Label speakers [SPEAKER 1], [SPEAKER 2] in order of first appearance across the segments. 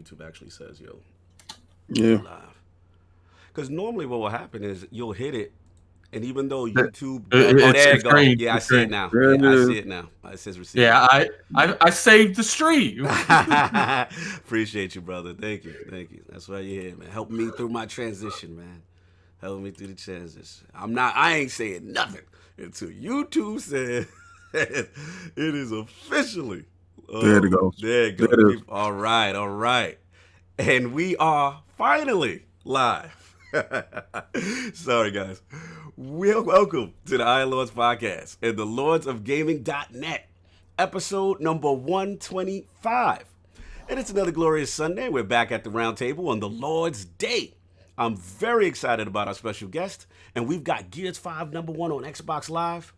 [SPEAKER 1] YouTube actually says, yo,
[SPEAKER 2] Yeah.
[SPEAKER 1] live. Because normally what will happen is you'll hit it, and even though
[SPEAKER 3] It-
[SPEAKER 1] YouTube,
[SPEAKER 3] it's
[SPEAKER 1] there you go.
[SPEAKER 3] green.
[SPEAKER 1] Yeah, I
[SPEAKER 3] It's
[SPEAKER 1] see it
[SPEAKER 3] green.
[SPEAKER 1] now.
[SPEAKER 2] There
[SPEAKER 1] Yeah, I
[SPEAKER 2] it is.
[SPEAKER 1] see it now. It says receive.
[SPEAKER 3] Yeah, I saved the stream.
[SPEAKER 1] Appreciate you, brother. Thank you. That's why you're here, man. Helping me through my transition, man. Helping me through the transition. I ain't saying nothing until YouTube says it is officially.
[SPEAKER 2] There it goes.
[SPEAKER 1] There it goes.
[SPEAKER 2] There it is.
[SPEAKER 1] All right. And we are finally live. Sorry, guys. Welcome to the Iron Lords podcast and the lordsofgaming.net, episode number 125. And it's another glorious Sunday. We're back at the round table on the Lord's Day. I'm very excited about our special guest, and we've got Gears 5 #1 on Xbox Live,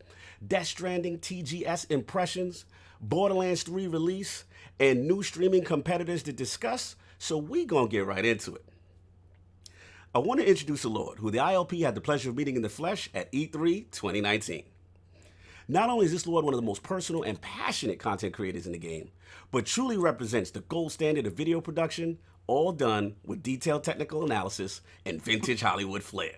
[SPEAKER 1] Death Stranding TGS impressions, Borderlands 3 release, and new streaming competitors to discuss, so we gonna get right into it. I want to introduce a Lord who the ILP had the pleasure of meeting in the flesh at E3 2019. Not only is this Lord one of the most personal and passionate content creators in the game, but truly represents the gold standard of video production, all done with detailed technical analysis and vintage Hollywood flair.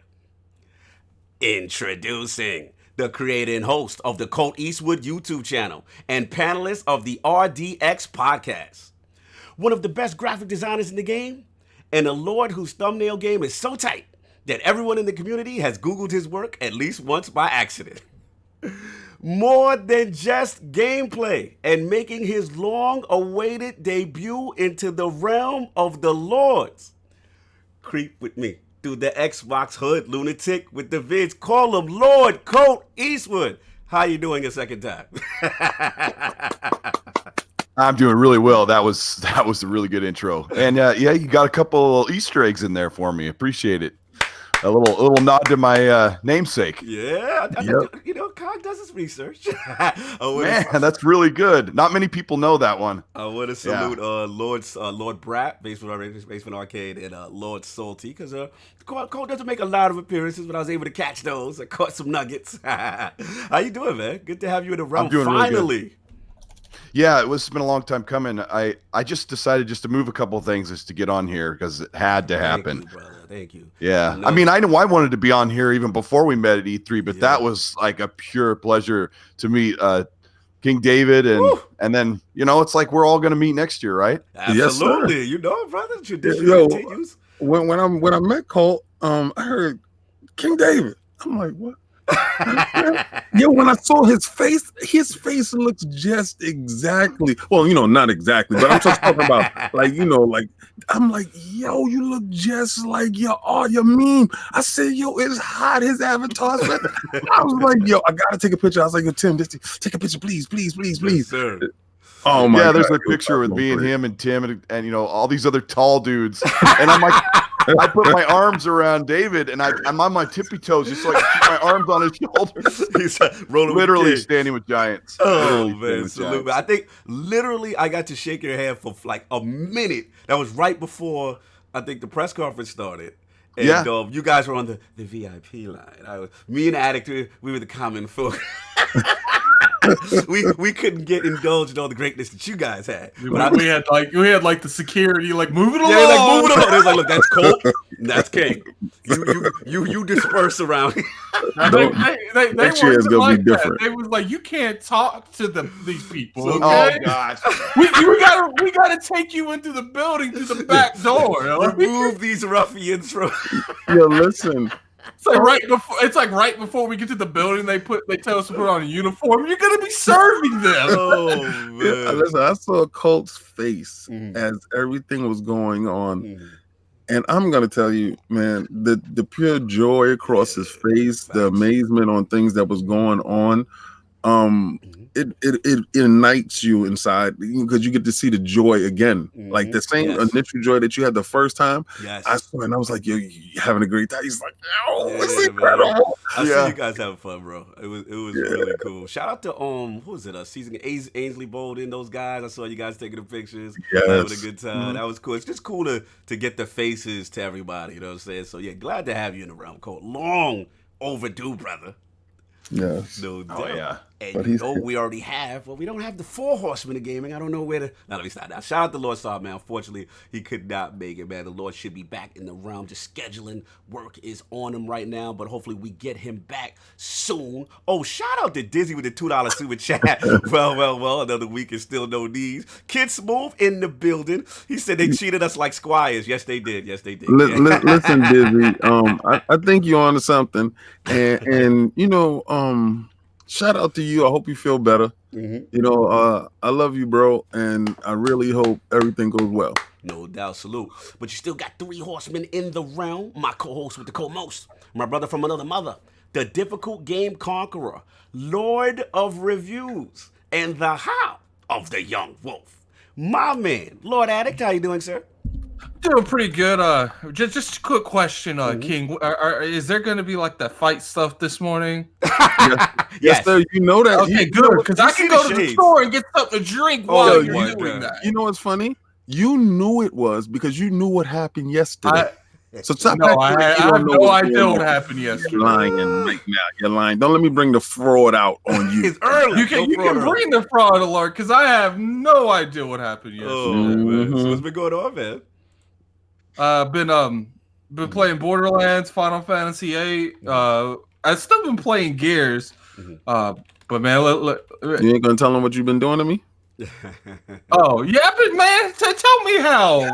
[SPEAKER 1] Introducing the creator and host of the Colt Eastwood YouTube channel and panelist of the RDX podcast. One of the best graphic designers in the game, and a Lord whose thumbnail game is so tight that everyone in the community has Googled his work at least once by accident. More than just gameplay, and making his long-awaited debut into the realm of the Lords. Creep with me through the Xbox hood, lunatic with the vids. Call him Lord Colt Eastwood. How you doing a second time?
[SPEAKER 2] I'm doing really well. That was a really good intro. And yeah, you got a couple Easter eggs in there for me. Appreciate it. A little nod to my namesake.
[SPEAKER 1] Yeah,
[SPEAKER 2] Yep.
[SPEAKER 1] Cog does his research.
[SPEAKER 2] Man, that's really good. Not many people know that one.
[SPEAKER 1] I want to salute Lord Brat, Basement Arcade, and Lord Salty, because Cole doesn't make a lot of appearances, but I was able to catch those. I caught some nuggets. How you doing, man? Good to have you in the realm.
[SPEAKER 2] I'm doing
[SPEAKER 1] finally.
[SPEAKER 2] really good. Yeah, it's been a long time coming. I just decided to move a couple things just to get on here because it had to happen.
[SPEAKER 1] Thank you, brother. Thank you.
[SPEAKER 2] Yeah, I mean, I know I wanted to be on here even before we met at E3, but that was like a pure pleasure to meet King David, and then it's like we're all going to meet next year, right?
[SPEAKER 1] Absolutely.
[SPEAKER 2] Yes, sir.
[SPEAKER 1] Brother, tradition continues.
[SPEAKER 4] When I met Colt, I heard King David. I'm like, what? Yeah, when I saw his face looks just exactly. Well, not exactly, but I'm just talking about like I'm like, yo, you look just like your meme. I said, yo, it's hot. His avatar's I was like, yo, I gotta take a picture. I was like, yo, Tim, take a picture, please.
[SPEAKER 1] Yes, sir.
[SPEAKER 4] Oh my
[SPEAKER 2] God.
[SPEAKER 4] There's
[SPEAKER 2] a picture with me and him and Tim and all these other tall dudes, and I'm like. I put my arms around David, and I'm on my tippy toes, just like keep my arms on his shoulders.
[SPEAKER 1] He's rolling
[SPEAKER 2] literally
[SPEAKER 1] with
[SPEAKER 2] standing with giants.
[SPEAKER 1] Oh man, salute! Man. I think literally I got to shake your hand for like a minute. That was right before I think the press conference started. And you guys were on the VIP line. Me and the Addict, we were the common folk. we couldn't get indulged in all the greatness that you guys had.
[SPEAKER 3] But we had the security move it along.
[SPEAKER 1] Yeah, move it along. It was like, look, that's Colt, that's King. You disperse around.
[SPEAKER 3] They
[SPEAKER 4] next year is gonna be different.
[SPEAKER 3] They was like, you can't talk to these people.
[SPEAKER 1] So,
[SPEAKER 3] okay?
[SPEAKER 2] Oh gosh,
[SPEAKER 3] we gotta take you into the building through the back door.
[SPEAKER 1] Remove these ruffians from.
[SPEAKER 4] Yo, listen.
[SPEAKER 3] It's like right before we get to the building, they tell us to put on a uniform. You're gonna be serving them.
[SPEAKER 1] Oh man!
[SPEAKER 4] Yeah, listen, I saw Colt's face as everything was going on, and I'm gonna tell you, man, the pure joy across his face, the amazement on things that was going on. It ignites you inside because you get to see the joy again, like the same initial joy that you had the first time.
[SPEAKER 1] Yes,
[SPEAKER 4] I saw, and I was like, "Yo, you having a great time?" He's like, "Yo, it's incredible."
[SPEAKER 1] I see you guys having fun, bro. It was really cool. Shout out to who was it? Season Ainsley Bolden, those guys. I saw you guys taking the pictures, having a good time. That was cool. It's just cool to get the faces to everybody. You know what I'm saying? So yeah, glad to have you in the realm, Colt. Long overdue, brother.
[SPEAKER 4] Yes.
[SPEAKER 1] No doubt.
[SPEAKER 2] Oh yeah.
[SPEAKER 1] And
[SPEAKER 4] But
[SPEAKER 1] you know we already have. Well, we don't have the 4 horsemen of gaming. I don't know where to. No, let me stop now. Shout out to Lord Saw, man. Unfortunately, he could not make it, man. The Lord should be back in the realm. Just scheduling work is on him right now, but hopefully we get him back soon. Oh, shout out to Dizzy with the $2 super chat. Well. Another week is still no needs. Kid Smooth in the building. He said they cheated us like squires. Yes, they did.
[SPEAKER 4] Listen, Dizzy. I think you're onto something, and you know, shout out to you. I hope you feel better.
[SPEAKER 1] Mm-hmm.
[SPEAKER 4] You know, I love you, bro, and I really hope everything goes well.
[SPEAKER 1] No doubt, salute. But you still got 3 horsemen in the realm. My co-host with the co-most, my brother from another mother, the difficult game conqueror, Lord of Reviews, and the how of the young wolf. My man, Lord Addict, how you doing, sir?
[SPEAKER 3] Doing pretty good. Just a quick question, King. Is there going to be like that fight stuff this morning?
[SPEAKER 4] Yes, sir. You know that.
[SPEAKER 3] Okay, good. Because I can go to the store and get something to drink while you're doing that.
[SPEAKER 4] You know what's funny? You knew it was because you knew what happened yesterday. So
[SPEAKER 3] I have no idea what happened yesterday.
[SPEAKER 4] You're lying right now. You're lying. Don't let me bring the fraud out on you.
[SPEAKER 1] It's early.
[SPEAKER 3] You can bring the fraud alert because I have no idea what happened yesterday.
[SPEAKER 1] Oh, man. So what's been going on, man?
[SPEAKER 3] Been playing Borderlands, Final Fantasy VIII. I've still been playing Gears. But man,
[SPEAKER 4] you ain't gonna tell them what you've been doing to me?
[SPEAKER 3] Oh yeah, but man, tell me how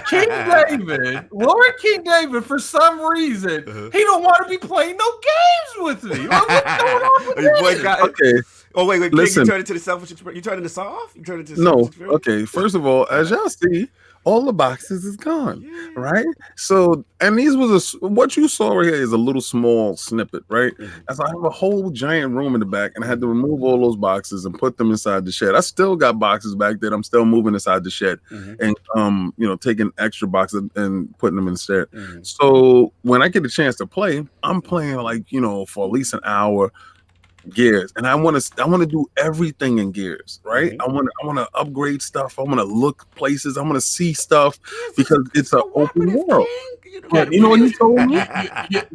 [SPEAKER 3] King David, Lord King David, for some reason, he don't want to be playing no games with me. What's going on with this?
[SPEAKER 4] Okay.
[SPEAKER 1] Oh wait,
[SPEAKER 4] Listen.
[SPEAKER 1] King, you turned into the selfish experience. You turned into soft? You turned into
[SPEAKER 4] no.
[SPEAKER 1] Experience?
[SPEAKER 4] Okay. First of all, as y'all see, all the boxes is gone, right? So, and these was what you saw right here is a little small snippet, right? As I have a whole giant room in the back, and I had to remove all those boxes and put them inside the shed. I still got boxes back there. I'm still moving inside the shed, and you know, taking extra boxes and putting them in the shed. So when I get a chance to play, I'm playing like, you know, for at least an hour. Gears, and I want to do everything in Gears, right? I want to upgrade stuff. I want to look places. I want to see stuff because it's an open world. You know what you told me?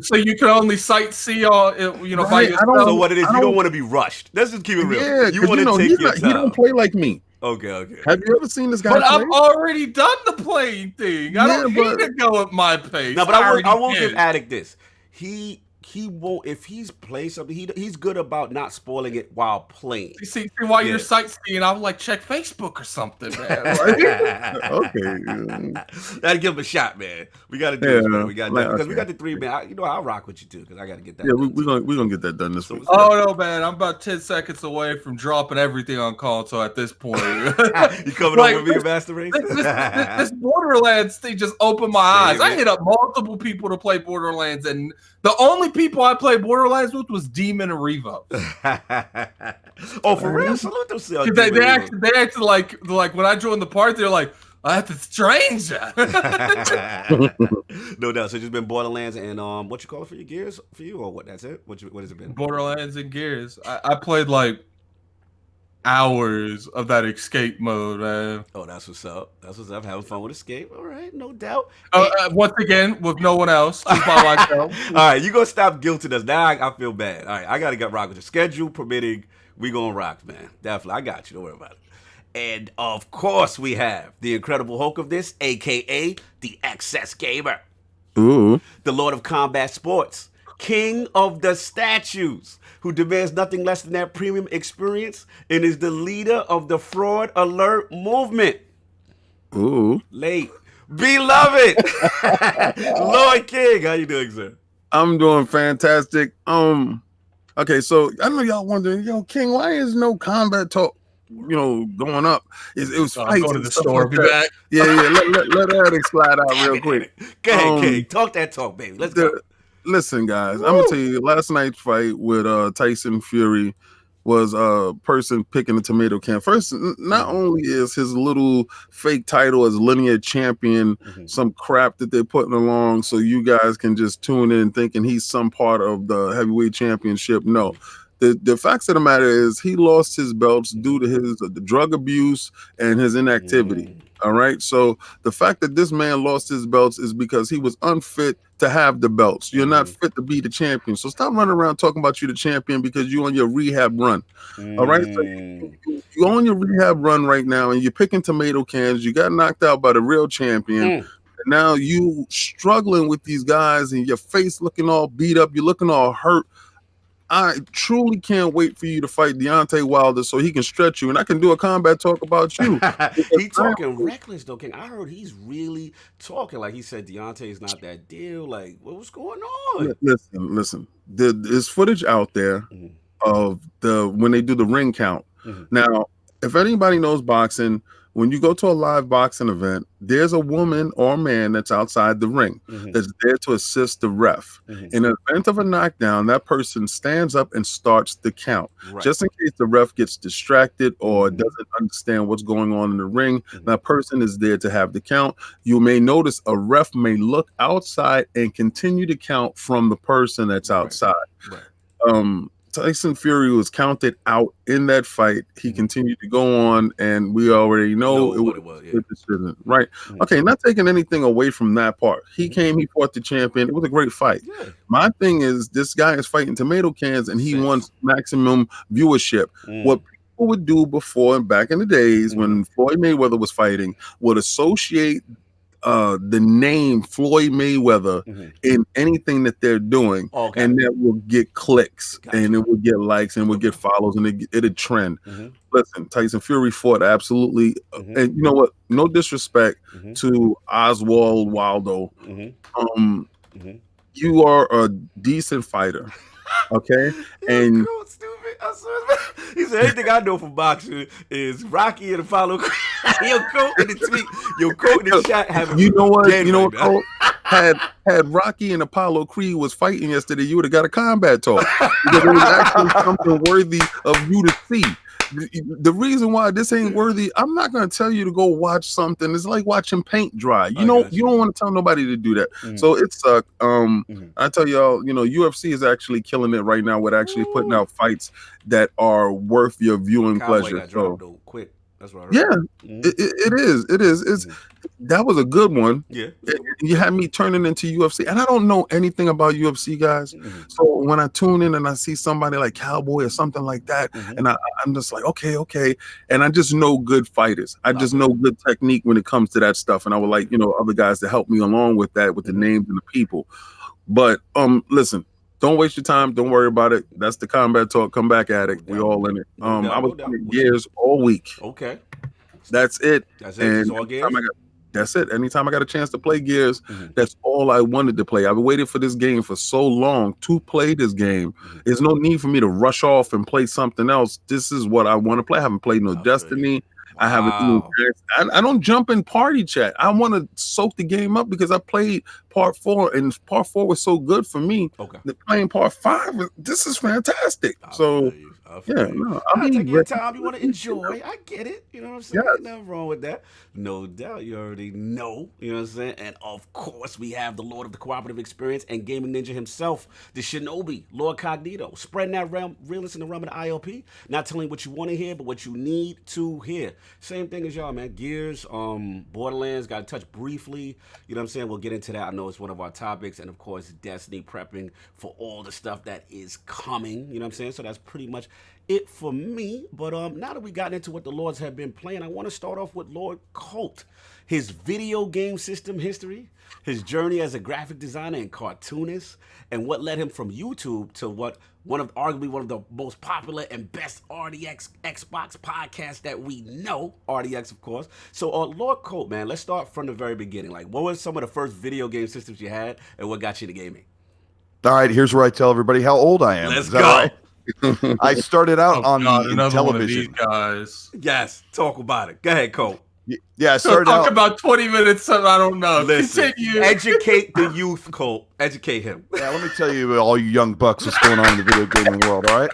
[SPEAKER 3] So you can only sightsee all, you know, by yourself.
[SPEAKER 1] I don't know what it is. You don't want to be rushed. Let's just keep it real.
[SPEAKER 4] Yeah,
[SPEAKER 1] you want to take your time.
[SPEAKER 4] He don't play like me.
[SPEAKER 1] Okay.
[SPEAKER 4] Have you ever seen this guy?
[SPEAKER 3] But
[SPEAKER 4] play?
[SPEAKER 3] I've already done the playing thing. I don't need to go at my pace.
[SPEAKER 1] No, but I won't give Addict this. He won't, if he's playing something, he's good about not spoiling it while playing.
[SPEAKER 3] You see while you're sightseeing, I would like check Facebook or something, man.
[SPEAKER 1] Okay. Gotta give him a shot, man. We gotta do this, man. We got because we got the 3 man. You know, I'll rock with you too, because I gotta get that.
[SPEAKER 4] Yeah, we're gonna get that done this week.
[SPEAKER 3] Oh no, man. I'm about 10 seconds away from dropping everything on console at this point.
[SPEAKER 1] You coming over with me in Master Race?
[SPEAKER 3] This Borderlands thing just opened my eyes. I hit up multiple people to play Borderlands, and the only people I played Borderlands with was Demon and Revo.
[SPEAKER 1] Oh, for real? Salute themselves.
[SPEAKER 3] They acted like when I joined the party, they're like, that's a stranger.
[SPEAKER 1] No doubt. So just been Borderlands and what you call it for your Gears for you, or what? That's it. What has it been?
[SPEAKER 3] Borderlands and Gears. I played like hours of that escape mode, man.
[SPEAKER 1] Oh, that's what's up. Having fun with escape. All right, no doubt.
[SPEAKER 3] Once again, with no one else, just by myself.
[SPEAKER 1] All right, you gonna stop guilting us. Now I feel bad. All right, I gotta get rock with your schedule permitting. We gonna rock, man. Definitely, I got you. Don't worry about it. And of course, we have the Incredible Hulk of this, aka the XS Gamer,
[SPEAKER 4] the
[SPEAKER 1] Lord of Combat Sports, King of the Statues, who demands nothing less than that premium experience and is the leader of the Fraud Alert movement. Late. Beloved. Lord King, how you doing, sir?
[SPEAKER 4] I'm doing fantastic. Okay, so I know y'all wondering, King, why is no combat talk, you know, going up? It was fights.
[SPEAKER 3] Go to the store, be back.
[SPEAKER 4] Yeah. Let Addict slide out real quick.
[SPEAKER 1] Go ahead, King. Talk that talk, baby. Let's go.
[SPEAKER 4] Listen, guys, I'm gonna tell you, last night's fight with Tyson Fury was a person picking a tomato can. First, not only is his little fake title as linear champion some crap that they're putting along so you guys can just tune in thinking he's some part of the heavyweight championship. No. The facts of the matter is he lost his belts due to his drug abuse and his inactivity. All right. So the fact that this man lost his belts is because he was unfit to have the belts. You're not fit to be the champion. So stop running around talking about you the champion because you're on your rehab run. All right. So you're on your rehab run right now and you're picking tomato cans. You got knocked out by the real champion. And now you struggling with these guys and your face looking all beat up. You're looking all hurt. I truly can't wait for you to fight Deontay Wilder so he can stretch you, and I can do a combat talk about you.
[SPEAKER 1] He talking reckless though, King. I heard he's really talking like he said Deontay's not that deal. Like, what's going on?
[SPEAKER 4] Listen. There's footage out there of when they do the ring count. Now, if anybody knows boxing, when you go to a live boxing event, there's a woman or a man that's outside the ring that's there to assist the ref. In the event of a knockdown, that person stands up and starts the count. Just in case the ref gets distracted or doesn't understand what's going on in the ring, that person is there to have the count. You may notice a ref may look outside and continue to count from the person that's outside. Tyson Fury was counted out in that fight. He continued to go on, and we already know it was a good decision, right? Okay, not taking anything away from that part. He came, he fought the champion. It was a great fight. My thing is, this guy is fighting tomato cans, and he wants maximum viewership. What people would do before, back in the days when Floyd Mayweather was fighting, would associate the name Floyd Mayweather in anything that they're doing, and that will get clicks and it will get likes and will get follows and it'll trend. Listen, Tyson Fury fought absolutely, and you know what? No disrespect to Oswald Waldo. You are a decent fighter, okay? And
[SPEAKER 1] he said, anything I know from boxing is Rocky and Apollo Creed. Yo, Colt in the tweet. Yo, Colt in the chat having
[SPEAKER 4] you know what? Colt, had Rocky and Apollo Creed was fighting yesterday, you would have got a combat talk. Because it was actually something worthy of you to see. The reason why this ain't worthy, I'm not going to tell you to go watch something. It's like watching paint dry. You don't want to tell nobody to do that. So it sucked. I tell y'all, UFC is actually killing it right now with actually putting out fights that are worth your viewing pleasure. So
[SPEAKER 1] quick. That's what I heard.
[SPEAKER 4] It is. That was a good one. You had me turning into UFC, and I don't know anything about UFC, guys. So when I tune in and I see somebody like Cowboy or something like that, and I'm just like, okay, and I just know good fighters. I just know good technique when it comes to that stuff, and I would like other guys to help me along with that, with the names and the people. But listen. Don't waste your time. Don't worry about it. That's the combat talk. Come back at it. We all in it. I was playing Gears all week.
[SPEAKER 1] Okay.
[SPEAKER 4] That's it.
[SPEAKER 1] That's it. And all Gears?
[SPEAKER 4] That's it. Anytime I got a chance to play Gears, that's all I wanted to play. I've waited for this game for so long to play this game. There's no need for me to rush off and play something else. This is what I want to play. I haven't played no Destiny. I haven't. I don't jump in party chat. I want to soak the game up because I played part 4, and part 4 was so good for me. Playing part 5, this is fantastic.
[SPEAKER 1] Take your time. You want to enjoy. I get it. You know what I'm saying? Nothing wrong with that. No doubt. You already know. You know what I'm saying? And of course, we have the Lord of the Cooperative Experience and Gaming Ninja himself, the Shinobi, LordCognito, spreading that realness in the realm of the ILP. Not telling what you want to hear, but what you need to hear. Same thing as y'all, man. Gears, Borderlands, got to touch briefly. You know what I'm saying? We'll get into that. I know it's one of our topics. And of course, Destiny, prepping for all the stuff that is coming. You know what I'm saying? So that's pretty much it for me. But now that we got into what the Lords have been playing, I want to start off with Lord Colt, his video game system history, his journey as a graphic designer and cartoonist, and what led him from YouTube to arguably one of the most popular and best RDX Xbox podcasts that we know, RDX of course. So Lord Colt, man, let's start from the very beginning. Like, what was some of the first video game systems you had, and what got you to gaming?
[SPEAKER 2] All right, here's where I tell everybody how old I am.
[SPEAKER 1] Let's go. Right?
[SPEAKER 2] I started out on the television.
[SPEAKER 3] Guys.
[SPEAKER 1] Yes, talk about it. Go ahead, Colt.
[SPEAKER 2] Yeah, I started
[SPEAKER 3] talk about 20 minutes. I don't know.
[SPEAKER 1] Listen, educate the youth, Colt. Educate him.
[SPEAKER 2] Yeah, let me tell you, all you young bucks, what's going on in the video gaming world. All right.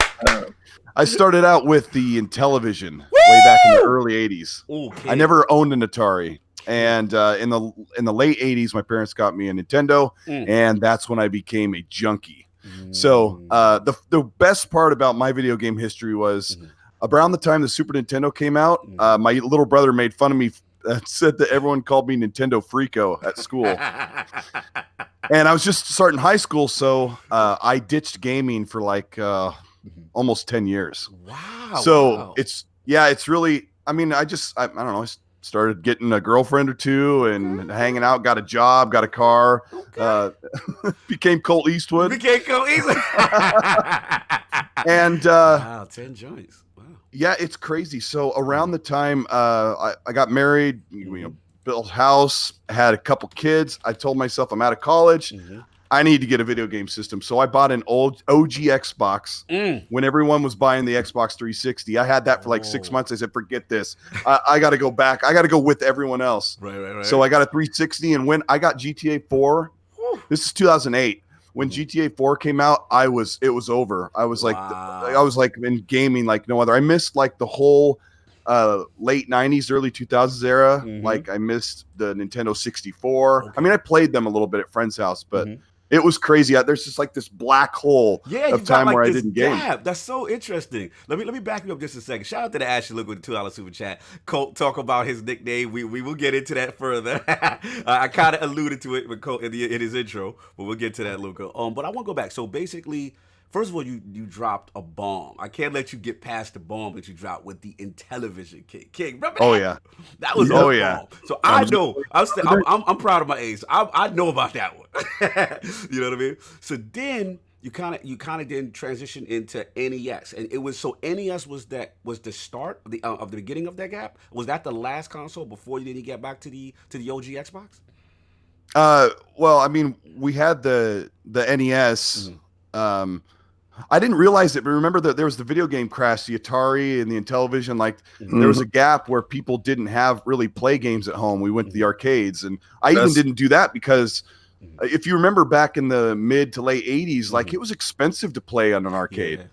[SPEAKER 2] I started out with the Intellivision way back in the early '80s. Okay. I never owned an Atari. And in the late '80s, my parents got me a Nintendo, and that's when I became a junkie. So the best part about my video game history was around the time the Super Nintendo came out, my little brother made fun of me said that everyone called me Nintendo Freako at school. And I was just starting high school, so I ditched gaming for like almost 10 years.
[SPEAKER 1] Wow.
[SPEAKER 2] So it's really, I mean, I don't know, I started getting a girlfriend or two and hanging out, got a job, got a car, became Colt Eastwood. And
[SPEAKER 1] wow, 10 joints. Wow.
[SPEAKER 2] Yeah, it's crazy. So around the time I got married, built a house, had a couple kids, I told myself I'm out of college. I need to get a video game system. So I bought an old OG Xbox when everyone was buying the Xbox 360. I had that for like 6 months. I said, forget this. I got to go back. I got to go with everyone else.
[SPEAKER 1] Right.
[SPEAKER 2] So I got a 360. And when I got GTA 4, this is 2008. When GTA 4 came out, it was over. I was like in gaming like no other. I missed like the whole late 90s, early 2000s era. Like I missed the Nintendo 64. Okay. I mean, I played them a little bit at friend's house, but it was crazy. There's just like this black hole of time where I didn't game.
[SPEAKER 1] That's so interesting. Let me back you up just a second. Shout out to the Ashley Luke with the $2 super chat. Colt talk about his nickname. We will get into that further. I kind of alluded to it with Colt in his intro, but we'll get to that, Luca. But I want to go back. So basically, first of all, you dropped a bomb. I can't let you get past the bomb that you dropped with the Intellivision King. Remember that? That was bomb. So I know. I'm proud of my age. I know about that one. You know what I mean? So then you kind of then transition into NES, and it was so NES was the start of the beginning of that gap. Was that the last console before you didn't get back to the OG Xbox?
[SPEAKER 2] Well, I mean, we had the NES. I didn't realize it, but remember that there was the video game crash, the Atari and the Intellivision. Like there was a gap where people didn't have really play games at home. We went to the arcades, and I even didn't do that because if you remember back in the mid to late 80s, like it was expensive to play on an arcade.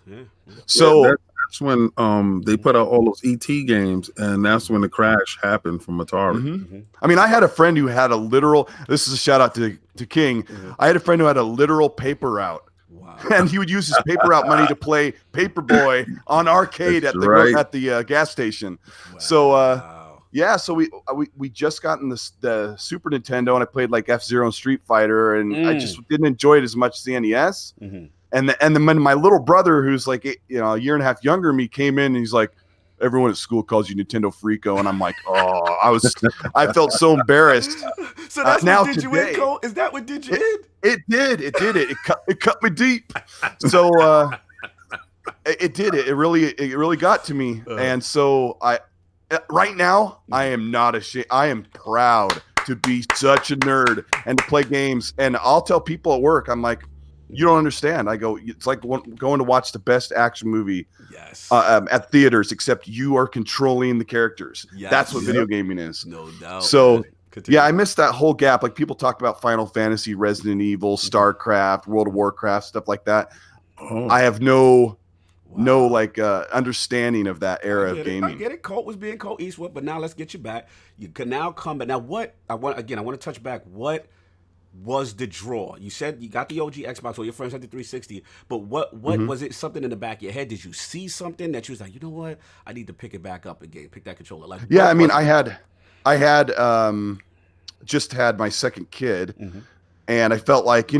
[SPEAKER 2] So
[SPEAKER 4] that's when they put out all those ET games, and that's when the crash happened from Atari.
[SPEAKER 2] I mean, I had a friend who had a literal. This is a shout out to King. I had a friend who had a literal paper route. Wow. And he would use his paper route money to play Paperboy on arcade at the gas station. Wow. So so we just gotten the Super Nintendo, and I played like F-Zero and Street Fighter, and I just didn't enjoy it as much as the NES. And then when my little brother, who's like a year and a half younger than me, came in, and he's like, everyone at school calls you Nintendo Freako, and I'm like, I felt so embarrassed.
[SPEAKER 1] So that's what did you in, Cole? Is that what did you in?
[SPEAKER 2] It did. It cut me deep. So it did. It really got to me. And so right now I am not ashamed. I am proud to be such a nerd and to play games. And I'll tell people at work, I'm like, you don't understand. I go, it's like going to watch the best action movie at theaters, except you are controlling the characters. That's what video gaming is.
[SPEAKER 1] No doubt.
[SPEAKER 2] So I missed that whole gap. Like people talk about Final Fantasy, Resident Evil, StarCraft, World of Warcraft, stuff like that. I have no understanding of that era of gaming.
[SPEAKER 1] I get it. Colt was being Colt Eastwood, but now let's get you back. You can now come back. Now what I want to touch back. What was the draw? You said you got the OG Xbox, or your friends had the 360, but what was it? Something in the back of your head? Did you see something that you was like, you know what? I need to pick it back up again. Pick that controller. Like,
[SPEAKER 2] I mean, I had just had my second kid, and I felt like,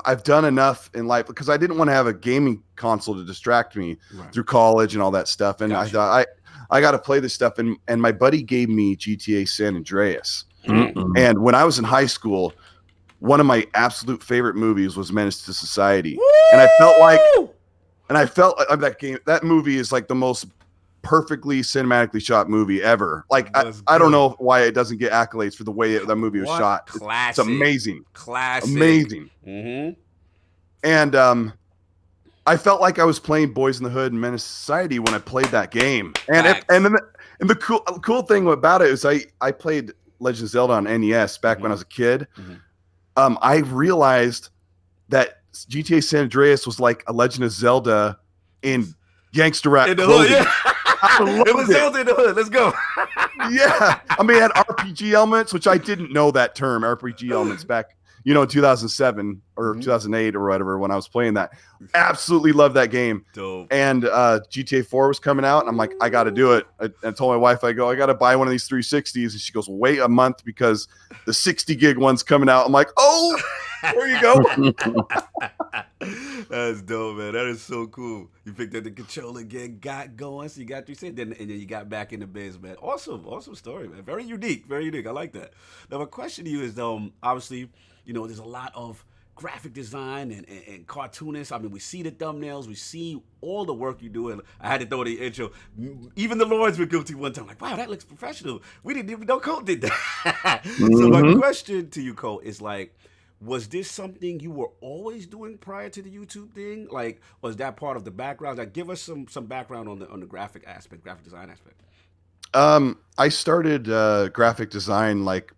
[SPEAKER 2] I've done enough in life, because I didn't want to have a gaming console to distract me through college and all that stuff. And I thought I got to play this stuff. And my buddy gave me GTA San Andreas. And when I was in high school, one of my absolute favorite movies was Menace to Society. Woo! And I felt like that movie is like the most perfectly cinematically shot movie ever. Like I don't know why it doesn't get accolades for the way that movie was shot.
[SPEAKER 1] Classic.
[SPEAKER 2] It's amazing.
[SPEAKER 1] Classic.
[SPEAKER 2] Amazing. And I felt like I was playing Boys in the Hood and Menace to Society when I played that game. And the cool thing about it is I played Legend of Zelda on NES back when I was a kid. I realized that GTA San Andreas was like a Legend of Zelda in gangster rap clothing.
[SPEAKER 1] It was Zelda in the hood. Let's go.
[SPEAKER 2] I mean, it had RPG elements, which I didn't know that term, RPG elements back, you know, 2007 or 2008 or whatever, when I was playing that. Absolutely loved that game.
[SPEAKER 1] Dope.
[SPEAKER 2] And GTA 4 was coming out, and I'm like, I got to do it. I told my wife, I go, I got to buy one of these 360s. And she goes, wait a month because the 60 gig one's coming out. I'm like, oh, there you go.
[SPEAKER 1] That's dope, man. That is so cool. You picked up the controller again, got going, so you got 360, and then you got back in the biz, man. Awesome story, man. Very unique. I like that. Now, my question to you is, obviously, you know, there's a lot of graphic design and cartoonists. I mean, we see the thumbnails, we see all the work you do, and I had to throw the intro. Even the Lords were guilty one time. Like, wow, that looks professional. We didn't even know Colt did that. So my question to you, Colt, is like, was this something you were always doing prior to the YouTube thing? Like, was that part of the background? Like, give us some background on the graphic design aspect.
[SPEAKER 2] I started graphic design like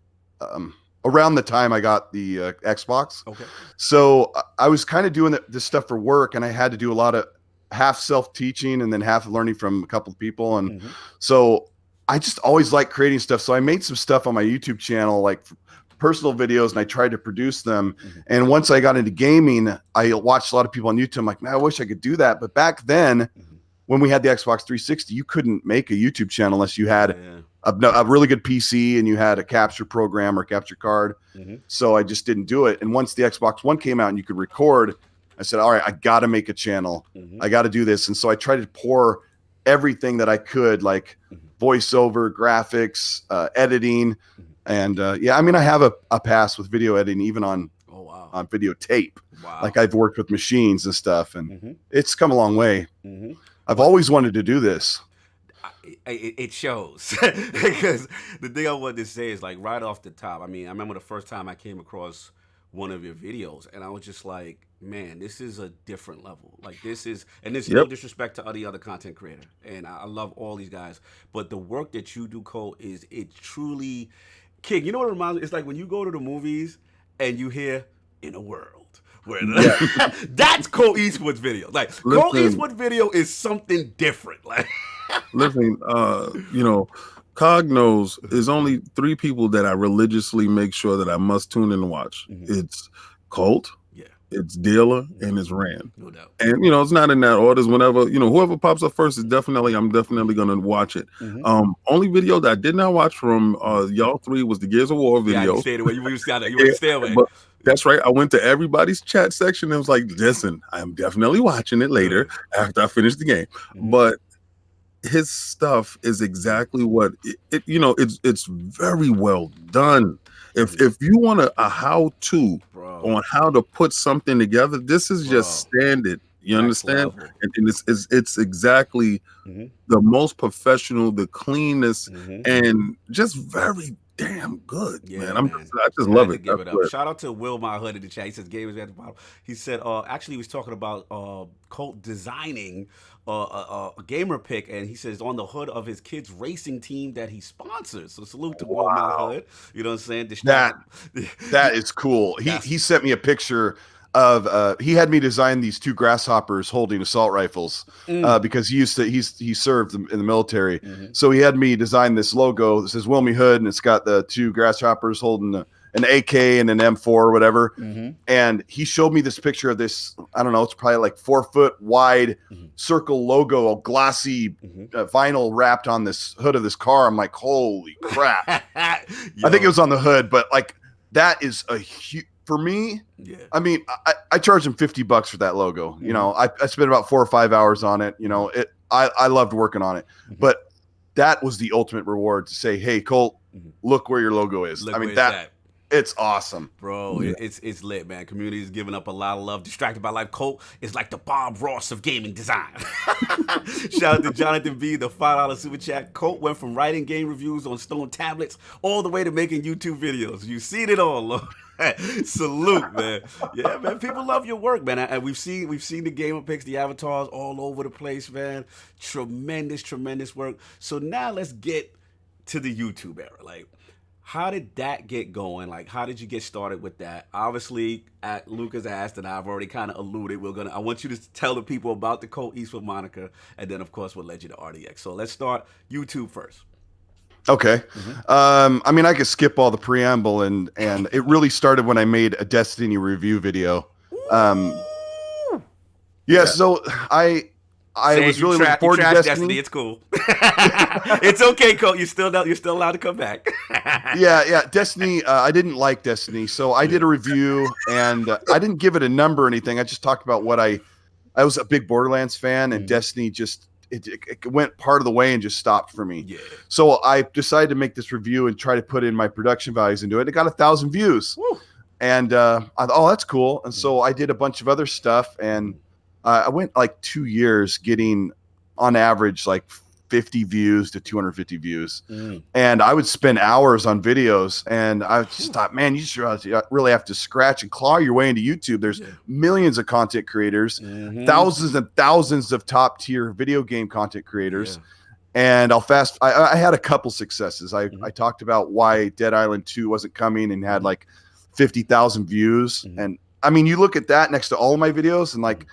[SPEAKER 2] around the time I got the Xbox.
[SPEAKER 1] Okay.
[SPEAKER 2] So I was kind of doing this stuff for work, and I had to do a lot of half self-teaching and then half learning from a couple of people. And so I just always liked creating stuff. So I made some stuff on my YouTube channel, like personal videos, and I tried to produce them. And once I got into gaming, I watched a lot of people on YouTube. I'm like, man, I wish I could do that. But back then, when we had the Xbox 360, you couldn't make a YouTube channel unless you had a really good PC and you had a capture program or capture card. So I just didn't do it. And once the Xbox One came out and you could record, I said, all right, I got to make a channel. I got to do this. And so I tried to pour everything that I could, like voiceover, graphics, editing. And yeah, I mean, I have a pass with video editing, even on videotape. Like I've worked with machines and stuff, and it's come a long way. I've always wanted to do this.
[SPEAKER 1] It shows. Because the thing I wanted to say is, like, right off the top, I mean, I remember the first time I came across one of your videos, and I was just like, man, this is a different level. Like, this is, and this is no disrespect to any other content creator, and I love all these guys, but the work that you do, Colt, is it truly, King, you know what it reminds me? It's like when you go to the movies and you hear, in a world where that's Colt Eastwood's video. Like, Colt Eastwood video is something different. Like,
[SPEAKER 4] listen, you know, Cog knows there's only 3 people that I religiously make sure that I must tune in and watch. It's Colt, it's Dealer, and it's Rand.
[SPEAKER 1] No doubt.
[SPEAKER 4] And, you know, it's not in that order. Whenever, you know, whoever pops up first is I'm definitely going to watch it. Only video that I did not watch from y'all 3 was the Gears of War video.
[SPEAKER 1] Yeah, you stayed away. You stay away.
[SPEAKER 4] But that's right. I went to everybody's chat section and was like, listen, I'm definitely watching it later after I finish the game. But his stuff is exactly what it you know, it's very well done. If you want a how-to on how to put something together, this is just standard. You understand? And it's exactly the most professional, the cleanest, and just very damn good, man. I just love it.
[SPEAKER 1] Give it up. Shout out to Will, my hood in the chat. He says gamers at the bottom. He said, actually, he was talking about Colt designing a gamer pick, and he says on the hood of his kid's racing team that he sponsors. So salute to Will, my hood. You know what I'm saying?
[SPEAKER 2] That is cool. He sent me a picture of he had me design these 2 grasshoppers holding assault rifles because he served in the military. So he had me design this logo that says Wilmy Hood, and it's got the 2 grasshoppers holding an AK and an M4 or whatever. And he showed me this picture of this, I don't know, it's probably like 4 foot wide circle logo, a glossy vinyl wrapped on this hood of this car. I'm like, holy crap. I think it was on the hood, but like that is a huge, for me, I mean, I charged him $50 for that logo. You know, I spent about 4 or 5 hours on it. You know, I loved working on it, but that was the ultimate reward to say, hey, Colt, look where your logo is. I mean, it's awesome,
[SPEAKER 1] bro. It's lit, man. Community is giving up a lot of love. Distracted by Life. Colt is like the Bob Ross of gaming design. Shout out to Jonathan B, the $5 super chat. Colt went from writing game reviews on stone tablets all the way to making YouTube videos. You've seen it all, Lord. Salute, man. Yeah, man. People love your work, man. And we've seen the gamer picks, the avatars all over the place, man. Tremendous work. So now let's get to the YouTube era. Like, how did that get going? Like, how did you get started with that? Obviously, Lucas asked, and I've already kind of alluded. I want you to tell the people about the Colt Eastwood moniker, and then, of course, what led you to RDX. So let's start YouTube first.
[SPEAKER 2] Okay. I mean, I could skip all the preamble, and it really started when I made a Destiny review video. So I was really looking forward to Destiny.
[SPEAKER 1] It's cool. It's okay, Colt. You're still allowed to come back.
[SPEAKER 2] Yeah. Destiny. I didn't like Destiny, so I did a review, and I didn't give it a number or anything. I just talked about what I was a big Borderlands fan, and Destiny just it went part of the way and just stopped for me.
[SPEAKER 1] Yeah.
[SPEAKER 2] So I decided to make this review and try to put in my production values into it. It got 1,000 views. Woo. And I thought, oh, that's cool. And so I did a bunch of other stuff, and I went like 2 years getting on average like 50 views to 250 views. And I would spend hours on videos, and I just thought, man, you just really have to scratch and claw your way into YouTube. There's millions of content creators, thousands and thousands of top tier video game content creators. And I had a couple successes. I talked about why Dead Island 2 wasn't coming and had like 50,000 views. And I mean, you look at that next to all of my videos, and like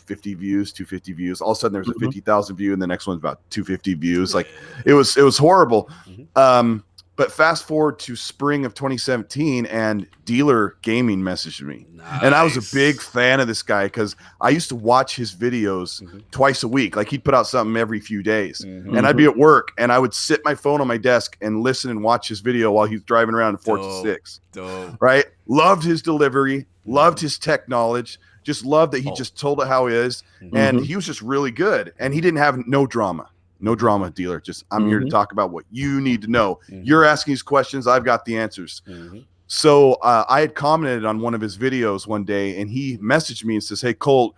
[SPEAKER 2] 50 views, 250 views. All of a sudden there's a 50,000 view, and the next one's about 250 views. Like it was horrible. But fast forward to spring of 2017, and Dealer Gaming messaged me. Nice. And I was a big fan of this guy because I used to watch his videos twice a week. Like he'd put out something every few days. And I'd be at work, and I would sit my phone on my desk and listen and watch his video while he's driving around in Forza 6. Right? Loved his delivery, loved his tech knowledge, just loved that he just told it how it is. And he was just really good. And he didn't have no drama. No drama, Dealer. Just I'm here to talk about what you need to know. You're asking these questions. I've got the answers. So I had commented on one of his videos one day, and he messaged me and says, "Hey, Colt,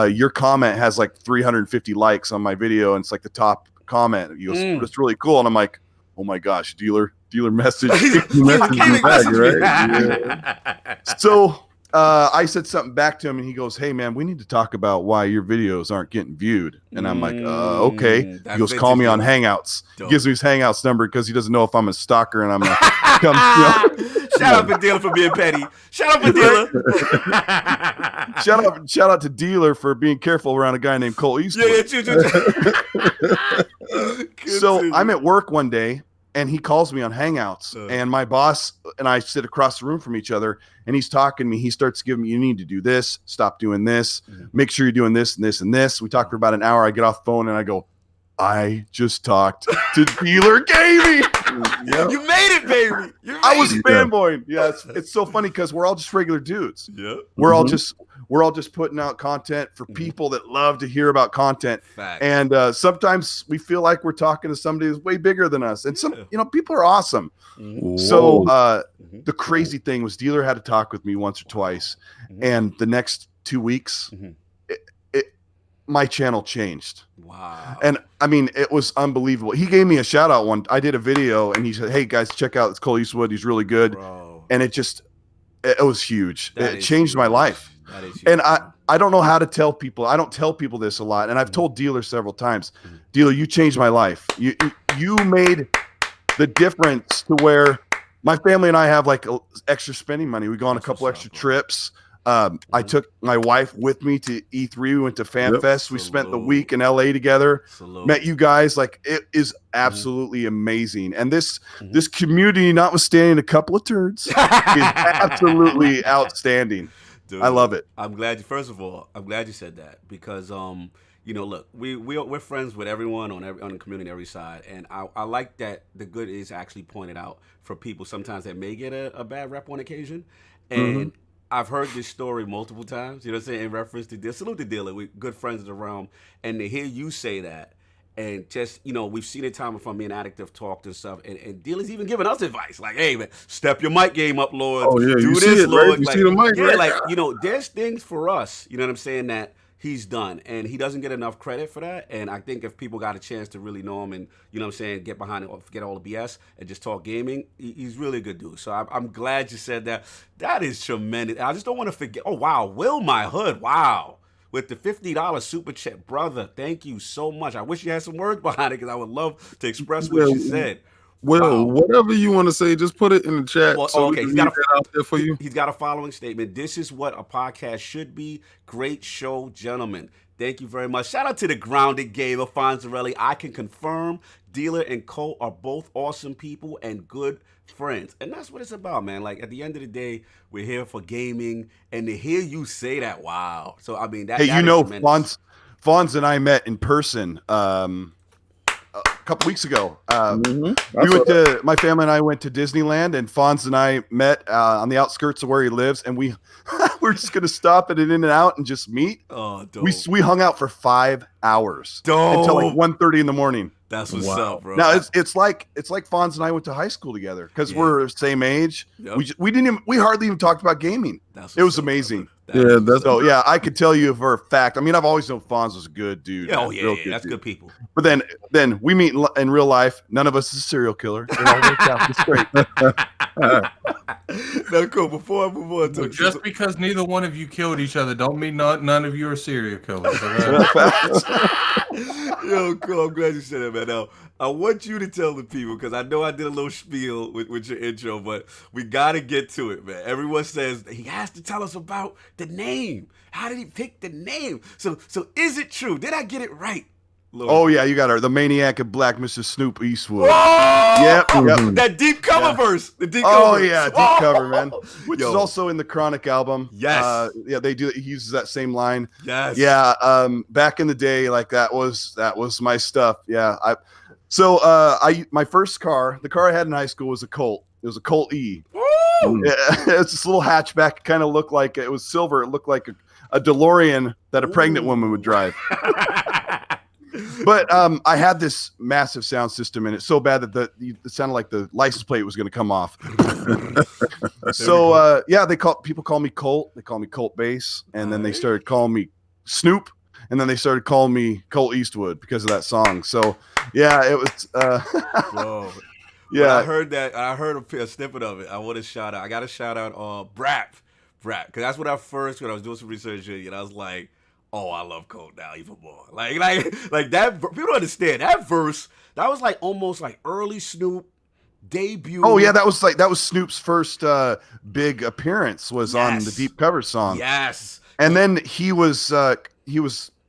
[SPEAKER 2] your comment has like 350 likes on my video, and it's like the top comment." He goes, "That's really cool." And I'm like, "Oh my gosh, Dealer message." So I said something back to him, and he goes, "Hey man, we need to talk about why your videos aren't getting viewed." And I'm like, okay. He goes, "Call me on Hangouts." He gives me his Hangouts number because he doesn't know if I'm a stalker, and I'm like,
[SPEAKER 1] shout out to Dealer for being petty. Shout out to Dealer.
[SPEAKER 2] Shout out to Dealer for being careful around a guy named Colt Eastwood. So I'm at work one day, and he calls me on Hangouts, and my boss and I sit across the room from each other, and he's talking to me. He starts giving me, "You need to do this, stop doing this, make sure you're doing this and this and this." We talk for about an hour. I get off the phone, and I go, "I just talked to Dealer Gaming."
[SPEAKER 1] You made it, baby.
[SPEAKER 2] I was fanboying. Yeah, it's so funny because we're all just regular dudes. Yeah, we're all just putting out content for people that love to hear about content. Fact. And sometimes we feel like we're talking to somebody who's way bigger than us. And some, people are awesome. So the crazy thing was Dealer had to talk with me once or twice. And the next 2 weeks, my channel changed. Wow. And I mean, it was unbelievable. He gave me a shout out one. I did a video, and he said, "Hey guys, check out this Colt Eastwood. He's really good." Bro. And it was huge. It changed my life. And I don't know how to tell people. I don't tell people this a lot. And I've told Dealer several times, "Dealer, you changed my life. You made the difference to where my family and I have like extra spending money. We go on a couple extra trips. I took my wife with me to E3. We went to FanFest. We spent the week in LA together. Met you guys. Like, it is absolutely amazing. And this community, notwithstanding a couple of turds, is absolutely outstanding. Dude, I love it.
[SPEAKER 1] I'm glad you said that because look, we're friends with everyone on the community on every side, and I like that the good is actually pointed out for people sometimes that may get a bad rep on occasion, and I've heard this story multiple times, you know what I'm saying, in reference to this. Salute to Dealer. We're good friends in the realm. And to hear you say that, and just, we've seen it time from me and Addict have talked and stuff, and Dealer's even giving us advice. Like, "Hey, man, step your mic game up, Lord.
[SPEAKER 4] Oh, yeah,
[SPEAKER 1] do
[SPEAKER 4] you
[SPEAKER 1] this,
[SPEAKER 4] see it,
[SPEAKER 1] Lord."
[SPEAKER 4] Right? You see the mic, right?
[SPEAKER 1] Like, there's things for us, you know what I'm saying, that he's done, and he doesn't get enough credit for that. And I think if people got a chance to really know him and, you know what I'm saying, get behind it, forget all the BS and just talk gaming, he's really a good dude. So I'm glad you said that. That is tremendous. I just don't want to forget. Oh, wow. Will My Hood. Wow. With the $50 super chat. Brother, thank you so much. I wish you had some words behind it because I would love to express what you said.
[SPEAKER 4] Well, whatever you want to say, just put it in the chat.
[SPEAKER 1] Well, okay, he's got out there for you. He's got a following statement. "This is what a podcast should be. Great show, gentlemen. Thank you very much. Shout out to the grounded gamer, Fonzerelli. I can confirm Dealer and Colt are both awesome people and good friends. And that's what it's about, man. Like, at the end of the day, we're here for gaming. And to hear you say that, wow. So, I mean, that,
[SPEAKER 2] hey,
[SPEAKER 1] that
[SPEAKER 2] you
[SPEAKER 1] is
[SPEAKER 2] know,
[SPEAKER 1] tremendous.
[SPEAKER 2] Fonz and I met in person a couple weeks ago. My family and I went to Disneyland, and Fonz and I met on the outskirts of where he lives, and we we're just gonna stop at an In-N-Out and just meet.
[SPEAKER 1] Oh, dope.
[SPEAKER 2] We hung out for 5 hours until like 1:30 in the morning.
[SPEAKER 1] That's what's up, bro.
[SPEAKER 2] Now it's like Fonz and I went to high school together because we're the same age.
[SPEAKER 1] Yep.
[SPEAKER 2] We hardly even talked about gaming. It was amazing. I could tell you for a fact. I mean, I've always known Fonz was a good dude.
[SPEAKER 1] That's good people.
[SPEAKER 2] But then we meet in real life. None of us is a serial killer. It all worked out. It's great.
[SPEAKER 1] No, cool. Before I move on to
[SPEAKER 3] just because neither one of you killed each other, don't mean none of you are serial killers.
[SPEAKER 1] Yo, cool. I'm glad you said that, man. Now, I want you to tell the people, because I know I did a little spiel with your intro, but we got to get to it, man. Everyone says he has to tell us about the name. How did he pick the name? So is it true? Did I get it right? Lord.
[SPEAKER 2] Oh yeah, you got her. The maniac of black, Mr. Snoop Eastwood.
[SPEAKER 1] Oh!
[SPEAKER 2] Yep.
[SPEAKER 1] That deep cover verse. The deep
[SPEAKER 2] cover.
[SPEAKER 1] Oh
[SPEAKER 2] Yeah, deep cover, man. Which is also in the Chronic album.
[SPEAKER 1] Yes.
[SPEAKER 2] They do. He uses that same line.
[SPEAKER 1] Yes.
[SPEAKER 2] Yeah. Back in the day, like that was my stuff. Yeah. My first car, the car I had in high school was a Colt. It was a Colt E. It's this little hatchback. Kind of looked like it was silver. It looked like a DeLorean that a pregnant woman would drive. But I had this massive sound system in it, so bad that it sounded like the license plate was going to come off. So people call me Colt. They call me Colt Bass, and then they started calling me Snoop, and then they started calling me Colt Eastwood because of that song. So yeah, it was.
[SPEAKER 1] Bro.
[SPEAKER 2] Yeah,
[SPEAKER 1] when I heard that. I heard a snippet of it. I want to shout out. I got to shout out Brap, because that's when I was doing some research, and I was like, oh, I love Colt now even more. Like that. People don't understand that verse. That was like almost like early Snoop debut.
[SPEAKER 2] Oh yeah, that was Snoop's first big appearance was on the deep cover song.
[SPEAKER 1] Yes,
[SPEAKER 2] and then he was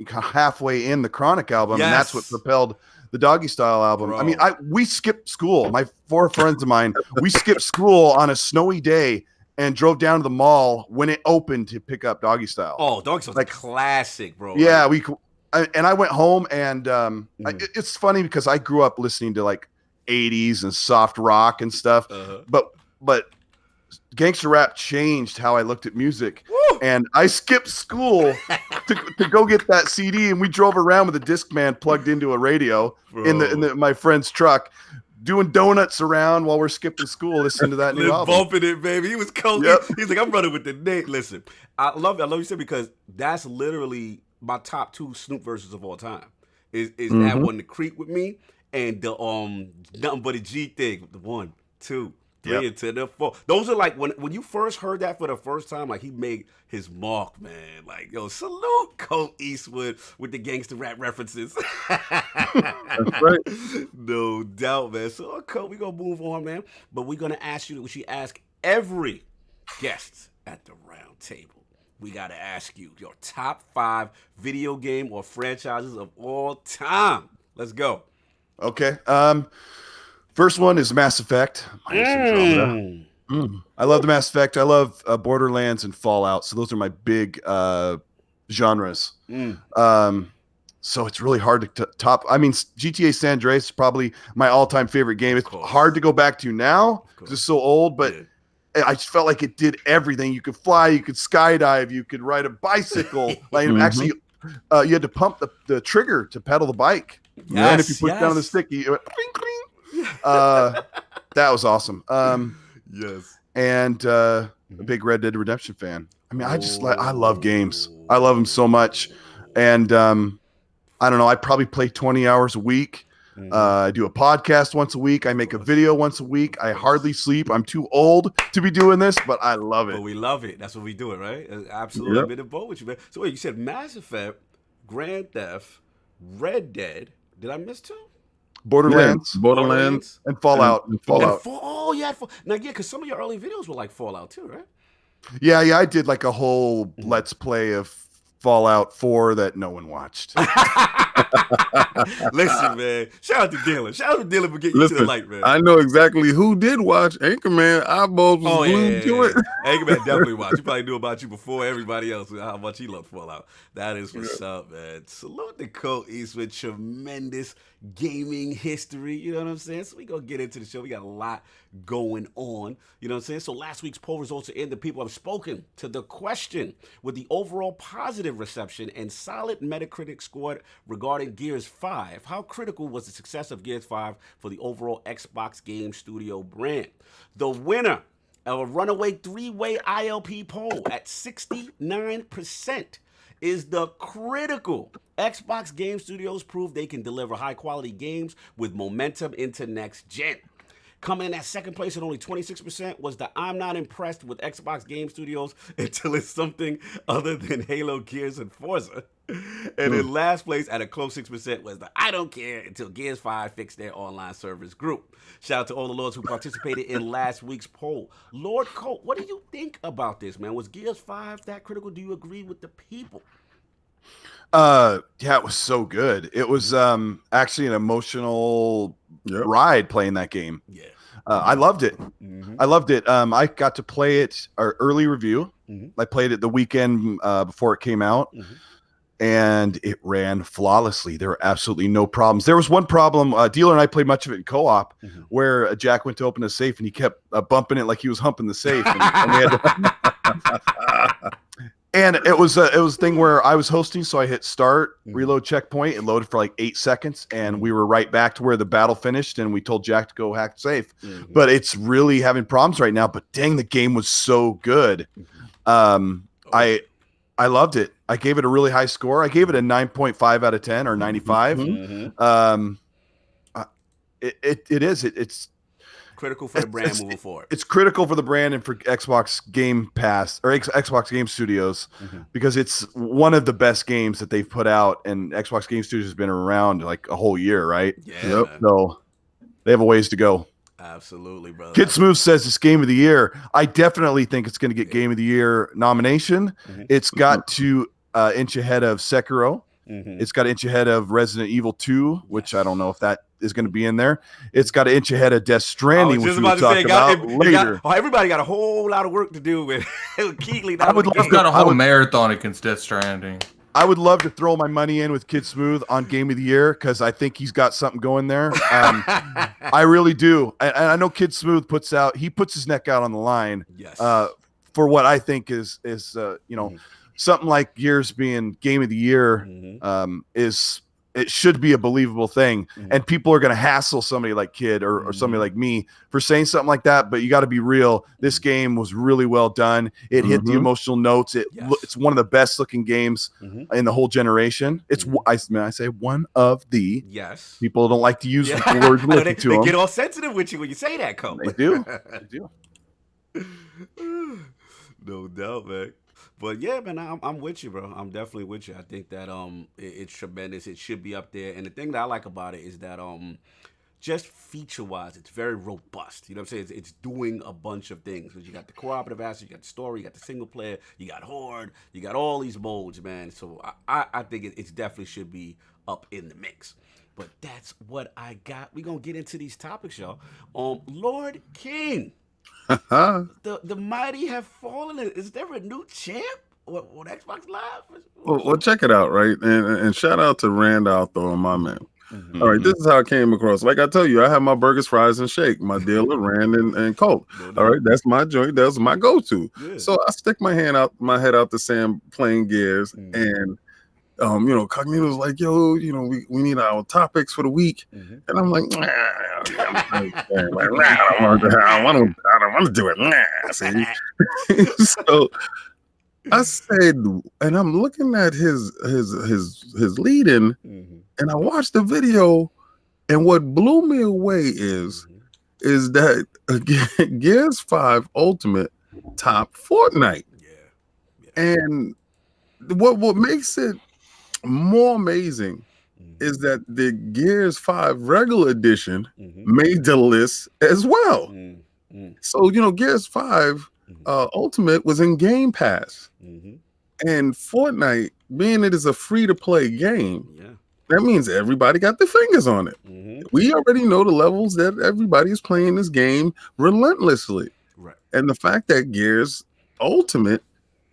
[SPEAKER 2] halfway in the Chronic album, and that's what propelled the Doggy Style album. Bro. I mean, we skipped school. My 4 friends of mine, we skipped school on a snowy day and drove down to the mall when it opened to pick up Doggy Style.
[SPEAKER 1] Oh, Doggy Style's like classic, bro.
[SPEAKER 2] Yeah, I went home, and it's funny because I grew up listening to like 80s and soft rock and stuff, but gangster rap changed how I looked at music. Woo! And I skipped school to go get that CD, and we drove around with a Discman plugged into a radio in my friend's truck, doing donuts around while we're skipping school, listening to that new album.
[SPEAKER 1] Bumping it, baby. He was cold. Yep. He's like, I'm running with the Nate. Listen, I love you said, because that's literally my top 2 Snoop verses of all time. Is that one, The Creep with Me, and the Nothing But a G thing, the 1, 2, 3 into the 4. Those are like when you first heard that for the first time, like he made his mark, man. Like, yo, salute Colt Eastwood with the gangster rap references.
[SPEAKER 4] That's right.
[SPEAKER 1] No doubt, man. So, Colt, we're gonna move on, man. But we're gonna ask you what we ask every guest at the round table. We gotta ask you your top 5 video game or franchises of all time. Let's go.
[SPEAKER 2] Okay. First one is Mass Effect. I love the Mass Effect. I love Borderlands and Fallout. So those are my big genres. So it's really hard to top. I mean, GTA San Andreas is probably my all-time favorite game. It's hard to go back to now because it's so old, but I just felt like it did everything. You could fly, you could skydive, you could ride a bicycle. Actually, you had to pump the trigger to pedal the bike.
[SPEAKER 1] Yes,
[SPEAKER 2] and if you push down the stick, you went cling, cling. That was awesome.
[SPEAKER 1] Yes.
[SPEAKER 2] And a big Red Dead Redemption fan. I mean, I love games. I love them so much. And I don't know, I probably play 20 hours a week. I do a podcast once a week. I make a video once a week. I hardly sleep. I'm too old to be doing this, but I love it.
[SPEAKER 1] But we love it. That's what we do it, right? Absolutely. Yep. I'm in the boat with you, man. So wait, you said Mass Effect, Grand Theft, Red Dead. Did I miss 2?
[SPEAKER 2] Borderlands, and Fallout. Fallout.
[SPEAKER 1] Now, because some of your early videos were like Fallout too, right?
[SPEAKER 2] Yeah. I did like a whole Let's Play of Fallout 4 that no one watched.
[SPEAKER 1] Listen, man. Shout out to Dylan. Shout out to Dylan for getting you to the light, man.
[SPEAKER 4] I know exactly who did watch Anchorman. Eyeballs was glued to it.
[SPEAKER 1] Anchorman definitely watched. He probably knew about you before everybody else, how much he loved Fallout. That is what's up, man. Salute to Colt Eastwood. Tremendous gaming history. You know what I'm saying? So we going to get into the show. We got a lot going on. You know what I'm saying? So last week's poll results are in. The people have spoken to the question with the overall positive reception and solid Metacritic score regarding Gears 5. How critical was the success of Gears 5 for the overall Xbox Game Studio brand? The winner of a runaway three-way ILP poll at 69% is the critical Xbox Game Studios prove they can deliver high-quality games with momentum into next gen. Coming in at second place at only 26% was the I'm not impressed with Xbox Game Studios until it's something other than Halo, Gears, and Forza. And in last place at a close 6% was the I don't care until Gears 5 fixed their online service group. Shout out to all the lords who participated in last week's poll. Lord Colt, what do you think about this, man? Was Gears 5 that critical? Do you agree with the people?
[SPEAKER 2] Yeah, it was so good. It was actually an emotional ride playing that game.
[SPEAKER 1] Yeah.
[SPEAKER 2] I loved it. I loved it. I got to play it, our early review. I played it the weekend before it came out, and it ran flawlessly. There were absolutely no problems. There was one problem. Dealer and I played much of it in co-op, where Jack went to open a safe, and he kept bumping it like he was humping the safe. And we had to And it was a thing where I was hosting, so I hit start, reload checkpoint, it loaded for like 8 seconds, and we were right back to where the battle finished, and we told Jack to go hack safe. But it's really having problems right now, but dang, the game was so good. I loved it. I gave it a really high score. I gave it a 9.5 out of 10 or 95. It's
[SPEAKER 1] critical for the brand moving forward.
[SPEAKER 2] It's critical for the brand and for Xbox Game Pass or Xbox Game Studios because it's one of the best games that they've put out, and Xbox Game Studios has been around like a whole year, right?
[SPEAKER 1] Yeah.
[SPEAKER 2] So they have a ways to go.
[SPEAKER 1] Absolutely, brother.
[SPEAKER 2] Kid Smooth says it's Game of the Year. I definitely think it's going to get Game of the Year nomination. It's got to inch ahead of Sekiro. It's got to inch ahead of Resident Evil 2, which I don't know if that is going to be in there. It's got to inch ahead of Death Stranding, which we'll talk about later.
[SPEAKER 1] Everybody got a whole lot of work to do with Keighley.
[SPEAKER 3] I would love got a whole marathon against Death Stranding.
[SPEAKER 2] I would love to throw my money in with Kid Smooth on Game of the Year because I think he's got something going there. I really do. And I know Kid Smooth puts his neck out on the line for what I think is something like Gears being Game of the Year it should be a believable thing. And people are going to hassle somebody like Kid or somebody like me for saying something like that. But you got to be real. This game was really well done. It hit the emotional notes. It's one of the best looking games in the whole generation. It's I say one of the people don't like to use the words
[SPEAKER 1] they get all sensitive with you when you say that, Colt.
[SPEAKER 2] They do.
[SPEAKER 1] No doubt, man. But yeah, man, I'm with you, bro. I'm definitely with you. I think that it's tremendous. It should be up there. And the thing that I like about it is that just feature-wise, it's very robust. You know what I'm saying? It's doing a bunch of things. You got the cooperative aspect, you got the story, you got the single player, you got Horde, you got all these modes, man. So I think it definitely should be up in the mix. But that's what I got. We're going to get into these topics, y'all. Lord King. The mighty have fallen. Is there a new champ on Xbox Live?
[SPEAKER 4] Well, check it out, right? And shout out to Randolph, though, my man. All right, this is how I came across. Like I tell you, I have my burgers, fries, and shake. My dealer, Rand and Colt. All right, that's my joint. That's my go-to. So I stick my head out to Sam playing Gears, and Cognito's like, yo, we need our topics for the week. And I'm like, I don't want to do it. See? So I said, and I'm looking at his lead-in, and I watched the video, and what blew me away is that Gears 5 Ultimate top Fortnite. And what makes it more amazing is that the Gears 5 regular edition made the list as well. So, Gears 5 Ultimate was in Game Pass. And Fortnite being it is a free-to-play game, that means everybody got their fingers on it. We already know the levels that everybody is playing this game relentlessly.
[SPEAKER 1] Right.
[SPEAKER 4] And the fact that Gears Ultimate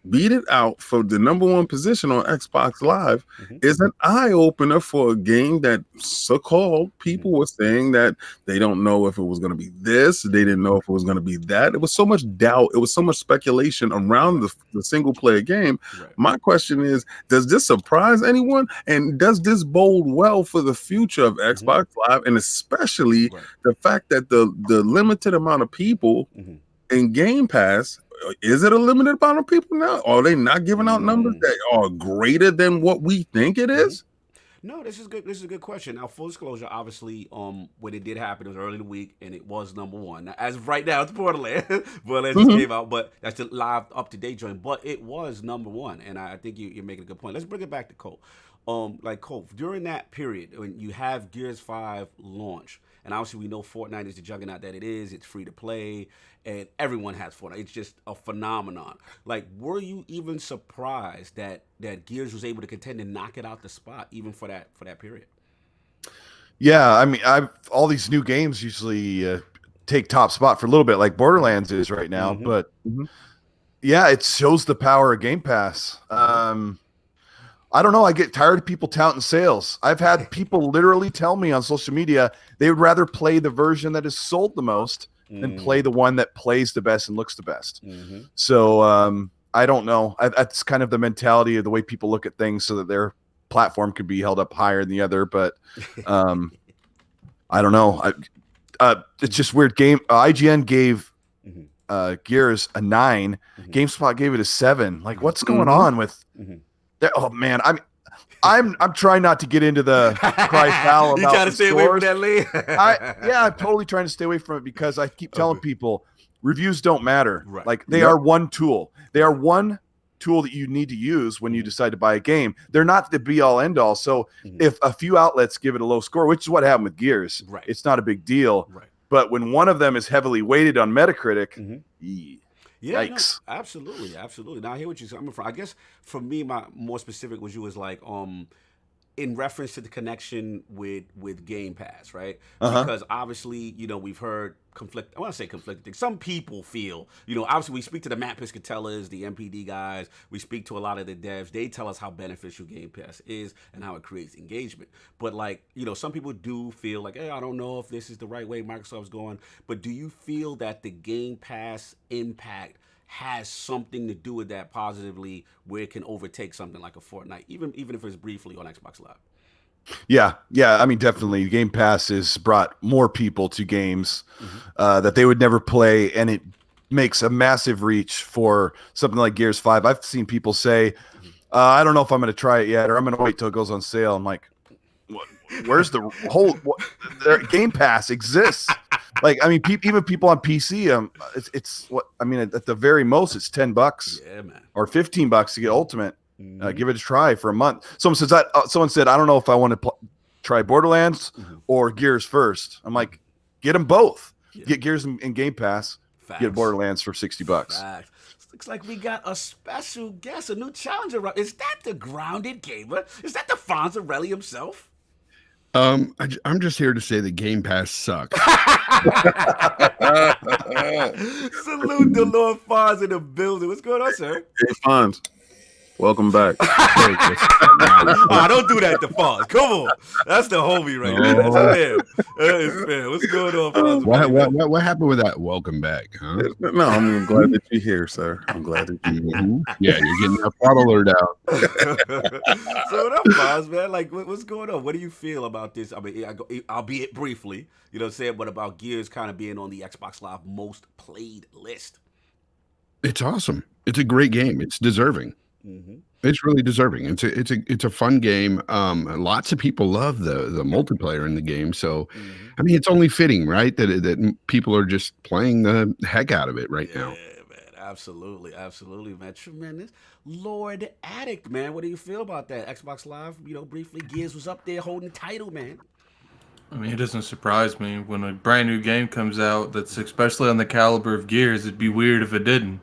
[SPEAKER 4] beat it out for the #1 position on Xbox Live is an eye-opener for a game that so-called people were saying that they don't know if it was going to be this, they didn't know if it was going to be that. It was so much doubt, it was so much speculation around the single-player game. My question is, does this surprise anyone? And does this bode well for the future of Xbox Live? And especially the fact that the limited amount of people in Game Pass, is it a limited amount of people now? Are they not giving out numbers that are greater than what we think it is?
[SPEAKER 1] No, this is good. This is a good question. Now, full disclosure, obviously, when it did happen, it was early in the week, and it was #1. Now, as of right now, it's Borderlands. Borderlands just came out, but that's the live, up-to-date joint. But it was #1, and I think you're making a good point. Let's bring it back to Colt. Like Colt, during that period when you have Gears 5 launch, and obviously we know Fortnite is the juggernaut that it is. It's free to play, and everyone has Fortnite. It's just a phenomenon. Like, were you even surprised that Gears was able to contend and knock it out the spot, even for that period?
[SPEAKER 2] Yeah, I mean, all these new games usually take top spot for a little bit, like Borderlands is right now. But yeah, it shows the power of Game Pass. I don't know. I get tired of people touting sales. I've had people literally tell me on social media they would rather play the version that is sold the most than play the one that plays the best and looks the best. So I don't know. That's kind of the mentality of the way people look at things, so that their platform could be held up higher than the other. But I don't know. It's just weird. IGN gave Gears a 9. GameSpot gave it a 7. Like, what's going on with? Oh man, I'm trying not to get into the cry foul about.
[SPEAKER 1] You trying to stay away from that, Lee?
[SPEAKER 2] I'm totally trying to stay away from it, because I keep telling people reviews don't matter.
[SPEAKER 1] Right.
[SPEAKER 2] Like, they are one tool. They are one tool that you need to use when you decide to buy a game. They're not the be all end all. So if a few outlets give it a low score, which is what happened with Gears, it's not a big deal.
[SPEAKER 1] Right.
[SPEAKER 2] But when one of them is heavily weighted on Metacritic,
[SPEAKER 1] yeah,
[SPEAKER 2] yikes.
[SPEAKER 1] No, absolutely. Now I hear what you're coming from. I guess for me, my more specific was you was like, in reference to the connection with Game Pass, right? Because obviously, we've heard I want to say conflicting things. Some people feel, obviously we speak to the Matt Piscatellas, the MPD guys, we speak to a lot of the devs. They tell us how beneficial Game Pass is and how it creates engagement. But like, some people do feel like, hey, I don't know if this is the right way Microsoft's going. But do you feel that the Game Pass impact has something to do with that positively, where it can overtake something like a Fortnite, even if it's briefly on Xbox Live?
[SPEAKER 2] Yeah. I mean, definitely, Game Pass has brought more people to games that they would never play, and it makes a massive reach for something like Gears 5. I've seen people say, I don't know if I'm going to try it yet, or I'm going to wait till it goes on sale. I'm like, where's the whole Game Pass exists? Like, I mean, even people on PC, it's what I mean. At the very most, it's $10, or $15 to get Ultimate. Give it a try for a month. Someone said, I don't know if I want to try Borderlands or Gears first. I'm like, get them both. Get Gears and Game Pass. Get Borderlands for $60.
[SPEAKER 1] Facts. Looks like we got a special guest, a new challenger. Is that the grounded gamer? Is that the Fonzerelli himself?
[SPEAKER 5] I'm just here to say that Game Pass sucks.
[SPEAKER 1] Salute the Lord Fonz in the building. What's going on, sir?
[SPEAKER 4] Hey, Fonz. Welcome back.
[SPEAKER 1] Don't do that to Fonz. Come on. That's the homie right there. That's fair. That is fair. What's going on, Fonz?
[SPEAKER 5] What happened with that? Welcome back, huh?
[SPEAKER 4] No, I'm glad that you're here, sir. I'm glad that you're here.
[SPEAKER 5] Yeah, you're getting that throttle alert out.
[SPEAKER 1] So what up, Fonz, man? Like, what's going on? What do you feel about this? I mean, albeit briefly, you know what I'm saying, but about Gears kind of being on the Xbox Live most played list.
[SPEAKER 5] It's awesome. It's a great game. It's deserving. It's really deserving. It's a fun game. Lots of people love the multiplayer in the game. So, I mean, it's only fitting, right? That people are just playing the heck out of it right now.
[SPEAKER 1] Yeah, man. Absolutely, man. Tremendous. Lord Addict, man. What do you feel about that? Xbox Live, briefly, Gears was up there holding the title, man.
[SPEAKER 3] I mean, it doesn't surprise me when a brand new game comes out that's especially on the caliber of Gears. It'd be weird if it didn't.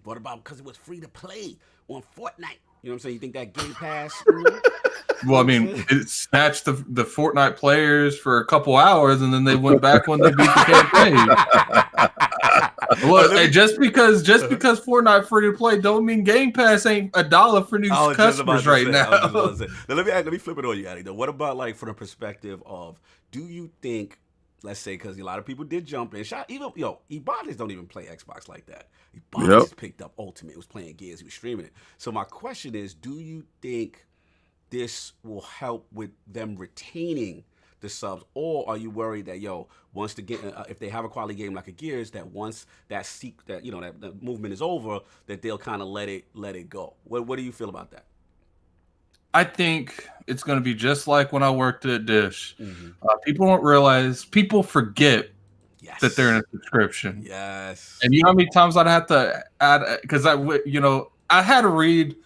[SPEAKER 1] What about because it was free to play on Fortnite? You know what I'm saying? You think that Game Pass?
[SPEAKER 3] Well, I mean, it snatched the Fortnite players for a couple hours, and then they went back when they beat the campaign. Look, hey, just because Fortnite free to play, don't mean Game Pass ain't $1 for new customers right now.
[SPEAKER 1] Let me flip it on you, Addy. Though, what about like from the perspective of, do you think? Let's say, because a lot of people did jump in. Ibanez don't even play Xbox like that. Ibanez picked up Ultimate, was playing Gears, he was streaming it. So my question is, do you think this will help with them retaining the subs, or are you worried that once the game, if they have a quality game like a Gears, that once that movement is over, that they'll kind of let it go? What do you feel about that?
[SPEAKER 3] I think it's going to be just like when I worked at Dish. Mm-hmm. People don't realize, people forget that they're in a subscription.
[SPEAKER 1] Yes.
[SPEAKER 3] And you know how many times I'd have to add, because I had to read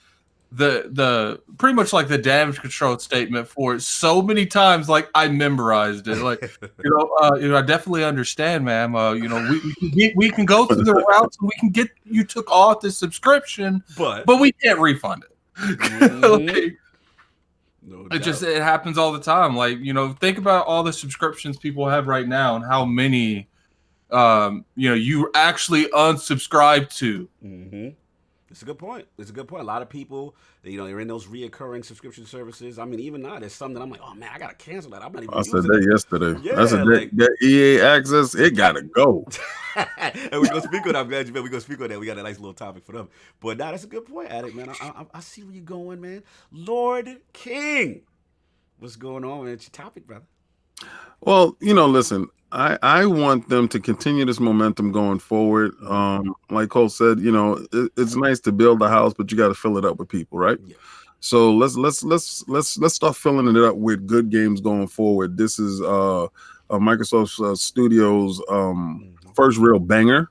[SPEAKER 3] the pretty much like the damage control statement for it so many times, like I memorized it. Like, I definitely understand, ma'am. We can go through the routes and we can get you took off the subscription, but we can't refund it. Mm-hmm. No doubt. It happens all the time. Like, think about all the subscriptions people have right now and how many you actually unsubscribe to.
[SPEAKER 1] Mm-hmm. It's a good point. A lot of people, they're in those reoccurring subscription services. I mean, even now, there's some that I'm like, oh man, I gotta cancel that. I'm not even. I
[SPEAKER 4] said that yesterday. Yeah, that EA access, it gotta go.
[SPEAKER 1] And we're gonna speak on that. I'm glad you bet we're gonna speak on that. We got a nice little topic for them. But now that's a good point, Addict, man. I see where you're going, man. Lord King, what's going on with your topic, brother?
[SPEAKER 4] Well, listen. I want them to continue this momentum going forward. Like Colt said, it's nice to build a house, but you got to fill it up with people, right? Yeah. So let's start filling it up with good games going forward. This is Microsoft Studios' first real banger,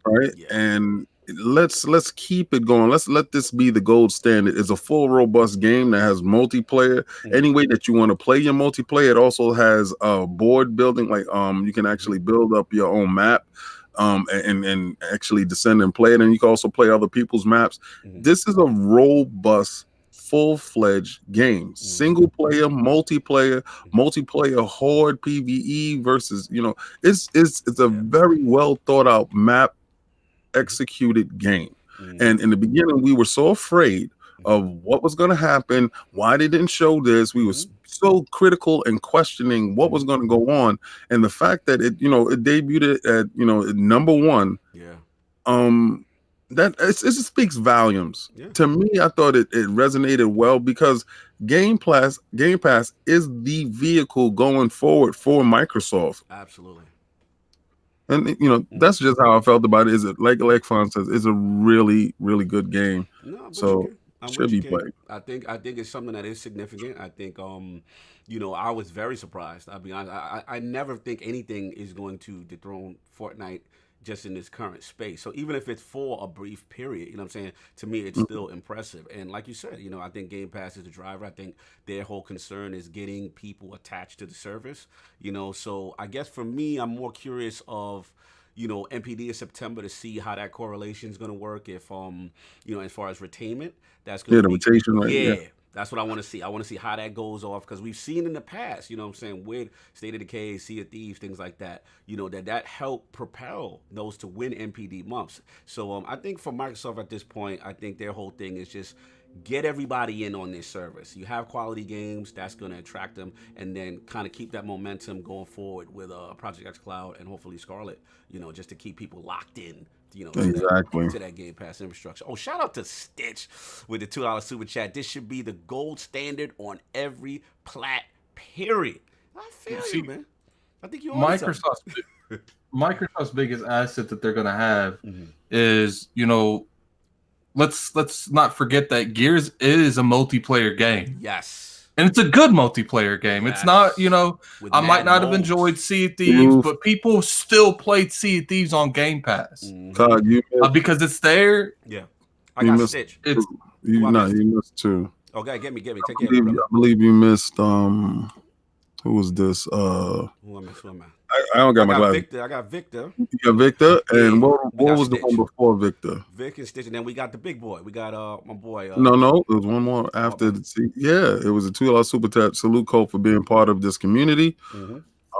[SPEAKER 4] right? Yeah. And let's keep it going. Let's let this be the gold standard. It's a full, robust game that has multiplayer. Any way that you want to play your multiplayer. It also has board building, like you can actually build up your own map and actually descend and play it. And you can also play other people's maps. This is a robust, full-fledged game. Single player, multiplayer horde PvE versus, it's a very well thought out map executed game. And in the beginning we were so afraid of what was going to happen, why they didn't show this. We were so critical and questioning what was going to go on, and the fact that it debuted at number one, that it just speaks volumes. To me. I thought it resonated well because Game Pass is the vehicle going forward for Microsoft.
[SPEAKER 1] Absolutely.
[SPEAKER 4] And that's just how I felt about it. Is it like Fon says, it's a really, really good game. So should be played.
[SPEAKER 1] I think it's something that is significant. I think I was very surprised. I'll be honest. I never think anything is going to dethrone Fortnite just in this current space. So even if it's for a brief period, you know what I'm saying? To me, it's still impressive. And like you said, I think Game Pass is the driver. I think their whole concern is getting people attached to the service, So I guess for me, I'm more curious of, MPD in September to see how that correlation is going to work. If, as far as retainment, that's going to be.
[SPEAKER 4] Rotation, right? Yeah.
[SPEAKER 1] That's what I want to see. I want to see how that goes off because we've seen in the past, with State of Decay, Sea of Thieves, things like that, that helped propel those to win MPD months. So I think for Microsoft at this point, I think their whole thing is just get everybody in on this service. You have quality games, that's going to attract them, and then kind of keep that momentum going forward with Project X Cloud and hopefully Scarlet, just to keep people locked in.
[SPEAKER 4] Exactly
[SPEAKER 1] to that Game Pass infrastructure. Oh, shout out to Stitch with the $2 super chat. This should be the gold standard on every plat. Period. I feel you, man. I think you.
[SPEAKER 3] Microsoft's biggest asset that they're going to have is let's not forget that Gears is a multiplayer game.
[SPEAKER 1] Yes.
[SPEAKER 3] And it's a good multiplayer game. Yes. It's not, I might not have enjoyed Sea of Thieves, but people still played Sea of Thieves on Game Pass. Because it's there.
[SPEAKER 1] Yeah. I got Stitch.
[SPEAKER 4] You missed two.
[SPEAKER 1] Okay, get me. Take
[SPEAKER 4] care. I believe you missed, who was this?
[SPEAKER 1] Who am I?
[SPEAKER 4] I don't got my glasses.
[SPEAKER 1] Victor. I got Victor.
[SPEAKER 4] You got Victor, and what was
[SPEAKER 1] Stitch.
[SPEAKER 4] the one before Victor?
[SPEAKER 1] Vic and Stitch, and then we got the big boy. We got my boy.
[SPEAKER 4] No, there was one more after. It was a $2 super chat. Salute Colt for being part of this community.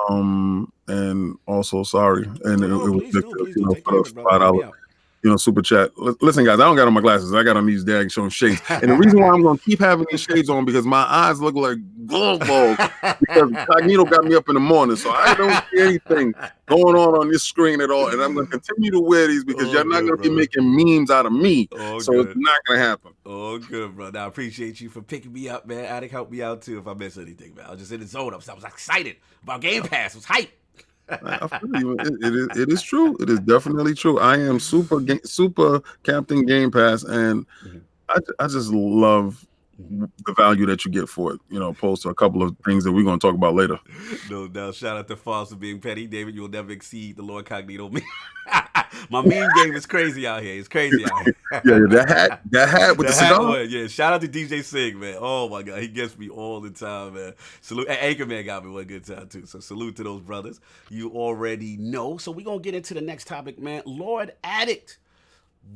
[SPEAKER 4] And also sorry, and it was Victor, for the $5. Super chat. Listen, guys, I don't got on my glasses. I got on these dag showing shades. And the reason why I'm going to keep having these shades on because my eyes look like golf balls because Cognito got me up in the morning. So I don't see anything going on this screen at all. And I'm going to continue to wear these because you're not going to be making memes out of me. It's not going to happen.
[SPEAKER 1] Oh, good, bro. Now, I appreciate you for picking me up, man. Attic helped me out, too, if I miss anything, man. I was just in the zone. I was excited about Game Pass. I was hyped.
[SPEAKER 4] It is true. It is definitely true. I am super Captain Game Pass, and I just love the value that you get for it. Opposed to a couple of things that we're going to talk about later.
[SPEAKER 1] No doubt. Shout out to Fonz for being petty. David, you'll never exceed the LordCognito. My meme game is crazy out here. It's crazy out here.
[SPEAKER 4] that hat with the cigar.
[SPEAKER 1] Yeah, shout out to DJ Sig, man. Oh my God, he gets me all the time, man. Salute. Anchorman got me one good time too. So salute to those brothers. You already know. So we're gonna get into the next topic, man. Lord Addict.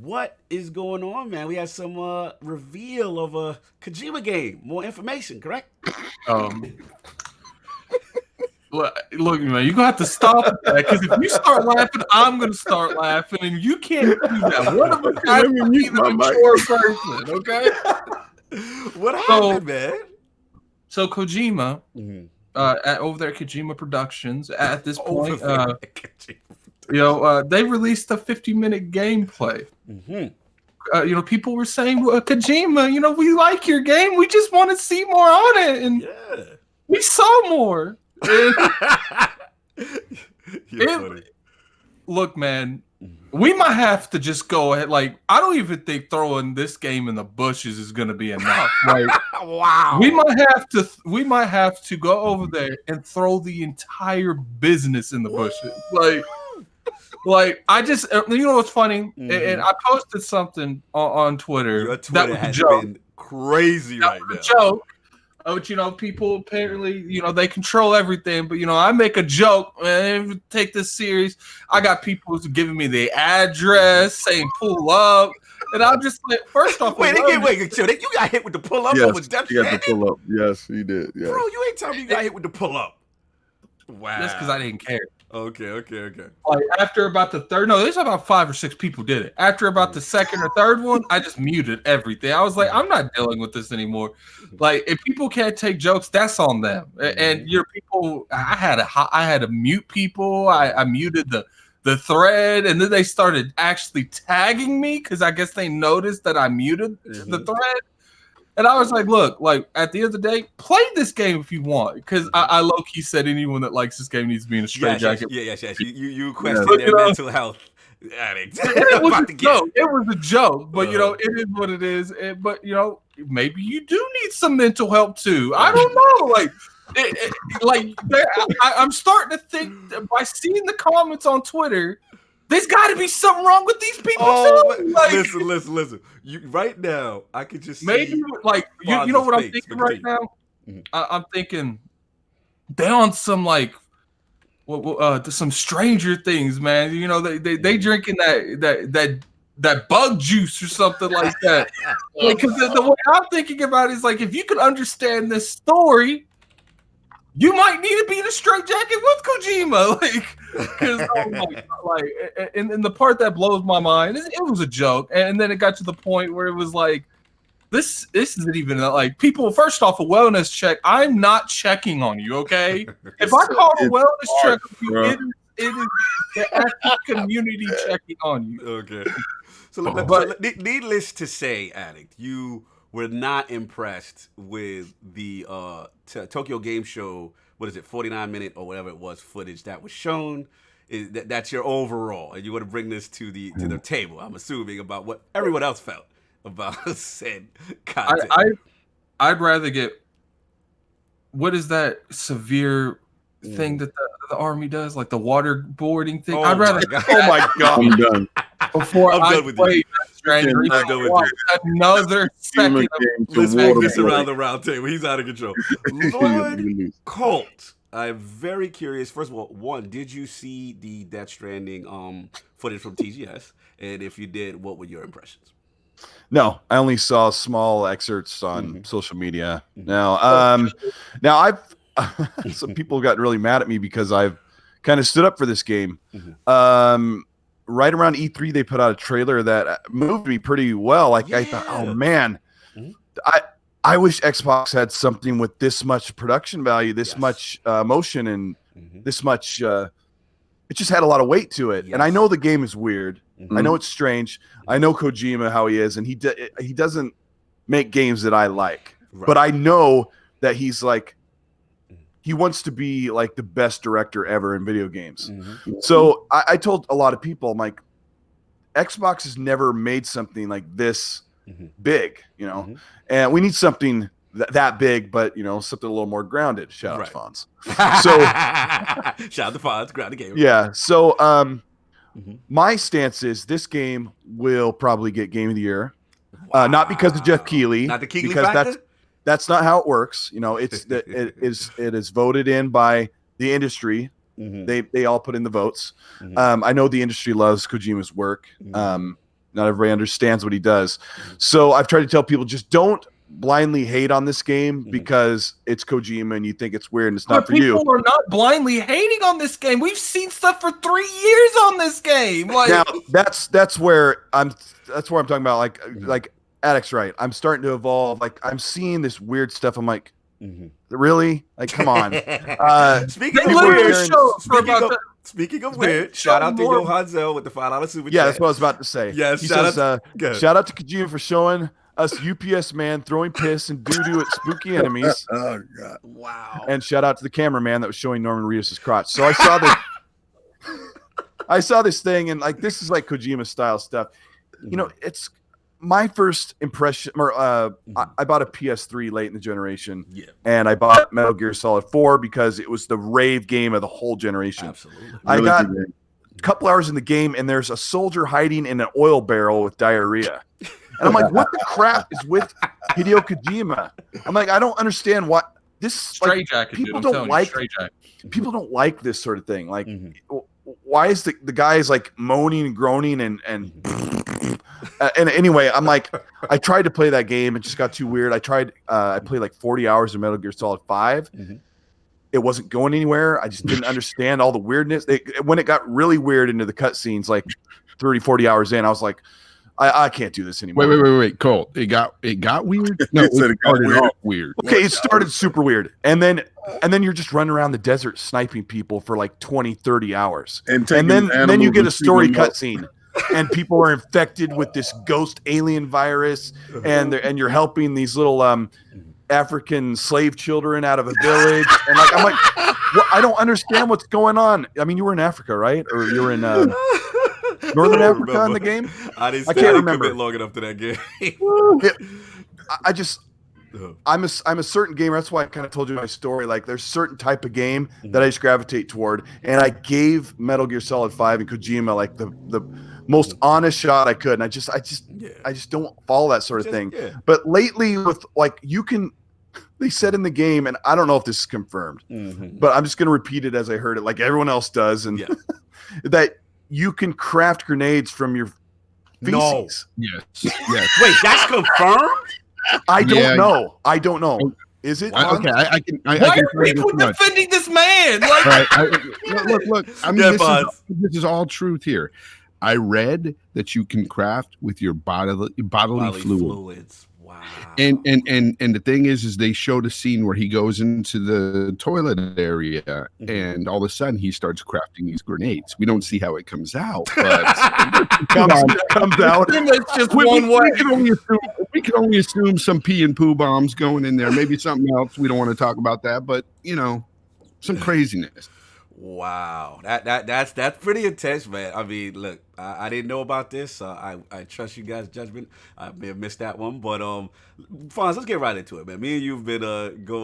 [SPEAKER 1] What is going on, man? We had some reveal of a Kojima game. More information, correct?
[SPEAKER 3] Look, man, you're going to have to stop that because if you start laughing, I'm going to start laughing, and you can't do that. One of us has to be the mature person, okay?
[SPEAKER 1] What happened, man?
[SPEAKER 3] So Kojima, over there at Kojima Productions, at this point, they released a 50-minute gameplay. People were saying, Kojima, we like your game. We just want to see more on it. And we saw more. Look, man, we might have to just go ahead. Like, I don't even think throwing this game in the bushes is going to be enough. Like,
[SPEAKER 1] wow,
[SPEAKER 3] we might have to go over there and throw the entire business in the bushes. Like I just, what's funny? And I posted something on Twitter.
[SPEAKER 1] Your Twitter has been crazy right now.
[SPEAKER 3] Joke. But people apparently, they control everything. But I make a joke, man. Take this serious. I got people giving me the address, saying pull up, and I'm just like, first off,
[SPEAKER 1] wait, chill. You got hit with the pull up.
[SPEAKER 4] Yes, you got the pull up. Yes, he did. Yes.
[SPEAKER 1] Bro, you ain't telling me you got hit with the pull up. Wow.
[SPEAKER 3] That's because I didn't care.
[SPEAKER 1] Okay.
[SPEAKER 3] Like after about the third, there's about 5 or 6 people did it. After about the second or third one, I just muted everything. I was like, I'm not dealing with this anymore. Like if people can't take jokes, that's on them. And your people, I had to mute people. I muted the thread, and then they started actually tagging me because I guess they noticed that I muted the thread. And I was like, look, like at the end of the day, play this game if you want. Because I low-key said anyone that likes this game needs to be in a straitjacket.
[SPEAKER 1] Yes. You question their mental health.
[SPEAKER 3] It was a joke, but it is what it is. But maybe you do need some mental help too. I don't know. I'm starting to think that by seeing the comments on Twitter, there's got to be something wrong with these people too. Like,
[SPEAKER 1] listen. You right now, I could just
[SPEAKER 3] maybe
[SPEAKER 1] see
[SPEAKER 3] like you know what I'm thinking right now. I'm thinking they're on some like some Stranger Things, man. They drinking that bug juice or something like that. Because the way I'm thinking about it is like if you could understand this story, you might need to be in a straitjacket with Kojima, because and the part that blows my mind, it was a joke, and then it got to the point where it was like, this isn't even like people. First off, a wellness check. I'm not checking on you, okay? If I call a wellness check, it is the actual community checking on you.
[SPEAKER 1] Okay. So, needless to say, Addict, you were not impressed with the Tokyo Game Show, what is it, 49-minute or whatever it was, footage that was shown. That's your overall, and you want to bring this to the table, I'm assuming, about what everyone else felt about said content.
[SPEAKER 3] I'd rather get, what is that severe thing that the army does, like the waterboarding thing? I'd rather.
[SPEAKER 1] Oh my God!
[SPEAKER 4] I'm done.
[SPEAKER 3] Before I play Death Stranding, another second.
[SPEAKER 1] Let's make this around the round table. He's out of control. Lord Colt, I'm very curious. First of all, one, did you see the Death Stranding footage from TGS? And if you did, what were your impressions?
[SPEAKER 2] No, I only saw small excerpts on social media. Now I've some people got really mad at me because I've kind of stood up for this game. Right around E3, they put out a trailer that moved me pretty well. Like I thought, oh man, I wish Xbox had something with this much production value, this much emotion, and this much. It just had a lot of weight to it. And I know the game is weird. I know it's strange. I know Kojima, how he is, and he doesn't make games that I like. Right. But I know that he's like, he wants to be like the best director ever in video games. So I told a lot of people, I'm like, Xbox has never made something like this big, you know, and we need something that big, but you know, something a little more grounded. Shout out to Fonz. So
[SPEAKER 1] shout out to Fonz, grounded game.
[SPEAKER 2] Yeah. So my stance is this game will probably get Game of the Year. Not because of Jeff Keighley,
[SPEAKER 1] not the Keighley
[SPEAKER 2] because
[SPEAKER 1] factor?
[SPEAKER 2] that's not how it works. You know, it is voted in by the industry. They all put in the votes. I know the industry loves Kojima's work. Not everybody understands what he does. So I've tried to tell people, just don't blindly hate on this game because it's Kojima and you think it's weird and it's not for you.
[SPEAKER 3] People are not blindly hating on this game. We've seen stuff for 3 years on this game. Like,
[SPEAKER 2] now that's where I'm talking about. Like Addict's right. I'm starting to evolve. Like I'm seeing this weird stuff. I'm like, really? Like, come on.
[SPEAKER 1] Speaking of weird, shout out to Johan Zell with the $5 super chat.
[SPEAKER 2] Yeah, that's what I was about to say.
[SPEAKER 1] Yes,
[SPEAKER 2] he says, shout out to Kojima for showing us UPS man throwing piss and doo-doo at spooky enemies.
[SPEAKER 4] Oh, God.
[SPEAKER 1] Wow.
[SPEAKER 2] And shout out to the cameraman that was showing Norman Reedus' crotch. So I saw this. I saw this thing, and like this is like Kojima style stuff. You know, it's my first impression. I bought a PS3 late in the generation, and I bought Metal Gear Solid 4 because it was the rave game of the whole generation.
[SPEAKER 1] Absolutely.
[SPEAKER 2] I got a couple hours in the game, and there's a soldier hiding in an oil barrel with diarrhea. And I'm like, what the crap is with Hideo Kojima? I'm like, I don't understand what this people don't like this sort of thing. Like, why is the guys like moaning and groaning and anyway, I'm like, I tried to play that game. It just got too weird. I played like 40 hours of Metal Gear Solid 5. It wasn't going anywhere. I just didn't understand all the weirdness. When it got really weird into the cutscenes, like 30, 40 hours in, I was like, I can't do this anymore.
[SPEAKER 5] Wait, Colt. It got weird? No, it started weird.
[SPEAKER 2] Okay, it started super weird. And then you're just running around the desert sniping people for like 20, 30 hours. And then you get a story cutscene. And people are infected with this ghost alien virus, and you're helping these little African slave children out of a village. And like, I'm like, well, I don't understand what's going on. I mean, you were in Africa, right? Or you were in Northern Africa in the game?
[SPEAKER 1] I can't remember. Commit long enough to that game.
[SPEAKER 2] I'm a certain gamer. That's why I kind of told you my story. Like, there's a certain type of game that I just gravitate toward, and I gave Metal Gear Solid 5 and Kojima like the most honest shot I could, and I just don't follow that sort of thing. But lately, with like they said in the game, and I don't know if this is confirmed, but I'm just going to repeat it as I heard it, like everyone else does, and that you can craft grenades from your feces.
[SPEAKER 5] No. Yes.
[SPEAKER 1] Wait, that's confirmed?
[SPEAKER 2] I don't know. Is it?
[SPEAKER 5] Okay, I can.
[SPEAKER 3] Why are people defending this man? Like,
[SPEAKER 5] look. I mean, this is all truth here. I read that you can craft with your bodily
[SPEAKER 1] fluids. Wow.
[SPEAKER 5] And the thing is they showed a scene where he goes into the toilet area and all of a sudden he starts crafting these grenades. We don't see how it comes out, but
[SPEAKER 2] comes out.
[SPEAKER 3] It's just one way.
[SPEAKER 5] We can only assume some pee and poo bombs going in there. Maybe something else. We don't want to talk about that, but you know, some craziness.
[SPEAKER 1] Wow, that's pretty intense, man. I mean, look, I didn't know about this. So I trust you guys' judgment. I may have missed that one, but Fonz, let's get right into it, man. Me and you've been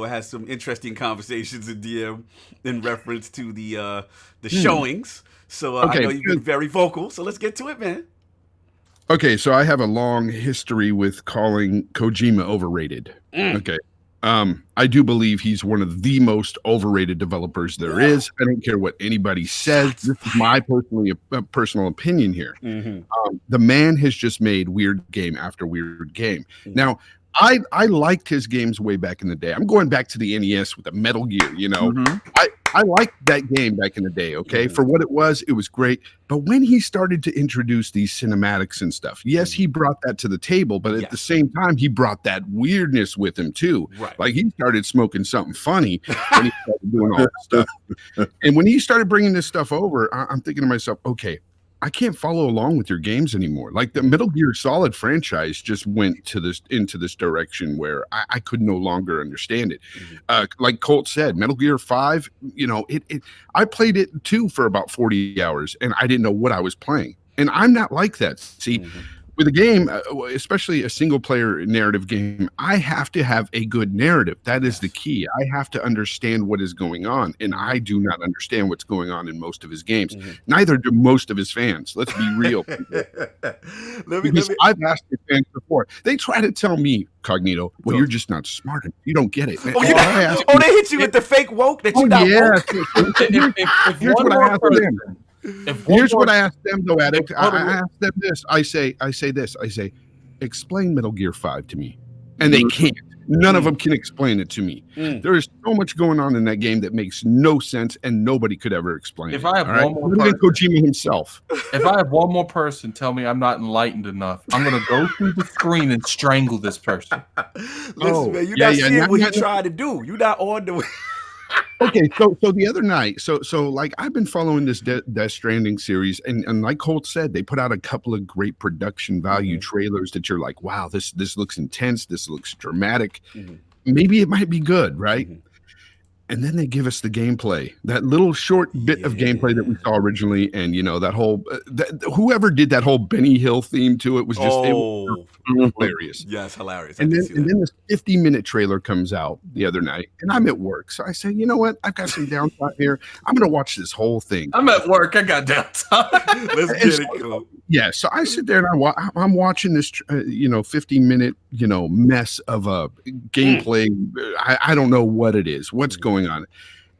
[SPEAKER 1] had some interesting conversations in DM in reference to the showings. So I know you've been very vocal. So let's get to it, man.
[SPEAKER 5] Okay, so I have a long history with calling Kojima overrated. Okay. I do believe he's one of the most overrated developers there is. I don't care what anybody says. This is my personal opinion here. The man has just made weird game after weird game. Now, I liked his games way back in the day. I'm going back to the NES with the Metal Gear, you know. I liked that game back in the day, okay? For what it was great. But when he started to introduce these cinematics and stuff, yes, he brought that to the table, but at the same time, he brought that weirdness with him too. Like he started smoking something funny when he started doing all this stuff. And when he started bringing this stuff over, I'm thinking to myself, okay, I can't follow along with your games anymore. Like the Metal Gear Solid franchise just went into this direction where I could no longer understand it. Like Colt said, Metal Gear 5, you know, I played it too for about 40 hours and I didn't know what I was playing. And I'm not like that. See, with a game, especially a single player narrative game, I have to have a good narrative. That is the key. I have to understand what is going on. And I do not understand what's going on in most of his games. Neither do most of his fans. Let's be real. I've asked the fans before. They try to tell me, Cognito, well, you're just not smart enough. You don't get it.
[SPEAKER 1] They hit you with the fake woke that you not woke.
[SPEAKER 5] Here's what I asked them. Here's what I asked them though, Addict. I asked them this. I say, explain Metal Gear 5 to me. And they can't. None of them can explain it to me. There is so much going on in that game that makes no sense and nobody could ever explain
[SPEAKER 3] if
[SPEAKER 5] it.
[SPEAKER 3] I have one more person,
[SPEAKER 5] Kojima himself.
[SPEAKER 3] If I have one more person tell me I'm not enlightened enough, I'm gonna go through the screen and strangle this person.
[SPEAKER 1] Listen, man, you're not seeing what he tried to do. You're not on the way.
[SPEAKER 5] Okay, so the other night, so like I've been following this Death Stranding series, and like Colt said, they put out a couple of great production value trailers that you're like, wow, this looks intense, this looks dramatic. Maybe it might be good, right? And then they give us the gameplay, that little short bit of gameplay that we saw originally, and you know that whole whoever did that whole Benny Hill theme to it was just it was hilarious.
[SPEAKER 1] Yes, hilarious.
[SPEAKER 5] And then this 50-minute trailer comes out the other night, and I'm at work, so I say, you know what? I've got some downtime here. I'm going to watch this whole thing.
[SPEAKER 3] I'm at work. I got downtime.
[SPEAKER 1] Let's get it cool.
[SPEAKER 5] Yeah, so I sit there and I'm watching this, 50-minute, mess of a gameplay. I don't know what it is, what's going on,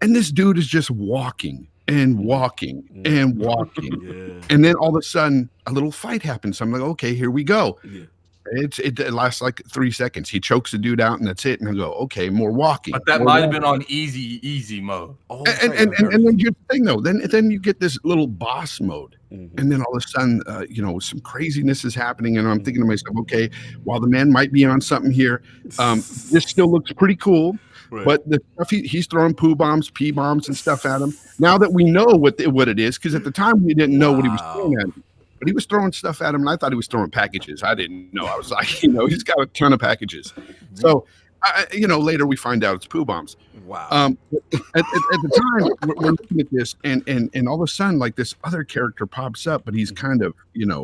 [SPEAKER 5] and this dude is just walking and walking and walking, and then all of a sudden a little fight happens. I'm like, okay, here we go. It lasts like 3 seconds. He chokes the dude out, and that's it. And I go, okay, more walking.
[SPEAKER 3] But that might have been on easy mode.
[SPEAKER 5] And then here's the thing, though. Then you get this little boss mode, and then all of a sudden, some craziness is happening, and I'm thinking to myself, okay, while the man might be on something here, this still looks pretty cool. Right. But the stuff he's throwing pee bombs, and stuff at him. Now that we know what it is, because at the time we didn't know what he was throwing at him. But he was throwing stuff at him, and I thought he was throwing packages. I didn't know. I was like, he's got a ton of packages. So, later we find out it's poo bombs.
[SPEAKER 1] Wow.
[SPEAKER 5] At the time, we're looking at this, and all of a sudden, like this other character pops up, but he's kind of,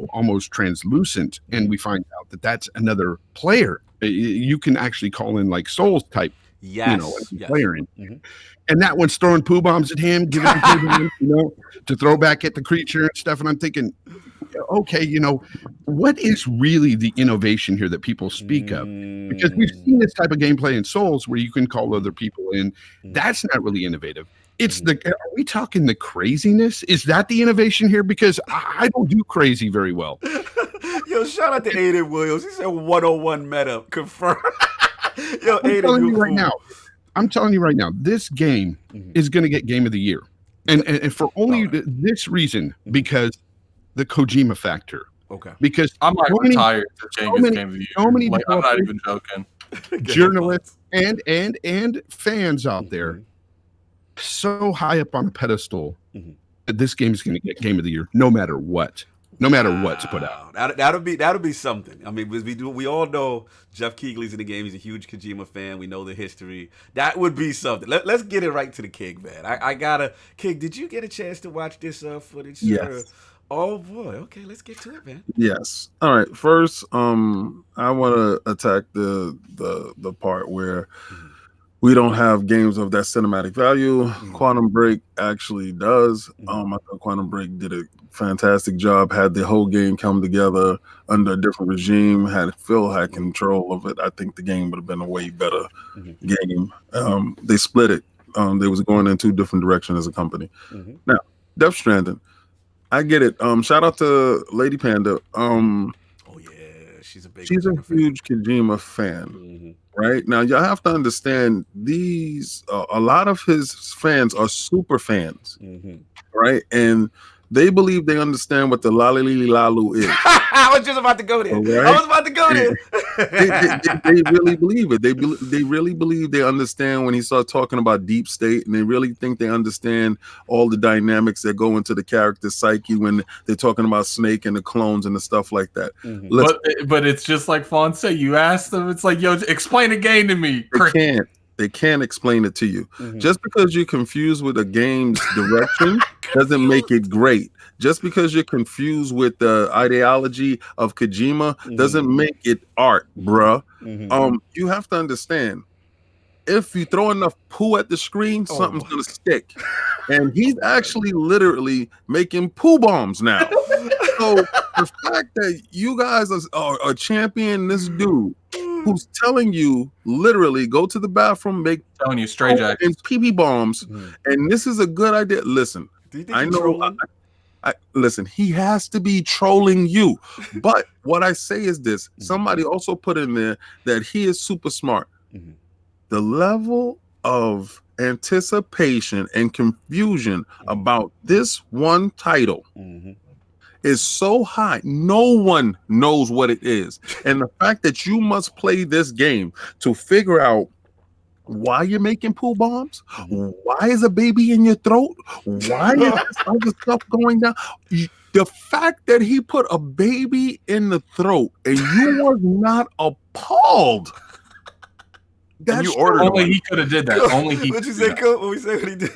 [SPEAKER 5] almost translucent, and we find out that that's another player. You can actually call in like Souls type, player in. And that one's throwing poo bombs at him, giving him poo bombs, to throw back at the creature and stuff. And I'm thinking, okay, what is really the innovation here that people speak of? Because we've seen this type of gameplay in Souls where you can call other people in. That's not really innovative. It's are we talking the craziness? Is that the innovation here? Because I don't do crazy very well.
[SPEAKER 1] Yo, shout out to Aiden Williams. He said 101 meta confirmed. Yo,
[SPEAKER 5] I'm telling you right now, this game is going to get Game of the Year. And for only this reason, because the Kojima factor.
[SPEAKER 1] Okay.
[SPEAKER 5] Because
[SPEAKER 3] I'm like retired to change this Game of the Year.
[SPEAKER 5] So many
[SPEAKER 3] I'm not even joking.
[SPEAKER 5] Journalists and fans out there so high up on a pedestal that this game is going to get Game of the Year no matter what. No matter what's put out.
[SPEAKER 1] That'll be something. I mean, we all know Jeff Keighley's in the game. He's a huge Kojima fan. We know the history. That would be something. Let's get it right to the King, man. I gotta. King, did you get a chance to watch this footage?
[SPEAKER 4] Yes.
[SPEAKER 1] Oh boy. Okay, let's get to it, man.
[SPEAKER 4] Yes. All right. First, I want to attack the part where we don't have games of that cinematic value. Quantum Break actually does. I thought Quantum Break did a fantastic job. Had the whole game come together under a different regime. Had Phil had control of it, I think the game would have been a way better game. They split it. They was going in two different directions as a company. Now, Death Stranding, I get it. Shout out to Lady Panda.
[SPEAKER 1] Oh yeah, she's a
[SPEAKER 4] huge Kojima fan. Right now, y'all have to understand these. A lot of his fans are super fans, right? And they believe they understand what the lalili lalu is.
[SPEAKER 1] I was just about to go there. Right? I was about to go there.
[SPEAKER 4] They really believe it. They really believe they understand when he starts talking about deep state, and they really think they understand all the dynamics that go into the character's psyche when they're talking about Snake and the clones and the stuff like that.
[SPEAKER 3] But it's just like Fawn said. You ask them, it's like, yo, explain a game to me.
[SPEAKER 4] They can't explain it to you. Just because you're confused with a game's direction doesn't make it great. Just because you're confused with the ideology of Kojima doesn't make it art, bruh. You have to understand, if you throw enough poo at the screen, something's gonna stick. And he's actually literally making poo bombs now. So the fact that you guys are championing this dude who's telling you literally go to the bathroom, make
[SPEAKER 3] telling you straight jack
[SPEAKER 4] and pee bombs, and this is a good idea. Listen, I know. Listen, he has to be trolling you. But what I say is this: somebody also put in there that he is super smart. The level of anticipation and confusion about this one title is so high. No one knows what it is. And the fact that you must play this game to figure out why you're making poo bombs, why is a baby in your throat, why is this other stuff going down. The fact that he put a baby in the throat and you were not appalled.
[SPEAKER 3] That's only he could have did that. Only he.
[SPEAKER 1] What you say, Colt? What we say when he did?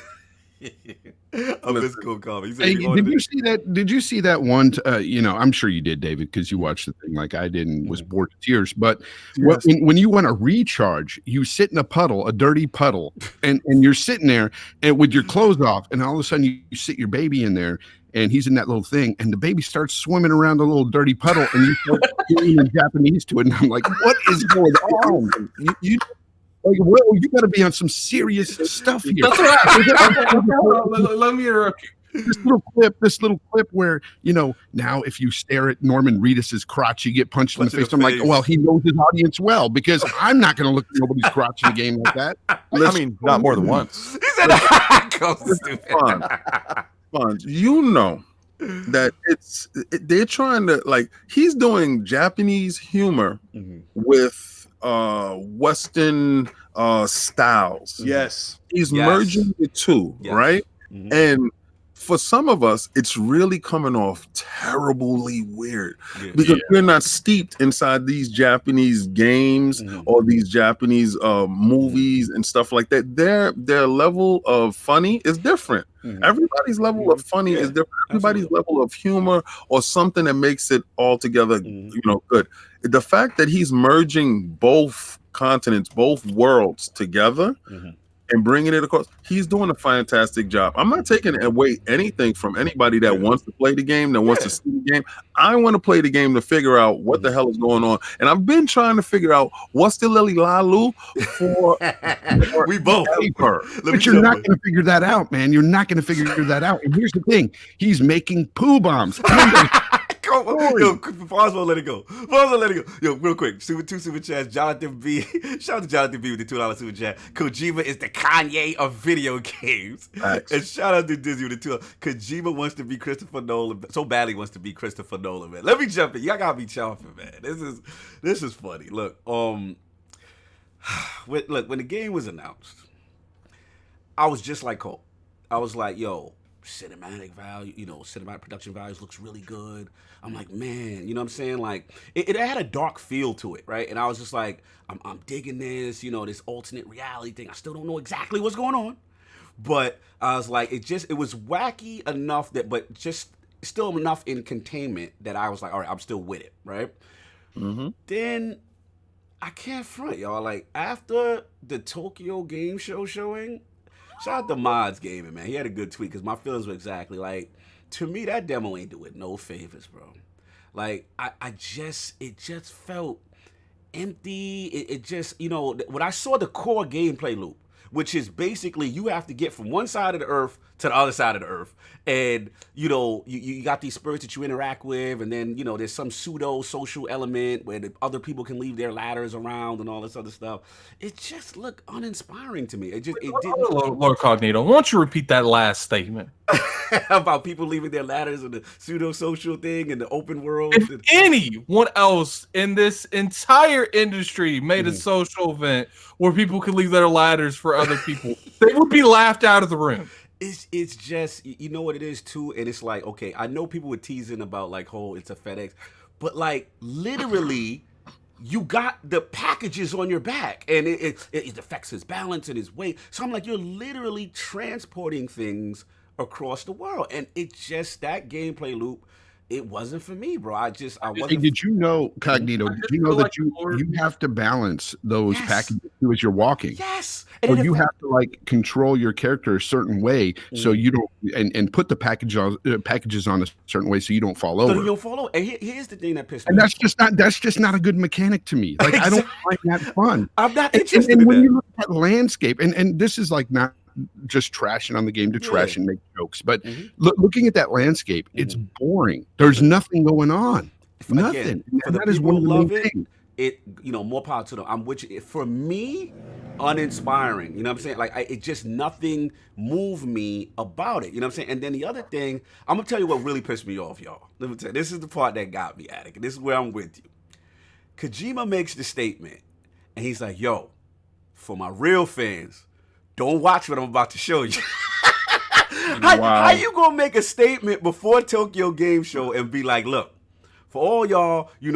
[SPEAKER 1] I miss Colt comment.
[SPEAKER 5] Did you see that? Did you see that one? I'm sure you did, David, because you watched the thing like I did and was bored to tears. But when you want to recharge, you sit in a puddle, a dirty puddle, and you're sitting there and with your clothes off, and all of a sudden you sit your baby in there. And he's in that little thing, and the baby starts swimming around the little dirty puddle, and you start speaking in Japanese to it. And I'm like, what is going on? You got to be on some serious stuff here.
[SPEAKER 3] That's right. Let me interrupt you.
[SPEAKER 5] This little clip where, now if you stare at Norman Reedus's crotch, you get punched in the face. I'm like, well, he knows his audience well, because I'm not going to look at nobody's crotch in a game like that.
[SPEAKER 2] I mean, not more than once.
[SPEAKER 1] He said,
[SPEAKER 4] that they're trying to, he's doing Japanese humor with Western styles.
[SPEAKER 2] Yes.
[SPEAKER 4] He's merging the two, right? And for some of us, it's really coming off terribly weird because we're not steeped inside these Japanese games or these Japanese movies and stuff like that. Their level of funny is different. Everybody's level of funny is different. Everybody's level of humor or something that makes it all together, good. The fact that he's merging both continents, both worlds together and bringing it across, he's doing a fantastic job. I'm not taking away anything from anybody that wants to play the game, that wants to see the game. I want to play the game to figure out what the hell is going on. And I've been trying to figure out what's the Lily Lalu for
[SPEAKER 1] we both.
[SPEAKER 5] But you're not going to figure that out, man. You're not going to figure that out. And here's the thing. He's making poo bombs.
[SPEAKER 1] Yo, pause won't let it go. Pause won't let it go. Yo, real quick. Two super chats. Jonathan B. Shout out to Jonathan B with the $2 super chat. Kojima is the Kanye of video games. Thanks. And shout out to Dizzy with the $2. Kojima wants to be Christopher Nolan. So badly wants to be Christopher Nolan, man. Let me jump in. Y'all gotta be chomping, man. This is funny. Look, when the game was announced, I was just like Colt. I was like, yo, cinematic value, cinematic production values looks really good. I'm like, man, you know what I'm saying? Like, it had a dark feel to it, right? And I was just like, I'm digging this, this alternate reality thing. I still don't know exactly what's going on. But I was like, it was wacky enough but just still enough in containment that I was like, all right, I'm still with it, right? Then I can't front, y'all. Like, after the Tokyo Game Show showing, shout out to Mods Gaming, man. He had a good tweet because my feelings were exactly like, to me, that demo ain't doing no favors, bro. Like, it just felt empty. It just, when I saw the core gameplay loop, which is basically you have to get from one side of the earth to the other side of the earth. And, you got these spirits that you interact with, and then, there's some pseudo social element where the other people can leave their ladders around and all this other stuff. It just looked uninspiring to me. It didn't.
[SPEAKER 3] LordCognito, why don't you repeat that last statement?
[SPEAKER 1] About people leaving their ladders and the pseudo social thing and the open world.
[SPEAKER 3] If anyone else in this entire industry made a social event where people could leave their ladders for other people, they would be laughed out of the room.
[SPEAKER 1] It's just, you know what it is too, and it's like, okay, I know people were teasing about like, oh, it's a FedEx, but like literally, you got the packages on your back, and it affects his balance and his weight. So I'm like, you're literally transporting things across the world, and it's just that gameplay loop. It wasn't for me, bro. I wasn't.
[SPEAKER 5] Hey, did you know, Cognito? Did you know that you have to balance those packages too as you're walking?
[SPEAKER 1] Yes.
[SPEAKER 5] So you have to like control your character a certain way, so you don't, and put the packages on a certain way so you don't fall over.
[SPEAKER 1] So you don't fall over. And here's the thing that pissed me.
[SPEAKER 5] And that's just not a good mechanic to me. Like, I don't find that fun.
[SPEAKER 1] I'm not interested
[SPEAKER 5] and
[SPEAKER 1] in
[SPEAKER 5] when
[SPEAKER 1] that.
[SPEAKER 5] you look at landscape, and this is like not just trashing on the game to trash and make jokes, but looking at that landscape, it's boring. There's nothing going on. Nothing.
[SPEAKER 1] For the people who love it, more power to them. I'm with you. For me, uninspiring. You know what I'm saying? Like, it just nothing moved me about it. You know what I'm saying? And then the other thing, I'm gonna tell you what really pissed me off, y'all. Let me tell you. This is the part that got me, Attic. And this is where I'm with you. Kojima makes the statement, and he's like, "Yo, for my real fans, don't watch what I'm about to show you." How you gonna make a statement before Tokyo Game Show and be like, "Look, for all y'all, we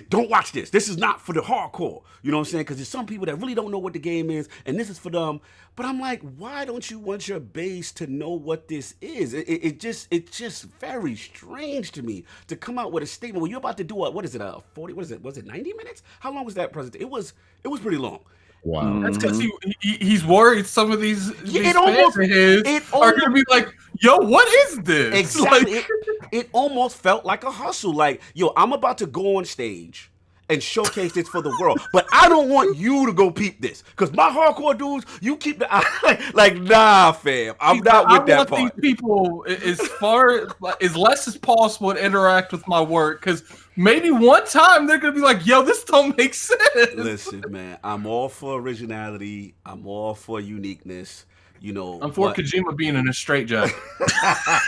[SPEAKER 1] don't watch this. This is not for the hardcore." You know what I'm saying? Because there's some people that really don't know what the game is, and this is for them. But I'm like, why don't you want your base to know what this is? It's just very strange to me to come out with a statement when you're about to do what is it? 40? What is it? Was it 90 minutes? How long was that presentation? It was pretty long.
[SPEAKER 5] Wow.
[SPEAKER 3] That's because he's worried some of these fans of his are going to be like, yo, what is this?
[SPEAKER 1] Exactly. It almost felt like a hustle. Like, yo, I'm about to go on stage and showcase this for the world, but I don't want you to go peep this. Because my hardcore dudes, you keep the eye. Like, nah, fam. I'm not with that part.
[SPEAKER 3] I want these people as less as possible to interact with my work, because maybe one time they're gonna be like, "Yo, this don't make sense."
[SPEAKER 1] Listen, man, I'm all for originality. I'm all for uniqueness.
[SPEAKER 3] I'm for Kojima being in a straitjacket.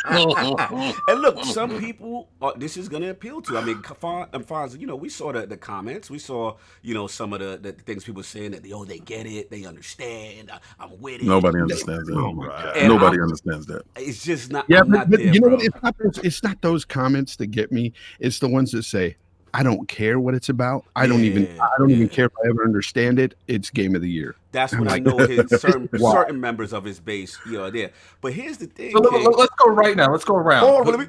[SPEAKER 1] And look, some people this is gonna appeal to. I mean, Fonz, we saw the comments. We saw, some of the things people saying that they get it, they understand. I'm with it.
[SPEAKER 4] Nobody understands that.
[SPEAKER 5] Oh my God.
[SPEAKER 4] Nobody understands that.
[SPEAKER 1] It's just not.
[SPEAKER 5] Yeah,
[SPEAKER 1] I'm not there,
[SPEAKER 5] you know
[SPEAKER 1] bro.
[SPEAKER 5] what? It's not those comments that get me. It's the ones that say, "I don't care what it's about. I don't even care if I ever understand it. It's game of the year."
[SPEAKER 1] That's when I know his certain members of his base, are there. But here's the thing.
[SPEAKER 3] So let's go right now. Let's go around.
[SPEAKER 1] Oh, let me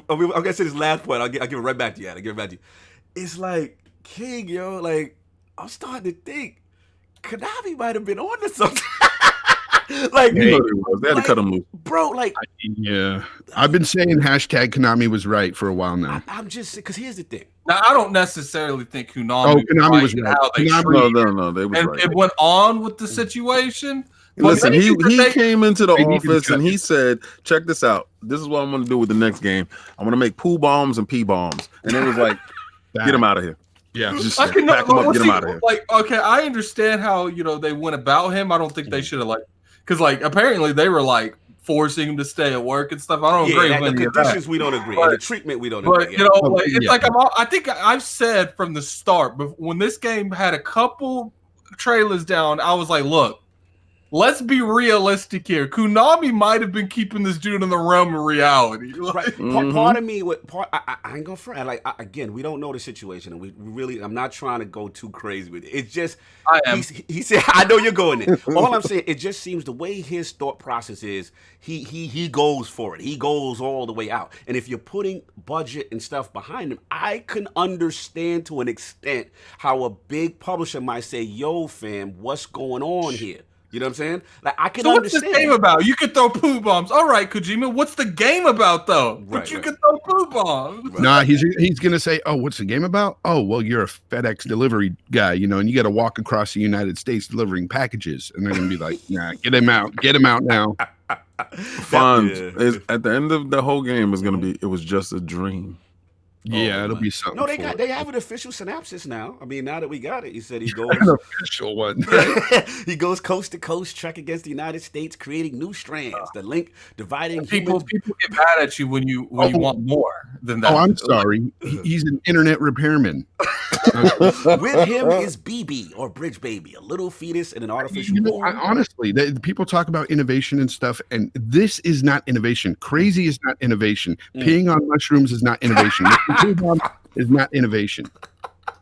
[SPEAKER 1] I'm gonna say this last point. I'll give it right back to you. I'll give it back to you. It's like, King, like, I'm starting to think Konami might have been on to something. Like,
[SPEAKER 4] they had to cut him loose,
[SPEAKER 1] bro. Like,
[SPEAKER 5] yeah, I've been saying hashtag Konami was right for a while now.
[SPEAKER 1] I'm just because here's the thing.
[SPEAKER 3] Now, I don't necessarily think Konami
[SPEAKER 5] was right.
[SPEAKER 3] How they
[SPEAKER 4] no, they was right.
[SPEAKER 3] It went on with the situation.
[SPEAKER 4] Listen, he came into the office and he said, "Check this out. This is what I'm going to do with the next game. I'm going to make poo bombs and pee bombs." And it was like, "Get him out of here."
[SPEAKER 5] Yeah,
[SPEAKER 4] just pack him up, get him out of here.
[SPEAKER 3] Like, okay, I understand how they went about him. I don't think they should have because apparently they were forcing him to stay at work and stuff. I don't agree with
[SPEAKER 1] the conditions. We don't agree. The treatment we don't agree.
[SPEAKER 3] I think I've said from the start, but when this game had a couple trailers down, I was like, look, let's be realistic here. Konami might have been keeping this dude in the realm of reality.
[SPEAKER 1] Right. Part of me, I ain't gonna front. Again, we don't know the situation, and we really. I'm not trying to go too crazy with it. It's just
[SPEAKER 3] I am.
[SPEAKER 1] He said, "I know you're going there." All I'm saying, it just seems the way his thought process is. He goes for it. He goes all the way out. And if you're putting budget and stuff behind him, I can understand to an extent how a big publisher might say, "Yo, fam, what's going on here?" You know what I'm saying? Like I can
[SPEAKER 3] so what's
[SPEAKER 1] understand.
[SPEAKER 3] this game about? You can throw poo bombs. All right, Kojima. What's the game about though? But you can throw poo bombs.
[SPEAKER 5] Right. Nah, he's gonna say, "Oh, what's the game about? Oh, well, you're a FedEx delivery guy, and you got to walk across the United States delivering packages." And they're gonna be like, "Nah, get him out now."
[SPEAKER 4] Fonz at the end of the whole game is gonna be. It was just a dream.
[SPEAKER 5] Yeah, it'll be something.
[SPEAKER 1] No, they have an official synopsis now. I mean, now that we got it, he said he goes
[SPEAKER 5] an official one.
[SPEAKER 1] He goes coast to coast, trek against the United States, creating new strands. The link dividing
[SPEAKER 3] people get mad at you when you want more than that.
[SPEAKER 5] Oh, I'm sorry. He's an internet repairman.
[SPEAKER 1] With him is BB or Bridge Baby, a little fetus in an artificial womb.
[SPEAKER 5] Honestly, people talk about innovation and stuff, and this is not innovation. Crazy is not innovation. Peeing on mushrooms is not innovation. Is not innovation.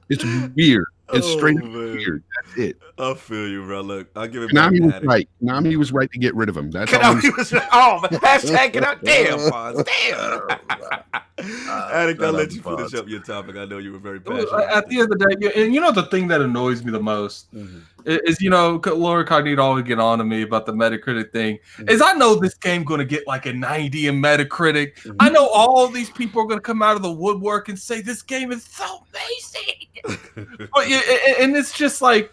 [SPEAKER 5] It's weird. It's straight up weird. That's it.
[SPEAKER 1] I feel you, bro. Look, I'll give it
[SPEAKER 5] Konami was right. Konami was right to get rid of him. That's
[SPEAKER 1] Konami was right. Oh, hashtag it out. Damn, Fonz. Damn. Attic, I'll let you finish up your topic. I know you were very passionate.
[SPEAKER 3] At the end of the day, and the thing that annoys me the most is, Lord Cognito always get on to me about the Metacritic thing. Is I know this game going to get like a 90 in Metacritic. I know all these people are going to come out of the woodwork and say this game is so amazing. But and it's just like,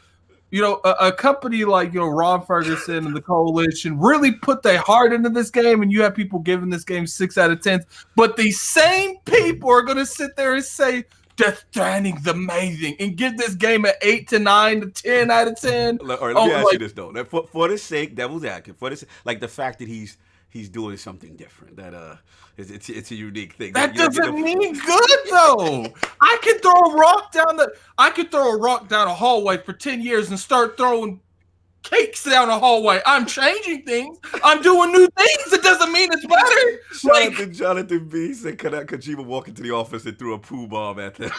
[SPEAKER 3] a company like Ron Ferguson and the Coalition really put their heart into this game, and you have people giving this game 6 out of 10. But these same people are going to sit there and say Death Stranding's amazing and give this game an 8 to 9 to 10 out of 10.
[SPEAKER 1] All right, let me ask you this though. For the sake, devil's advocate, for this, like the fact that he's doing something different, that it's a unique thing.
[SPEAKER 3] That doesn't mean good though. I could throw a rock down a hallway for 10 years and start throwing cakes down a hallway. I'm changing things. I'm doing new things. It doesn't mean it's better.
[SPEAKER 1] Shout out to Jonathan B. said Kojima walked into the office and threw a poo bomb at them.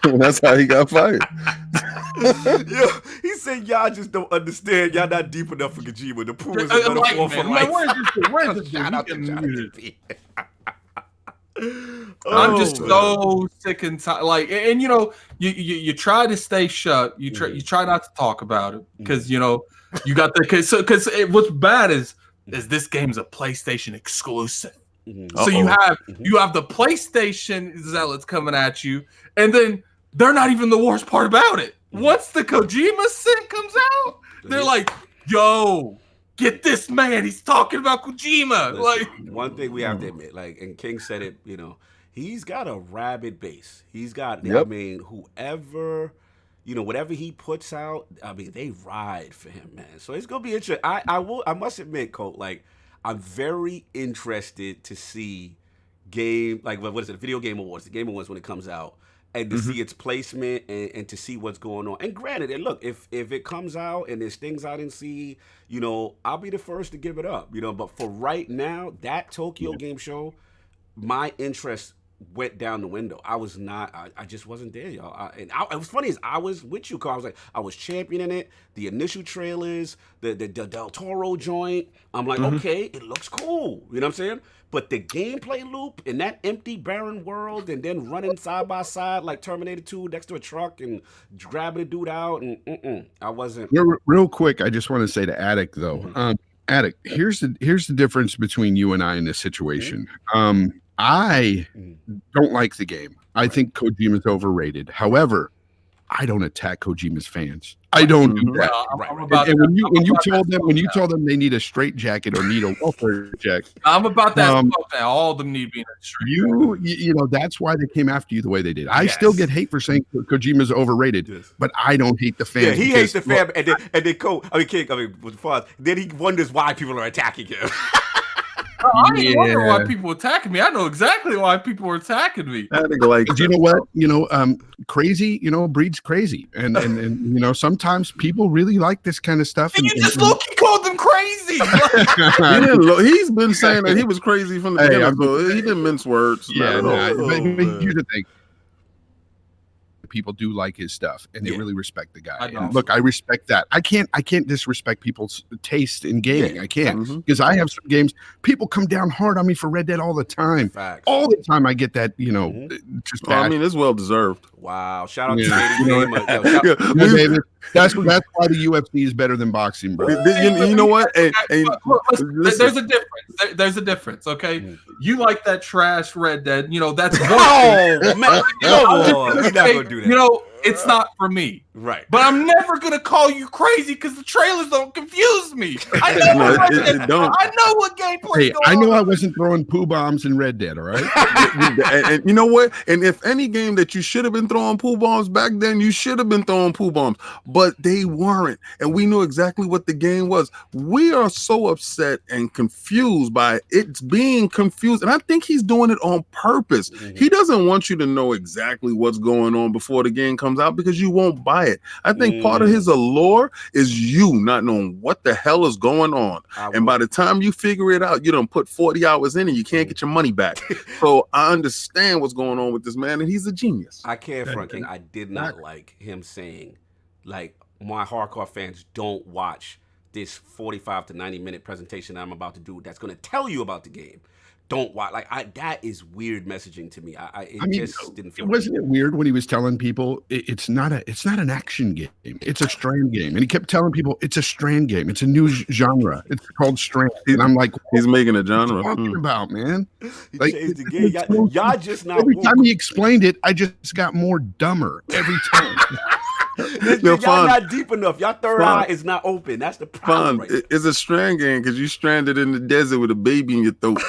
[SPEAKER 4] That's how he got fired.
[SPEAKER 1] Yeah, he said y'all just don't understand. Y'all not deep enough for Kojima. The poo is a metaphor for life.
[SPEAKER 3] Where's this Shout out to Jonathan B. I'm just so sick and tired. You try to stay shut. You try not to talk about it because you got the what's bad is this game's a PlayStation exclusive. So you have the PlayStation zealots coming at you, and then they're not even the worst part about it. Once the Kojima scent comes out, they're like, "Yo, get this man. He's talking about Kojima."
[SPEAKER 1] Listen, one thing we have to admit, and King said it, he's got a rabid base. He's got, I mean, whoever, whatever he puts out, I mean, they ride for him, man. So it's gonna be interesting. I must admit, Colt, I'm very interested to see Video Game Awards, the Game Awards when it comes out, and to see its placement and to see what's going on. And granted, and look, if it comes out and there's things I didn't see, I'll be the first to give it up, But for right now, that Tokyo Game Show, my interest went down the window. I was not. I just wasn't there, y'all. It was funny is I was with you, Carl. I was championing it. The initial trailers, the Del Toro joint. I'm like, okay, it looks cool. You know what I'm saying? But the gameplay loop in that empty, barren world, and then running side by side like Terminator 2 next to a truck and grabbing a dude out, and I wasn't.
[SPEAKER 5] Real quick, I just want to say to Attic though, Attic, here's the difference between you and I in this situation. I don't like the game. I think Kojima's overrated. However, I don't attack Kojima's fans. I don't do that. And when you told them they need a straight jacket or need a welfare check,
[SPEAKER 3] I'm about that. All of them need being a straight.
[SPEAKER 5] You know that's why they came after you the way they did. I still get hate for saying Kojima's overrated, but I don't hate the fans.
[SPEAKER 1] Yeah, he hates the fan, and then with Fonz, then he wonders why people are attacking him.
[SPEAKER 3] I didn't wonder why people were attacking me. I know exactly why people were attacking me.
[SPEAKER 5] I think you know what? Crazy, breeds crazy. And sometimes people really like this kind of stuff.
[SPEAKER 3] And you just low-key called them crazy.
[SPEAKER 4] He's been saying that he was crazy from the beginning, so he didn't mince words.
[SPEAKER 5] Yeah, but here's the thing. People do like his stuff and they really respect the guy. And look, I respect that. I can't disrespect people's taste in gaming. I can't, because I have some games. People come down hard on me for Red Dead all the time.
[SPEAKER 1] Facts.
[SPEAKER 5] All the time I get that, just
[SPEAKER 4] I mean, it's well deserved.
[SPEAKER 1] Wow. Shout out to David.
[SPEAKER 5] That's why the UFC is better than boxing, bro.
[SPEAKER 4] You know what? And
[SPEAKER 3] there's a difference. There's a difference. Okay, you like that trash Red Dead. You know that's.
[SPEAKER 1] Oh man, come on, we're not gonna do that.
[SPEAKER 3] You know, it's not for me.
[SPEAKER 1] Right.
[SPEAKER 3] But I'm never gonna call you crazy because the trailers don't confuse me. I know what gameplay.
[SPEAKER 5] Hey, I know I wasn't throwing poo bombs in Red Dead, all right?
[SPEAKER 4] and you know what? And if any game that you should have been throwing poo bombs back then, you should have been throwing poo bombs, but they weren't. And we knew exactly what the game was. We are so upset and confused by it's being confused. And I think he's doing it on purpose. Mm-hmm. He doesn't want you to know exactly what's going on before the game comes out because you won't buy it. I think part of his allure is you not knowing what the hell is going on. And by the time you figure it out, you done put 40 hours in and you can't get your money back. So I understand what's going on with this man, and he's a genius.
[SPEAKER 1] I can't front, King. I did not like him saying, like, my hardcore fans don't watch this 45 to 90-minute presentation I'm about to do that's going to tell you about the game. Don't watch. Like, that is weird messaging to me. I mean, just didn't feel.
[SPEAKER 5] Wasn't it weird when he was telling people it's not an action game, it's a strand game, and he kept telling people it's a strand game, it's a new genre, it's called strand. And I'm like,
[SPEAKER 4] he's making a genre.
[SPEAKER 5] What are you talking about, man?
[SPEAKER 1] He changed the game. Y'all just not.
[SPEAKER 5] Every time he explained it, I just got more dumber every time.
[SPEAKER 1] Y'all not deep enough. Y'all third eye is not open. That's the problem. Right?
[SPEAKER 4] It's a strand game because you stranded in the desert with a baby in your throat.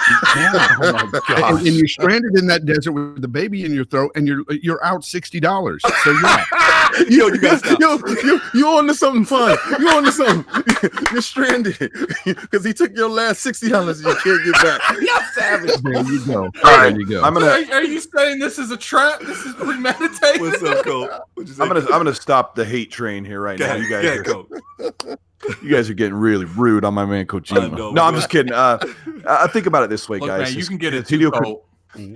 [SPEAKER 5] Oh my God. And you're stranded in that desert with the baby in your throat, and you're out $60. So yeah.
[SPEAKER 4] You got you on to something fun. You on to something. You're stranded because he took your last $60 and you can't get back.
[SPEAKER 1] Y'all savage.
[SPEAKER 5] There you go.
[SPEAKER 4] All right, there you go.
[SPEAKER 3] Are you saying this is a trap? This is premeditated.
[SPEAKER 1] What's up, Colt?
[SPEAKER 2] I'm gonna stop the hate train here right now. You guys are getting really rude on my man Kojima. No, I'm just kidding. I think about it this way, guys.
[SPEAKER 3] Man, you can get it
[SPEAKER 2] too.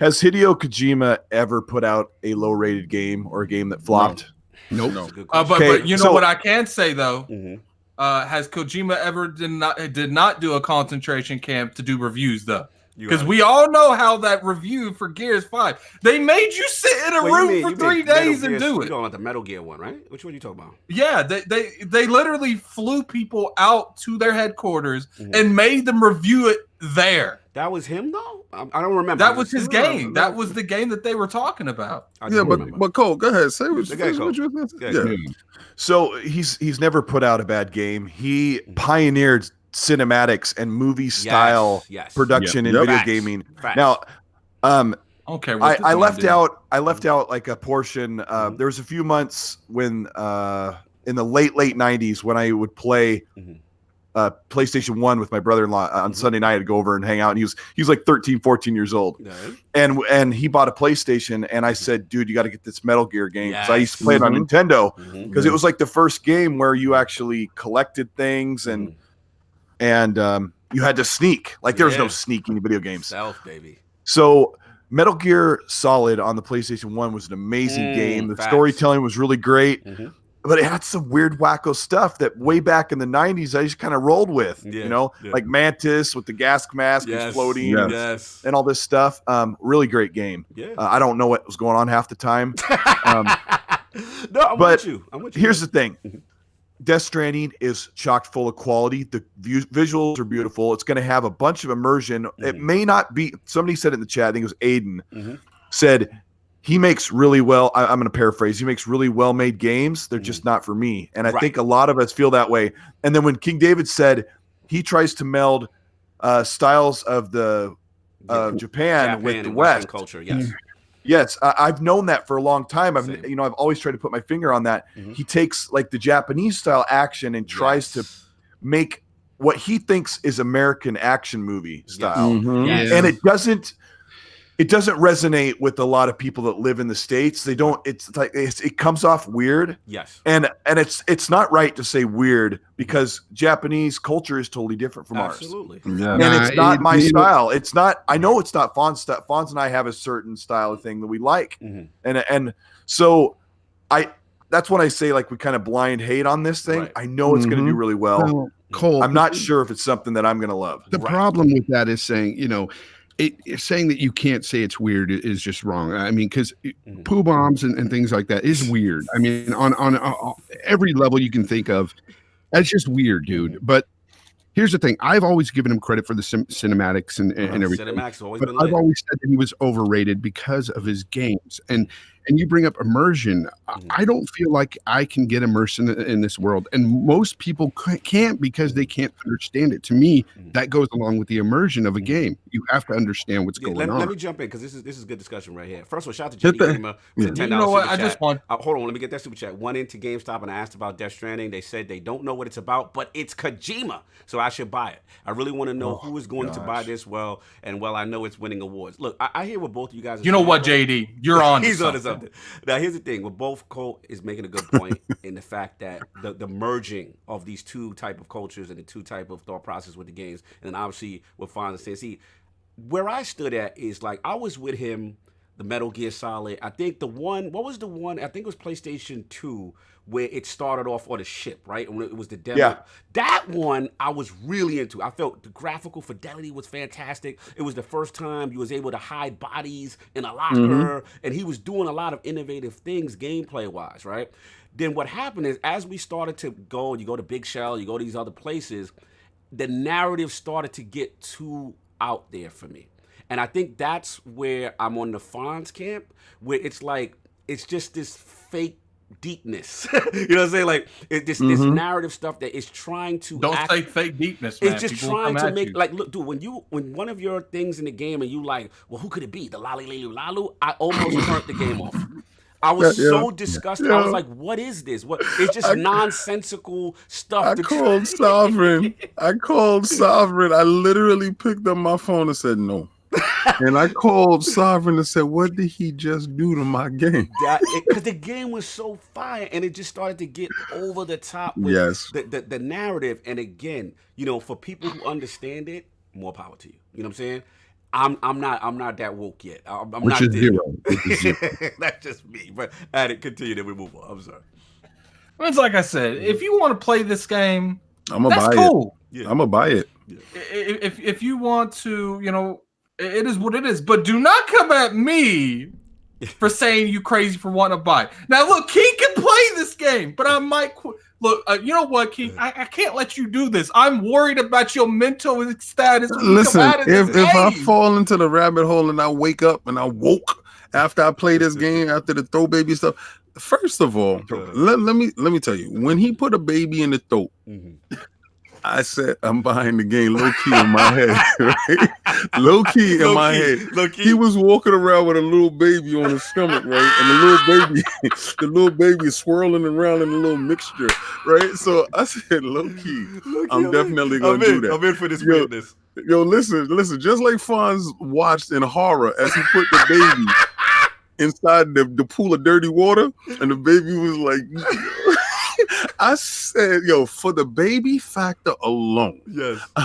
[SPEAKER 2] Has Hideo Kojima ever put out a low-rated game or a game that flopped?
[SPEAKER 5] Nope.
[SPEAKER 3] No. But you know what I can say though? Has Kojima ever did not do a concentration camp to do reviews though? Because we all know how that review for Gears 5. They made you sit in a room for 3 days and do it.
[SPEAKER 1] You don't want the Metal Gear one, right? Which one are you talking about?
[SPEAKER 3] Yeah, they literally flew people out to their headquarters and made them review it there.
[SPEAKER 1] That was him though? I don't remember.
[SPEAKER 3] That was his game. That was the game that they were talking about.
[SPEAKER 4] Yeah, but Cole, go ahead. Say what you were saying.
[SPEAKER 2] So he's never put out a bad game. He pioneered cinematics and movie style production in video gaming. Now,
[SPEAKER 3] okay,
[SPEAKER 2] I left out like a portion. There was a few months when in the late 90s when I would play PlayStation 1 with my brother-in-law on Sunday night. I'd go over and hang out, and he was like 13, 14 years old. And he bought a PlayStation, and I said, dude, you got to get this Metal Gear game, because I used to play it on Nintendo, because it was like the first game where you actually collected things and you had to sneak. Like there was no sneaking in video games.
[SPEAKER 1] Stealth, baby.
[SPEAKER 2] So Metal Gear Solid on the PlayStation 1 was an amazing game. The storytelling was really great. But it had some weird wacko stuff that way back in the 90s I just kind of rolled with. Like Mantis with the gas mask exploding and all this stuff. Really great game. I don't know what was going on half the time.
[SPEAKER 1] No, I'm with you.
[SPEAKER 2] Here's the thing. Death Stranding is chock full of quality. The visuals are beautiful. It's going to have a bunch of immersion. It may not be. Somebody said in the chat, I think it was Aiden, said he makes really well. I'm going to paraphrase. He makes really well-made games. They're just not for me. And I think a lot of us feel that way. And then when King David said he tries to meld styles of the Japan with the West
[SPEAKER 1] culture,
[SPEAKER 2] Yes, I've known that for a long time. I've always tried to put my finger on that. He takes like the Japanese style action and tries to make what he thinks is American action movie style, and it doesn't resonate with a lot of people that live in the States. They don't. It's like it comes off weird. And it's not right to say weird because Japanese culture is totally different from ours. And it's not my style. It's not. I know it's not Fonz stuff. Fonz and I have a certain style of thing that we like, and so that's when I say like we kind of blind hate on this thing. I know it's going to do really well.
[SPEAKER 5] Cole,
[SPEAKER 2] I'm not sure if it's something that I'm going to love.
[SPEAKER 5] The problem with that is saying, saying that you can't say it's weird is just wrong. I mean, because poo bombs and things like that is weird. I mean, on every level you can think of. That's just weird, dude. But here's the thing. I've always given him credit for the cinematics and everything.
[SPEAKER 1] Cinematics always
[SPEAKER 5] but
[SPEAKER 1] been
[SPEAKER 5] I've
[SPEAKER 1] lit.
[SPEAKER 5] always said that he was overrated because of his games. And you bring up immersion. I don't feel like I can get immersed in this world. And most people can't because they can't understand it. To me, that goes along with the immersion of a game. You have to understand what's going on.
[SPEAKER 1] Let me jump in because this is good discussion right here. First of all, shout out to JD Gamer for the $10
[SPEAKER 3] You know what?
[SPEAKER 1] super
[SPEAKER 3] I
[SPEAKER 1] chat.
[SPEAKER 3] just want.
[SPEAKER 1] Hold on, let me get that super chat. Went into GameStop and I asked about Death Stranding. They said they don't know what it's about, but it's Kojima, so I should buy it. I really want to know who is going to buy this. I know it's winning awards. Look, I hear what both of you guys are saying.
[SPEAKER 3] You know what, JD? You're on.
[SPEAKER 1] He's on to something. Now, here's the thing. Well, both Colt is making a good point in the fact that the merging of these two type of cultures and the two type of thought process with the games, and obviously what Fonz is saying. See, where I stood at is like I was with him, the Metal Gear Solid. I think the one, what was the one? I think it was PlayStation 2 where it started off on a ship, right? And it was the demo.
[SPEAKER 2] Yeah.
[SPEAKER 1] That one I was really into. I felt the graphical fidelity was fantastic. It was the first time you was able to hide bodies in a locker, and he was doing a lot of innovative things gameplay-wise, right? Then what happened is as we started to go, you go to Big Shell, you go to these other places, the narrative started to get too out there for me. And I think that's where I'm on the Fonz camp, where it's like, it's just this fake deepness. You know what I'm saying? Like, this narrative stuff that is trying to
[SPEAKER 3] Don't say fake deepness, man.
[SPEAKER 1] It's just
[SPEAKER 3] People
[SPEAKER 1] trying
[SPEAKER 3] come
[SPEAKER 1] to
[SPEAKER 3] at
[SPEAKER 1] make,
[SPEAKER 3] you.
[SPEAKER 1] like, look, dude, when one of your things in the game and you like, well, who could it be? The Lolly Lalu Lalu? I almost turned the game off. I was so disgusted.
[SPEAKER 4] Yeah.
[SPEAKER 1] I was like, what is this? What? It's just nonsensical stuff.
[SPEAKER 4] I called Sovereign. I literally picked up my phone and said no. And I called Sovereign and said, what did he just do to my game?
[SPEAKER 1] Because the game was so fire and it just started to get over the top with the narrative. And again, you know, for people who understand it, more power to you. You know what I'm saying? I'm not that woke yet. I'm
[SPEAKER 5] Which
[SPEAKER 1] not
[SPEAKER 5] is zero.
[SPEAKER 1] That's just me. But continue, then we move on. I'm sorry.
[SPEAKER 3] It's like I said, if you want to play this game,
[SPEAKER 4] I'm gonna buy
[SPEAKER 3] cool.
[SPEAKER 4] it. I'm gonna buy it.
[SPEAKER 3] If you want to, you know, it is what it is. But do not come at me for saying you crazy for wanting to buy it. Now, look, King can play this game, but I might quit. Look, you know what, King? I can't let you do this. I'm worried about your mental status.
[SPEAKER 4] Listen, if I fall into the rabbit hole and I wake up and I woke after I play this game, after the throw baby stuff, first of all, let me tell you, when he put a baby in the throat, I said I'm behind the game, low key in my head, right? Low key in my head. He was walking around with a little baby on his stomach, right? And the little baby is swirling around in a little mixture, right? So I said, low key, I'm definitely gonna do that.
[SPEAKER 1] I'm in for this weirdness.
[SPEAKER 4] Yo, listen. Just like Fonz watched in horror as he put the baby inside the pool of dirty water, and the baby was like. I said, yo, for the baby factor alone,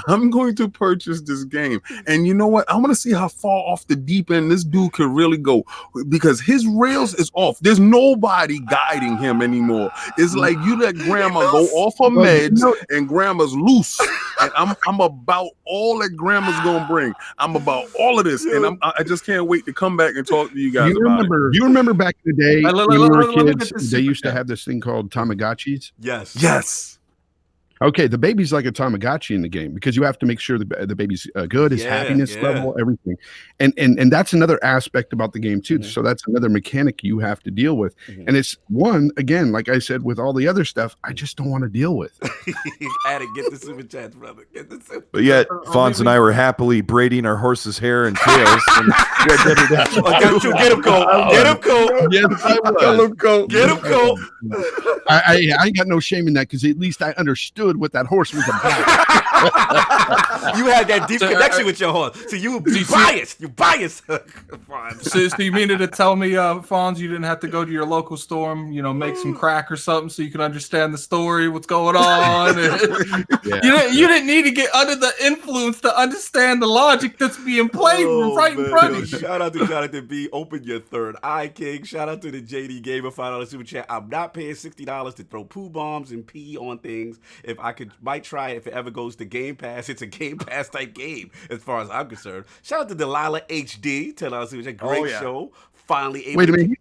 [SPEAKER 4] I'm going to purchase this game. And you know what? I want to see how far off the deep end this dude can really go because his rails is off. There's nobody guiding him anymore. It's like you let grandma go off her meds and grandma's loose. And I'm about all that grandma's gonna bring. I'm about all of this, and I just can't wait to come back and talk to you guys about it.
[SPEAKER 5] You remember back in the day when we were kids, they used to have this thing called Tamagotchis?
[SPEAKER 1] Yes.
[SPEAKER 5] Okay, the baby's like a Tamagotchi in the game because you have to make sure the baby's good, his happiness level, everything. And that's another aspect about the game too. So that's another mechanic you have to deal with. And it's one, again, like I said, with all the other stuff, I just don't want to deal with.
[SPEAKER 1] Addy, get the super chats, brother. Get the super.
[SPEAKER 2] But yet, Fonz and I were happily braiding our horse's hair and tails. And
[SPEAKER 1] Get him, Colt. Get him, Colt. Get him, Colt.
[SPEAKER 5] I ain't got no shame in that because at least I understood what that horse was about.
[SPEAKER 1] You had that deep connection with your horse. So you biased. You biased.
[SPEAKER 3] So you mean to tell me, Fonz, you didn't have to go to your local store and, you know, make some crack or something so you can understand the story, what's going on? You didn't need to get under the influence to understand the logic that's being played right in front of you.
[SPEAKER 1] Shout out to Jonathan B. Open your third eye, King. Shout out to the JD Gamer $5 super chat. I'm not paying $60 to throw poo bombs and pee on things. If I might try it if it ever goes to Game Pass. It's a Game Pass type game as far as I'm concerned. Shout out to Delilah HD. $10 super chat. Great show. Finally able to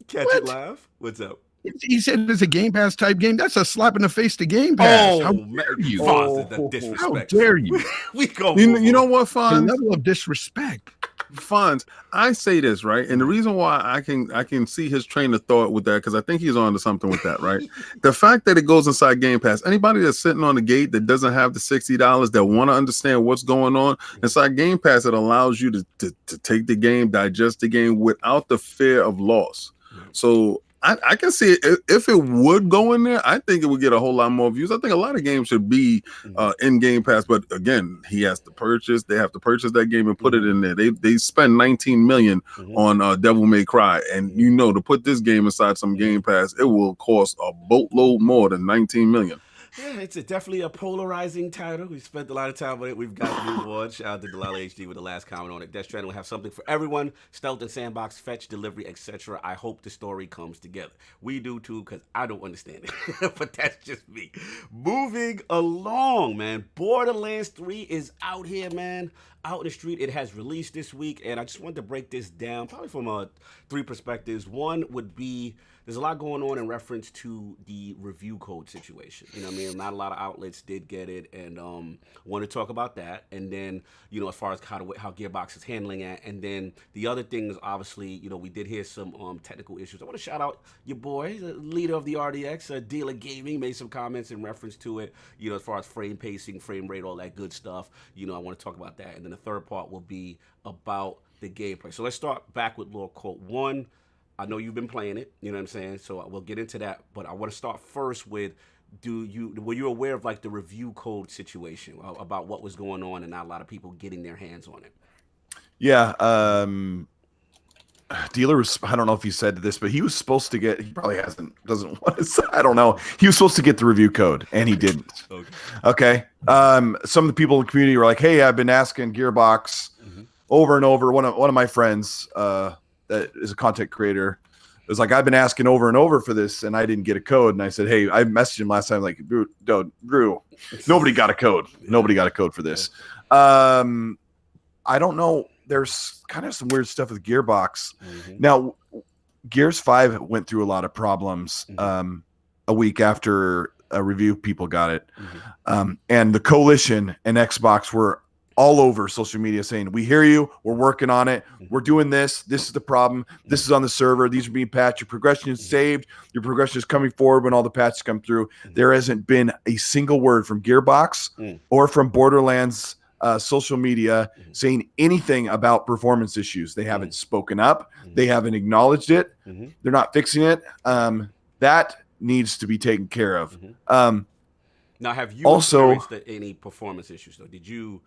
[SPEAKER 1] catch it live. What's up?
[SPEAKER 5] He said it's a Game Pass type game. That's a slap in the face to Game Pass. How dare you?
[SPEAKER 1] Fonz, the disrespect.
[SPEAKER 5] How dare you?
[SPEAKER 1] We go.
[SPEAKER 4] You know what,
[SPEAKER 5] The
[SPEAKER 4] Fonz?
[SPEAKER 5] level of disrespect.
[SPEAKER 4] Fonz, I say this, right? And the reason why I can see his train of thought with that, because I think he's on to something with that, right? The fact that it goes inside Game Pass, anybody that's sitting on the gate that doesn't have the $60 that want to understand what's going on, inside Game Pass, it allows you to take the game, digest the game without the fear of loss. So I can see it. If it would go in there, I think it would get a whole lot more views. I think a lot of games should be in Game Pass, but again, they have to purchase that game and put it in there. They spend $19 million on Devil May Cry, and to put this game inside some Game Pass, it will cost a boatload more than $19 million.
[SPEAKER 1] Yeah, it's definitely a polarizing title. We spent a lot of time on it. We've got new awards. Shout out to Delilah HD with the last comment on it. Death Stranding will have something for everyone. Stealth and sandbox, fetch, delivery, etc. I hope the story comes together. We do too, because I don't understand it. But that's just me. Moving along, man. Borderlands 3 is out here, man. Out in the street. It has released this week, and I just wanted to break this down, probably from three perspectives. One would be, there's a lot going on in reference to the review code situation. You know what I mean? Not a lot of outlets did get it, and want to talk about that. And then, as far as how Gearbox is handling it. And then the other thing is, obviously, we did hear some technical issues. I want to shout out your boy, the leader of the RDX, Dealer Gaming, made some comments in reference to it, as far as frame pacing, frame rate, all that good stuff. I want to talk about that. And then the third part will be about the gameplay. So let's start back with Lord Colt. One, I know you've been playing it, you know what I'm saying? So we'll get into that, but I want to start first with, were you aware of like the review code situation about what was going on and not a lot of people getting their hands on it?
[SPEAKER 2] Yeah, Dealer was, I don't know if he said this, but he was supposed to get, he probably doesn't want to, I don't know. He was supposed to get the review code and he didn't. Okay. Some of the people in the community were like, hey, I've been asking Gearbox over and over. One of my friends, that is a content creator, was like, I've been asking over and over for this and I didn't get a code. And I said, hey, I messaged him last time, like, Drew, nobody got a code. Nobody got a code for this. I don't know. There's kind of some weird stuff with Gearbox. Now, Gears 5 went through a lot of problems a week after a review people got it. And the Coalition and Xbox were all over social media saying, we hear you, we're working on it, we're doing this is the problem, this is on the server, these are being patched, your progression is saved, your progression is coming forward when all the patches come through. There hasn't been a single word from Gearbox or from Borderlands social media saying anything about performance issues. They haven't spoken up, they haven't acknowledged it, they're not fixing it. That needs to be taken care of.
[SPEAKER 1] Now, have you also experienced any performance issues though? Did you?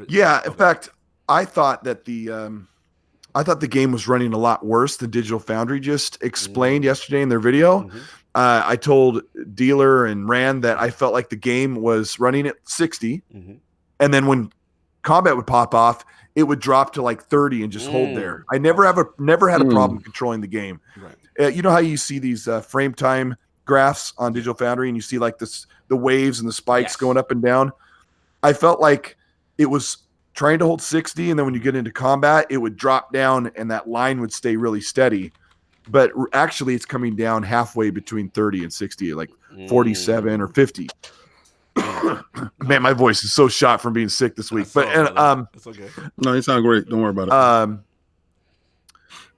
[SPEAKER 2] Yeah, in fact, I thought that the game was running a lot worse than Digital Foundry just explained yesterday in their video. I told Dealer and Rand that I felt like the game was running at 60, and then when combat would pop off, it would drop to like 30 and just hold there. I never had a problem controlling the game. Right. You know how you see these frame time graphs on Digital Foundry, and you see like the waves and the spikes going up and down. I felt like it was trying to hold 60, and then when you get into combat, it would drop down and that line would stay really steady. But actually, it's coming down halfway between 30 and 60, like 47 or 50. Man, my voice is so shot from being sick this week. It's
[SPEAKER 4] okay. No, you sound great. Don't worry about it.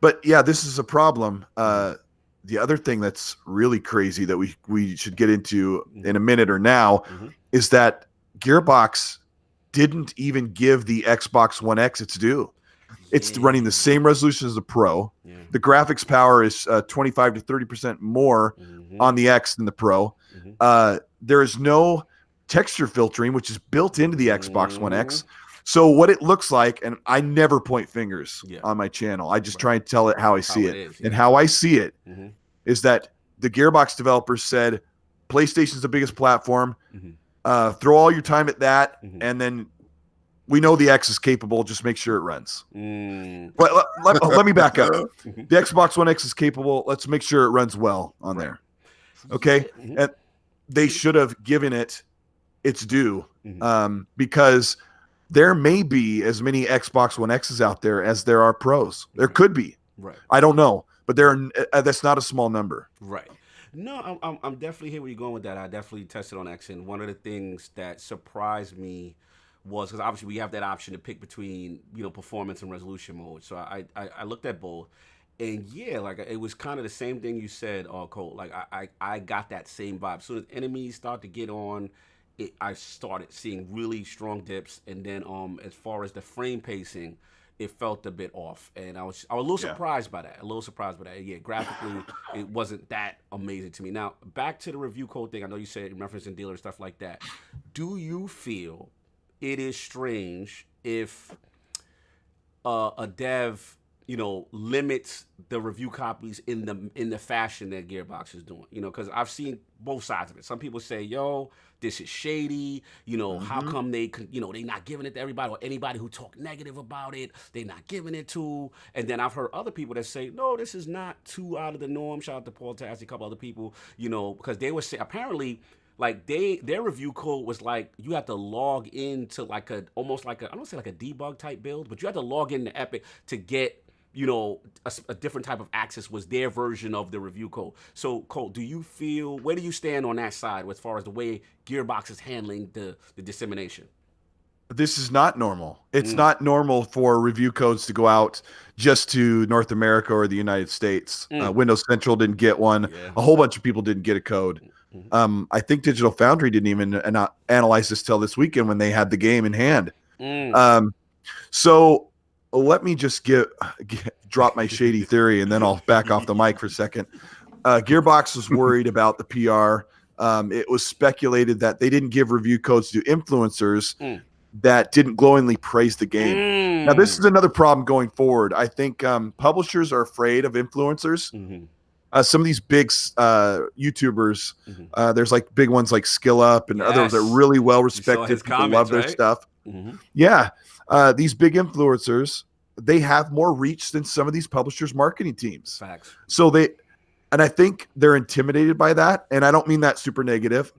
[SPEAKER 2] But yeah, this is a problem. The other thing that's really crazy that we should get into in a minute or now is that Gearbox didn't even give the Xbox One X its due. It's running the same resolution as the Pro. The graphics power is 25 to 30% more on the X than the Pro. There is no texture filtering, which is built into the Xbox One X. So what it looks like, and I never point fingers on my channel. I just try and tell it how I see it. And how I see it is that the Gearbox developers said, PlayStation's the biggest platform. Throw all your time at that, and then we know the X is capable. Just make sure it runs. Let me back up. The Xbox One X is capable. Let's make sure it runs well on there. Okay? And they should have given it its due because there may be as many Xbox One X's out there as there are Pros. There could be. Right. I don't know. But that's not a small number.
[SPEAKER 1] Right. No, I'm definitely here where you're going with that. I definitely tested on X, and one of the things that surprised me was because obviously we have that option to pick between performance and resolution mode. So I looked at both, and yeah, like it was kind of the same thing you said, Colt. Like I got that same vibe. So as enemies start to get on, I started seeing really strong dips, and then as far as the frame pacing, it felt a bit off, and I was a little surprised by that. Yeah, graphically, it wasn't that amazing to me. Now, back to the review code thing. I know you said referencing dealer and stuff like that. Do you feel it is strange if a dev, limits the review copies in the fashion that Gearbox is doing? Because I've seen both sides of it. Some people say, "Yo, this is shady." How come they not giving it to everybody, or anybody who talk negative about it, they not giving it to? And then I've heard other people that say, "No, this is not too out of the norm." Shout out to Paul Tassi, a couple other people, because they were saying apparently. Like their review code was like you have to log into like almost like I don't say like a debug type build, but you have to log into Epic to get a different type of access was their version of the review code. So Colt, where do you stand on that side as far as the way Gearbox is handling the dissemination?
[SPEAKER 2] This is not normal. It's not normal for review codes to go out just to North America or the United States. Windows Central didn't get one. Yeah. A whole bunch of people didn't get a code. I think Digital Foundry didn't even analyze this till this weekend when they had the game in hand. So let me just drop my shady theory, and then I'll back off the mic for a second. Gearbox was worried about the PR. It was speculated that they didn't give review codes to influencers that didn't glowingly praise the game. Now, this is another problem going forward. I think publishers are afraid of influencers. Some of these big YouTubers, there's like big ones like Skill Up and others that are really well respected. People love their stuff. Yeah. These big influencers, they have more reach than some of these publishers' marketing teams.
[SPEAKER 1] Facts.
[SPEAKER 2] So I think they're intimidated by that. And I don't mean that super negative.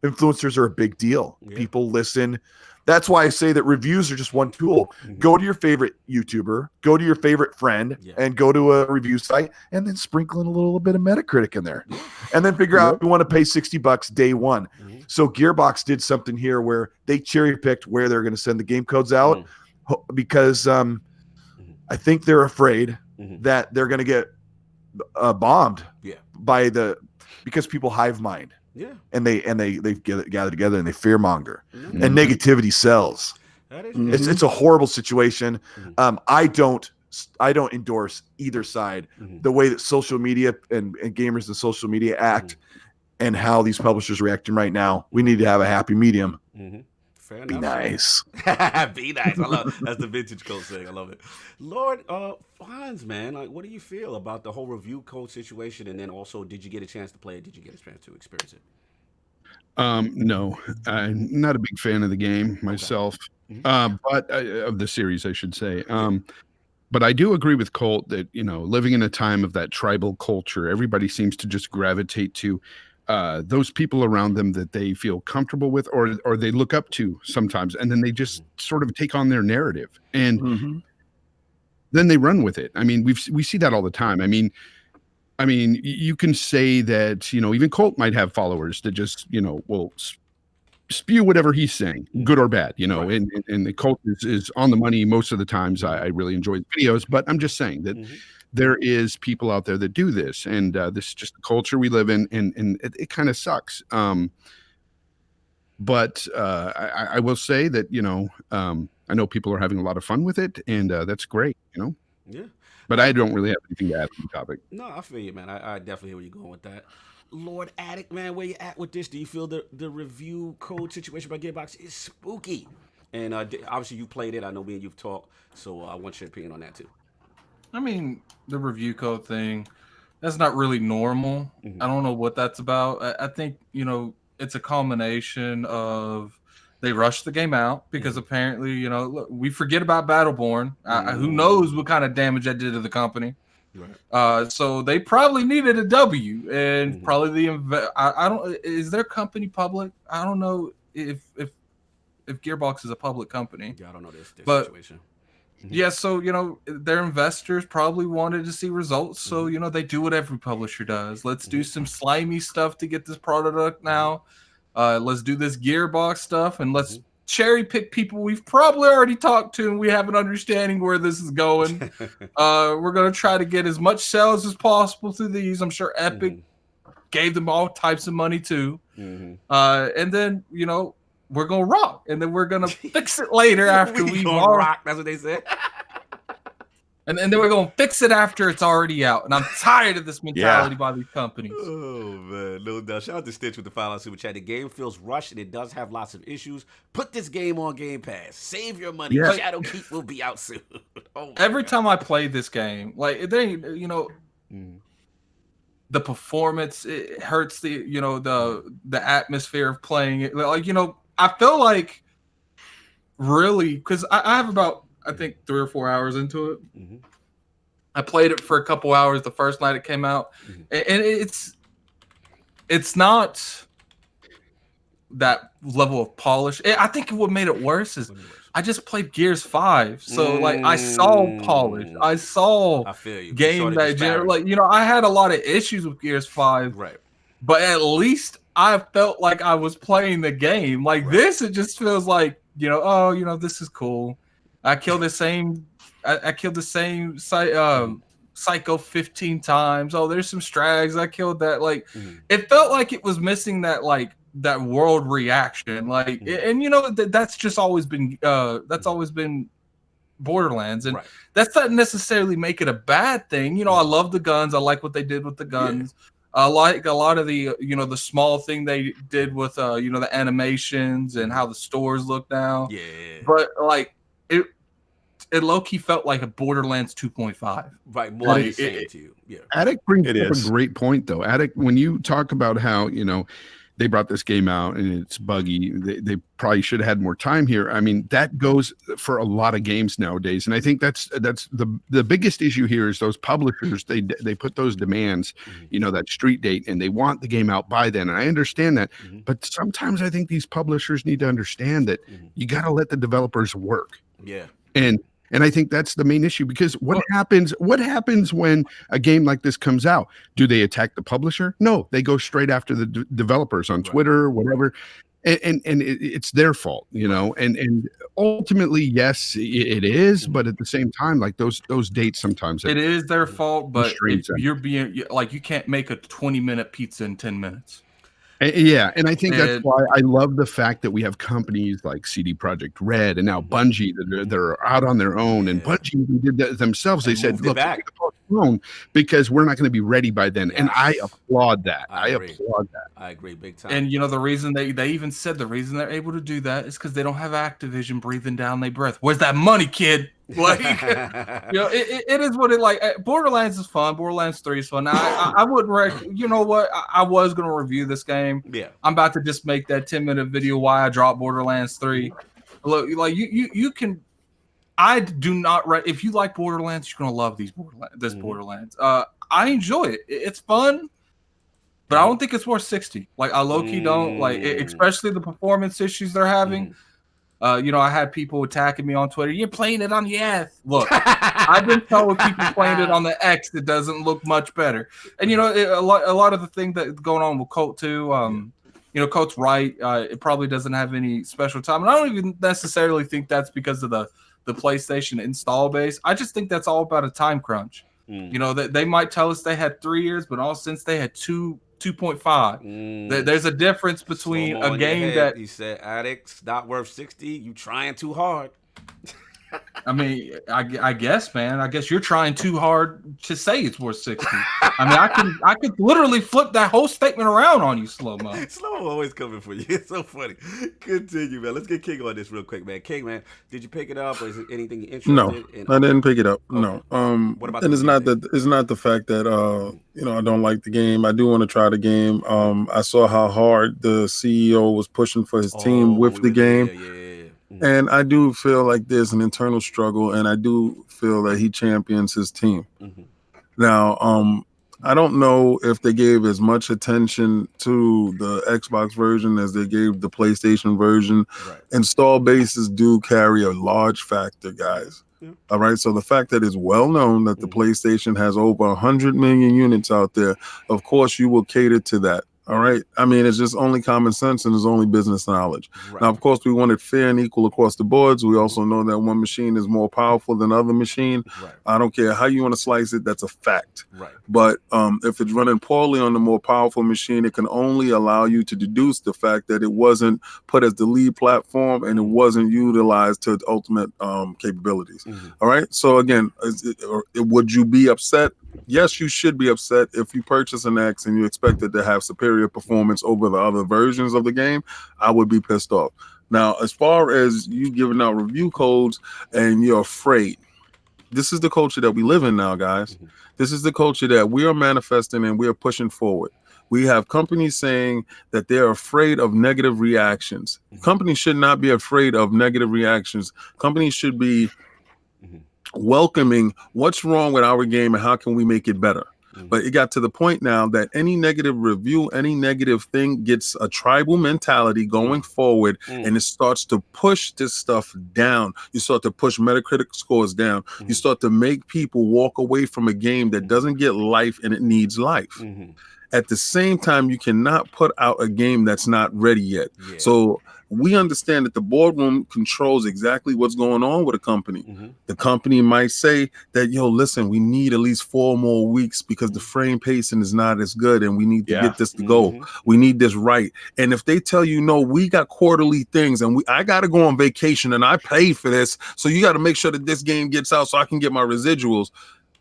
[SPEAKER 2] Influencers are a big deal. People listen. That's why I say that reviews are just one tool. Go to your favorite YouTuber, go to your favorite friend, and go to a review site, and then sprinkle in a little bit of Metacritic in there. And then figure out if you want to pay $60 day one. So Gearbox did something here where they cherry-picked where they're going to send the game codes out because I think they're afraid that they're going to get bombed because people hive mind. Yeah, and they gather together and they fearmonger, and negativity sells. It's a horrible situation. I don't endorse either side. The way that social media and gamers and social media act, and how these publishers are reacting right now, we need to have a happy medium.
[SPEAKER 1] Fair
[SPEAKER 2] Be
[SPEAKER 1] enough.
[SPEAKER 2] Nice.
[SPEAKER 1] Be nice. I love that's the vintage code saying. I love it. Lord, Fonz, man, like, what do you feel about the whole review code situation? And then also, did you get a chance to play it? Did you get a chance to experience it?
[SPEAKER 5] No, I'm not a big fan of the game myself, but of the series, I should say. But I do agree with Colt that, living in a time of that tribal culture, everybody seems to just gravitate to those people around them that they feel comfortable with or they look up to sometimes. And then they just sort of take on their narrative and then they run with it. I mean, we see that all the time. I mean, you can say that, even Colt might have followers that just, will spew whatever he's saying, good or bad, right. and the Colt is on the money most of the times. I really enjoy the videos, but I'm just saying that there is people out there that do this, and this is just the culture we live in, and it kind of sucks. But I will say that, I know people are having a lot of fun with it, and that's great,
[SPEAKER 1] Yeah.
[SPEAKER 5] But I don't really have anything to add to the topic.
[SPEAKER 1] No, I feel you, man. I definitely hear where you're going with that. Lord Addict, man, where you at with this? Do you feel the review code situation by Gearbox is spooky? And obviously you played it. I know me and you've talked, so I want your opinion on that too.
[SPEAKER 3] I mean, the review code thing, that's not really normal. I don't know what that's about. I think, it's a culmination of they rushed the game out because apparently, look, we forget about Battleborn. Who knows what kind of damage that did to the company. Right. So they probably needed a W, and probably I don't. Is their company public? I don't know if Gearbox is a public company.
[SPEAKER 1] Yeah, I don't know this
[SPEAKER 3] but,
[SPEAKER 1] situation.
[SPEAKER 3] Yeah, so their investors probably wanted to see results, so they do what every publisher does. Let's do some slimy stuff to get this product now. Let's do this Gearbox stuff, and let's cherry pick people we've probably already talked to, and we have an understanding where this is going. We're gonna try to get as much sales as possible through these. I'm sure Epic gave them all types of money too, and then we're gonna rock, and then we're gonna fix it later after we've all
[SPEAKER 1] rock. That's what they said.
[SPEAKER 3] And then we're gonna fix it after it's already out. And I'm tired of this mentality by these companies.
[SPEAKER 1] Oh man, no doubt. Shout out to Stitch with the $5 super chat. The game feels rushed and it does have lots of issues. Put this game on Game Pass. Save your money. Yeah. Shadowkeep will be out soon.
[SPEAKER 3] Every time I play this game, like they, the performance, it hurts the the atmosphere of playing it. Like I feel like really because I have about I think 3 or 4 hours into it. I played it for a couple hours the first night it came out, and it's not that level of polish. I think what made it worse is I just played Gears 5, so like I saw polish, I saw game that I had a lot of issues with Gears 5,
[SPEAKER 1] right?
[SPEAKER 3] But at least I felt like I was playing the game. Like this, it just feels like this is cool. I killed the same. I killed the same psycho 15 times. Oh, there's some strags. I killed that. Like, it felt like it was missing that that world reaction. Like, and that's just always been Borderlands, and that's not necessarily make it a bad thing. I love the guns. I like what they did with the guns. I like a lot of the the small thing they did with the animations and how the stores look now.
[SPEAKER 1] Yeah,
[SPEAKER 3] but like. It low-key felt like a Borderlands 2.5.
[SPEAKER 1] Right, more like saying to you. Yeah.
[SPEAKER 5] Attic brings up a great point, though. Attic, when you talk about how, they brought this game out and it's buggy, they probably should have had more time here. I mean, that goes for a lot of games nowadays. And I think that's the biggest issue here is those publishers, they put those demands, that street date, and they want the game out by then. And I understand that. But sometimes I think these publishers need to understand that you got to let the developers work.
[SPEAKER 1] Yeah.
[SPEAKER 5] And I think that's the main issue, because what happens when a game like this comes out? Do they attack the publisher? No, they go straight after the developers on Twitter, whatever. And it's their fault, and ultimately, yes, it is. But at the same time, like those dates, sometimes
[SPEAKER 3] it is their fault, but you're being like, you can't make a 20-minute pizza in 10 minutes.
[SPEAKER 5] Yeah, and I think that's why I love the fact that we have companies like CD Projekt Red and now Bungie that are out on their own. And Bungie did that themselves. They said, "Look, because we're not going to be ready by then." And I applaud that. I applaud that.
[SPEAKER 1] I agree, big time.
[SPEAKER 3] And the reason they even said the reason they're able to do that is because they don't have Activision breathing down their breath. Where's that money, kid? Like, it is what it like. Borderlands is fun. Borderlands 3 is fun. Now, I wouldn't. You know what? I was gonna review this game.
[SPEAKER 1] Yeah.
[SPEAKER 3] I'm about to just make that 10-minute video why I dropped Borderlands 3. Look, like you can. I do not. If you like Borderlands, you're gonna love Borderlands. I enjoy it. It's fun. But I don't think it's worth 60. Like, I low-key don't. Like, especially the performance issues they're having. I had people attacking me on Twitter. You're playing it on the F. Look, I've been told people playing it on the X. It doesn't look much better. And a lot of the thing that's going on with Colt too. Colt's right. It probably doesn't have any special time, and I don't even necessarily think that's because of the PlayStation install base. I just think that's all about a time crunch. They might tell us they had 3 years, but all since they had 2.5. There's a difference between a game that
[SPEAKER 1] he said, "Addicts not worth 60. You trying too hard."
[SPEAKER 3] I mean, I guess, man. I guess you're trying too hard to say it's worth 60. I mean, I could literally flip that whole statement around on you, Slow-Mo.
[SPEAKER 1] Slow-Mo always coming for you. It's so funny. Continue, man. Let's get King on this real quick, man. King, man, did you pick it up, or is it anything you're interested in?
[SPEAKER 4] No, I didn't pick it up. Okay. No.
[SPEAKER 1] What about?
[SPEAKER 4] And it's not the fact that I don't like the game. I do want to try the game. I saw how hard the CEO was pushing for his team with the game.
[SPEAKER 1] Yeah.
[SPEAKER 4] And I do feel like there's an internal struggle, and I do feel that he champions his team. Now, I don't know if they gave as much attention to the Xbox version as they gave the PlayStation version. Install bases do carry a large factor, guys. All right. So the fact that it's well known that the PlayStation has over 100 million units out there, of course, you will cater to that. All right. I mean, it's just only common sense and it's only business knowledge. Now, of course, we want it fair and equal across the boards. We also know that one machine is more powerful than other machine. I don't care how you want to slice it. That's a fact. But if it's running poorly on the more powerful machine, it can only allow you to deduce the fact that it wasn't put as the lead platform and it wasn't utilized to its ultimate capabilities. All right. So again, would you be upset? Yes, you should be upset if you purchase an X and you expect it to have superior performance over the other versions of the game. I would be pissed off. Now, as far as you giving out review codes and you're afraid, this is the culture that we live in now, guys. This is the culture that we are manifesting and we are pushing forward. We have companies saying that they're afraid of negative reactions. Companies should not be afraid of negative reactions. Companies should be welcoming what's wrong with our game and how can we make it better. But it got to the point now that any negative review, any negative thing gets a tribal mentality going forward, and it starts to push this stuff down. You start to push Metacritic scores down. You start to make people walk away from a game that doesn't get life and it needs life. At the same time, you cannot put out a game that's not ready yet. So we understand that the boardroom controls exactly what's going on with a company. The company might say that, yo, listen, we need at least 4 more weeks because the frame pacing is not as good and we need to get this to go. We need this right. And if they tell you, no, we got quarterly things and I got to go on vacation and I paid for this, so you got to make sure that this game gets out so I can get my residuals.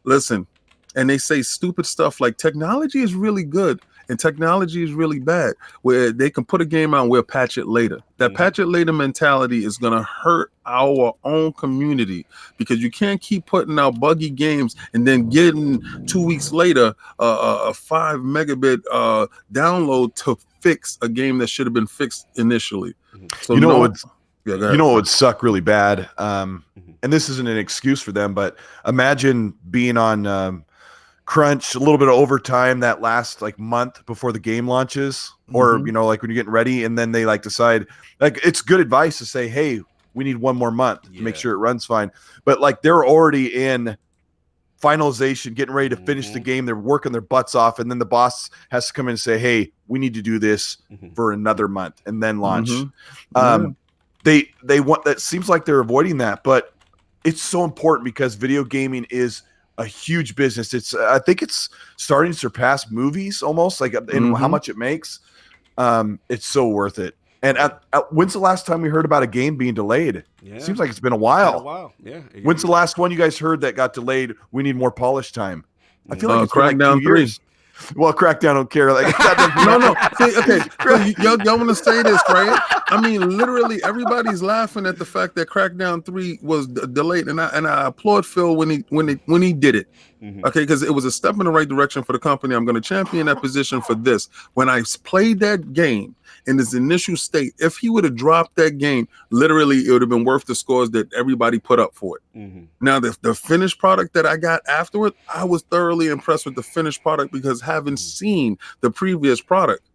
[SPEAKER 4] Listen, and they say stupid stuff like technology is really good and technology is really bad, where they can put a game out and we'll patch it later. That patch it later mentality is going to hurt our own community, because you can't keep putting out buggy games and then getting 2 weeks later a 5 megabit download to fix a game that should have been fixed initially. So
[SPEAKER 2] you know what would suck really bad, and this isn't an excuse for them, but imagine being on crunch, a little bit of overtime that last like month before the game launches, or you know, like when you're getting ready, and then they like decide, like, it's good advice to say, hey, we need 1 more month to make sure it runs fine, but like they're already in finalization, getting ready to finish the game, they're working their butts off, and then the boss has to come in and say, hey, we need to do this for another month and then launch. They want, that seems like they're avoiding that, but it's so important because video gaming is a huge business. I think it's starting to surpass movies almost, like in how much it makes. It's so worth it. And when's the last time we heard about a game being delayed? Seems like it's been a while. When's the last one you guys heard that got delayed? We need more polish time. I feel like it's been like 2 years. Well, Crackdown don't care. Like
[SPEAKER 4] no. See, okay, so y'all want to say this, right? I mean, literally, everybody's laughing at the fact that Crackdown 3 was delayed, and I applaud Phil when he did it. Okay, because it was a step in the right direction for the company. I'm going to champion that position for this. When I played that game in its initial state, if he would have dropped that game, literally, it would have been worth the scores that everybody put up for it. Now, the finished product that I got afterward, I was thoroughly impressed with the finished product because having seen the previous product.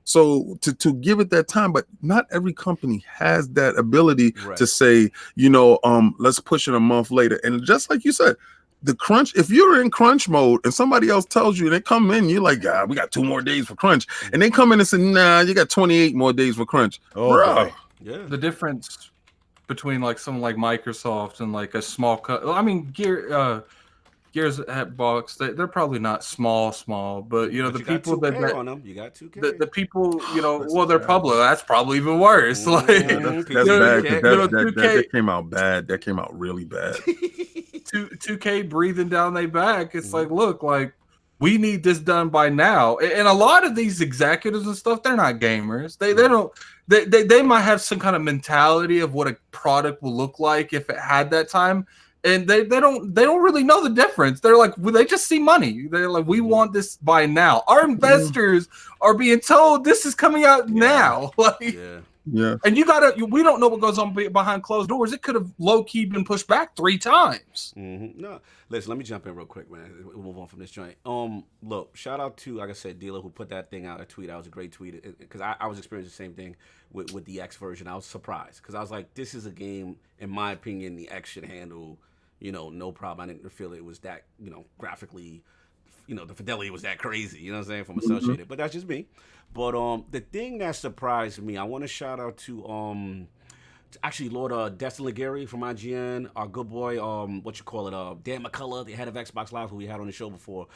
[SPEAKER 4] So to give it that time, but not every company has that ability to say, you know, let's push it a month later. And just like you said, the crunch, if you're in crunch mode and somebody else tells you, and they come in, you're like, we got 2 more days for crunch. And they come in and say, nah, you got 28 more days for crunch. Bro.
[SPEAKER 3] The difference between like someone like Microsoft and like a small I mean, Gears box, they're probably not small, but you know, the people that
[SPEAKER 1] on them, you got 2K.
[SPEAKER 3] The people, you know, well, they're public. That's probably even worse. Like
[SPEAKER 4] that's bad. That came out bad. That came out really bad.
[SPEAKER 3] 2K breathing down their back. It's like, look, like, we need this done by now. And a lot of these executives and stuff, they're not gamers. They might have some kind of mentality of what a product will look like if it had that time. And they don't really know the difference. They're like, well, they just see money. They're like, we want this by now. Our investors are being told this is coming out now. Like, and we don't know what goes on behind closed doors. It could have low key been pushed back 3 times.
[SPEAKER 1] No, listen, let me jump in real quick, man. We'll move on from this joint. Look, shout out to, like I said, Dealer, who put that thing out, a tweet. That was a great tweet, because I was experiencing the same thing with the X version. I was surprised because I was like, this is a game, in my opinion, the X should handle no problem. I didn't feel it was that, graphically, the fidelity was that crazy, you know what I'm saying, from Associated. But that's just me. But the thing that surprised me, I want to shout out to actually Lord Destin Legary from IGN, our good boy, Dan McCullough, the head of Xbox Live, who we had on the show before.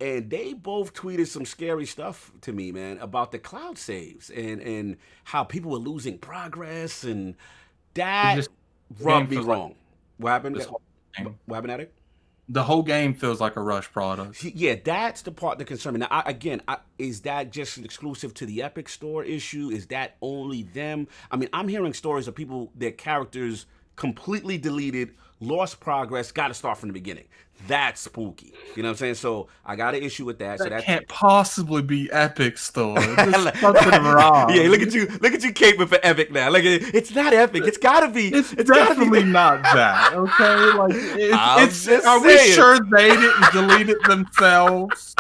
[SPEAKER 1] And they both tweeted some scary stuff to me, man, about the cloud saves and how people were losing progress, and that rubbed me wrong. What happened? What happened, Attic?
[SPEAKER 3] The whole game feels like a rush product.
[SPEAKER 1] Yeah, that's the part that concerns me. Now, is that just exclusive to the Epic Store issue? Is that only them? I mean, I'm hearing stories of people, their characters completely deleted, lost progress, got to start from the beginning. That's spooky. You know what I'm saying? So I got an issue with that.
[SPEAKER 3] That can't possibly be Epic Store. There's something wrong.
[SPEAKER 1] Yeah, look at you caping for Epic now. Like, it's not Epic. It's gotta be.
[SPEAKER 3] It's definitely not that. Okay, like
[SPEAKER 1] are
[SPEAKER 3] we sure they didn't delete it themselves?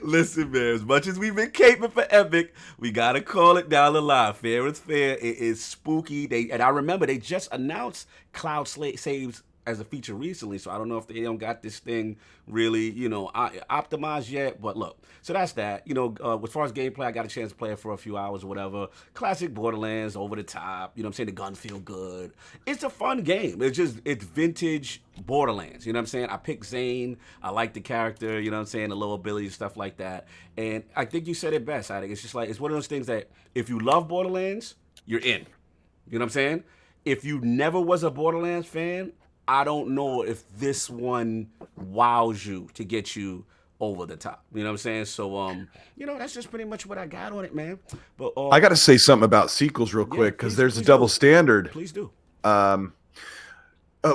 [SPEAKER 1] Listen, man, as much as we've been caping for Epic, we gotta call it down the line. Fair is fair. It is spooky. And I remember they just announced cloud saves as a feature recently, so I don't know if they don't got this thing really, optimized yet. But look, so that's that. As far as gameplay, I got a chance to play it for a few hours or whatever. Classic Borderlands, over the top. You know what I'm saying? The guns feel good. It's a fun game. It's vintage Borderlands. You know what I'm saying? I picked Zane. I like the character. You know what I'm saying? The low abilities, stuff like that. And I think you said it best. I think it's just like, it's one of those things that if you love Borderlands, you're in. You know what I'm saying? If you never was a Borderlands fan, I don't know if this one wows you to get you over the top. You know what I'm saying? So, that's just pretty much what I got on it, man. But
[SPEAKER 2] I got to say something about sequels real quick, because there's a double standard.
[SPEAKER 1] Please do.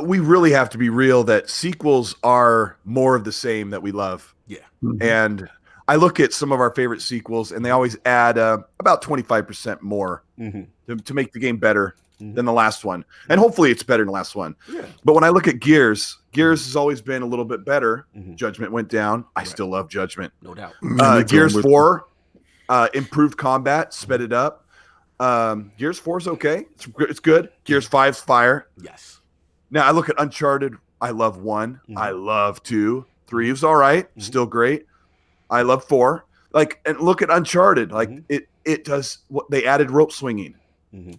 [SPEAKER 2] We really have to be real that sequels are more of the same that we love.
[SPEAKER 1] Yeah.
[SPEAKER 2] And I look at some of our favorite sequels, and they always add about 25% more to make the game better than the last one. And hopefully it's better than the last one. Yeah. But when I look at Gears has always been a little bit better. Judgment went down. I still love Judgment.
[SPEAKER 1] No doubt.
[SPEAKER 2] Gears 4 improved combat, sped it up. Gears 4 is okay. It's good. Gears 5's fire.
[SPEAKER 1] Yes.
[SPEAKER 2] Now I look at Uncharted. I love 1. I love 2. 3 was all right. Still great. I love 4. And look at Uncharted. It does what they added, rope swinging. It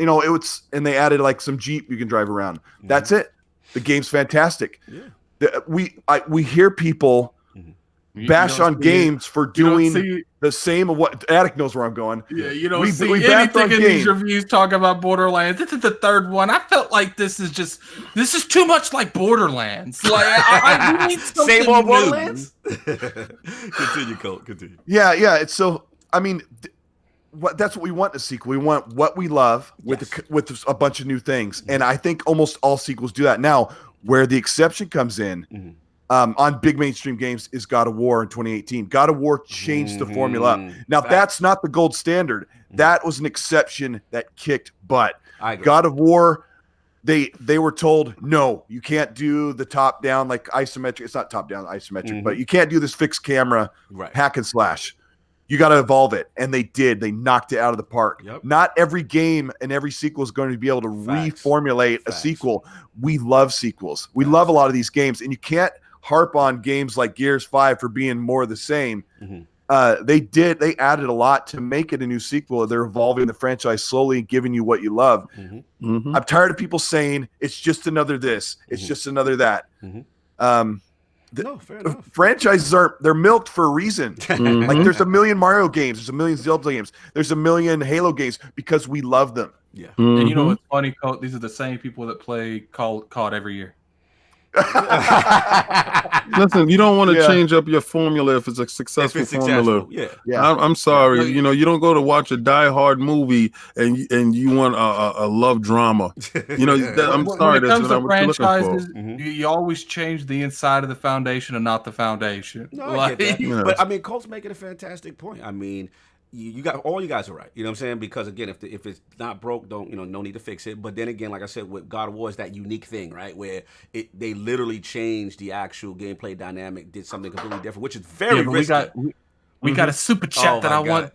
[SPEAKER 2] was, and they added some Jeep you can drive around. That's it. The game's fantastic. Yeah. We hear people bash on games for doing the same of what Attic knows where I'm going.
[SPEAKER 3] Yeah, you don't see anything in these reviews talking about Borderlands. This is the third one. I felt like this is too much like Borderlands. Like I need something
[SPEAKER 1] same more Borderlands. Continue, Colt. Continue.
[SPEAKER 2] Yeah. It's so. I mean. That's what we want in a sequel. We want what we love with a bunch of new things. And I think almost all sequels do that. Now, where the exception comes in on big mainstream games is God of War in 2018. God of War changed the formula up. Now, that's not the gold standard. That was an exception that kicked butt. God of War, they were told, no, you can't do the top-down, isometric. It's not top-down isometric, but you can't do this fixed camera hack and slash. You got to evolve it. And they did. They knocked it out of the park. Yep. Not every game and every sequel is going to be able to reformulate a sequel. We love sequels. We love a lot of these games. And you can't harp on games like Gears 5 for being more of the same. They added a lot to make it a new sequel. They're evolving the franchise slowly and giving you what you love. I'm tired of people saying it's just another this. It's just another that.
[SPEAKER 1] No, fair enough.
[SPEAKER 2] Franchises they're milked for a reason. There's a million Mario games, there's a million Zelda games, there's a million Halo games because we love them.
[SPEAKER 1] Yeah.
[SPEAKER 3] And you know what's funny, Colt? These are the same people that play COD every year.
[SPEAKER 4] Listen, you don't want to change up your formula if it's a successful formula.
[SPEAKER 1] Yeah.
[SPEAKER 4] I'm sorry. You don't go to watch a Die Hard movie and you want a love drama. I'm sorry.
[SPEAKER 3] When it comes to franchises, you always change the inside of the foundation and not the foundation.
[SPEAKER 1] No, I get that. But I mean, Colt's making a fantastic point. I mean, you guys are right. You know what I'm saying? Because again, if it's not broke, no need to fix it. But then again, like I said, with God of War is that unique thing, right? Where they literally changed the actual gameplay dynamic, did something completely different, which is very risky.
[SPEAKER 3] We got a super chat I want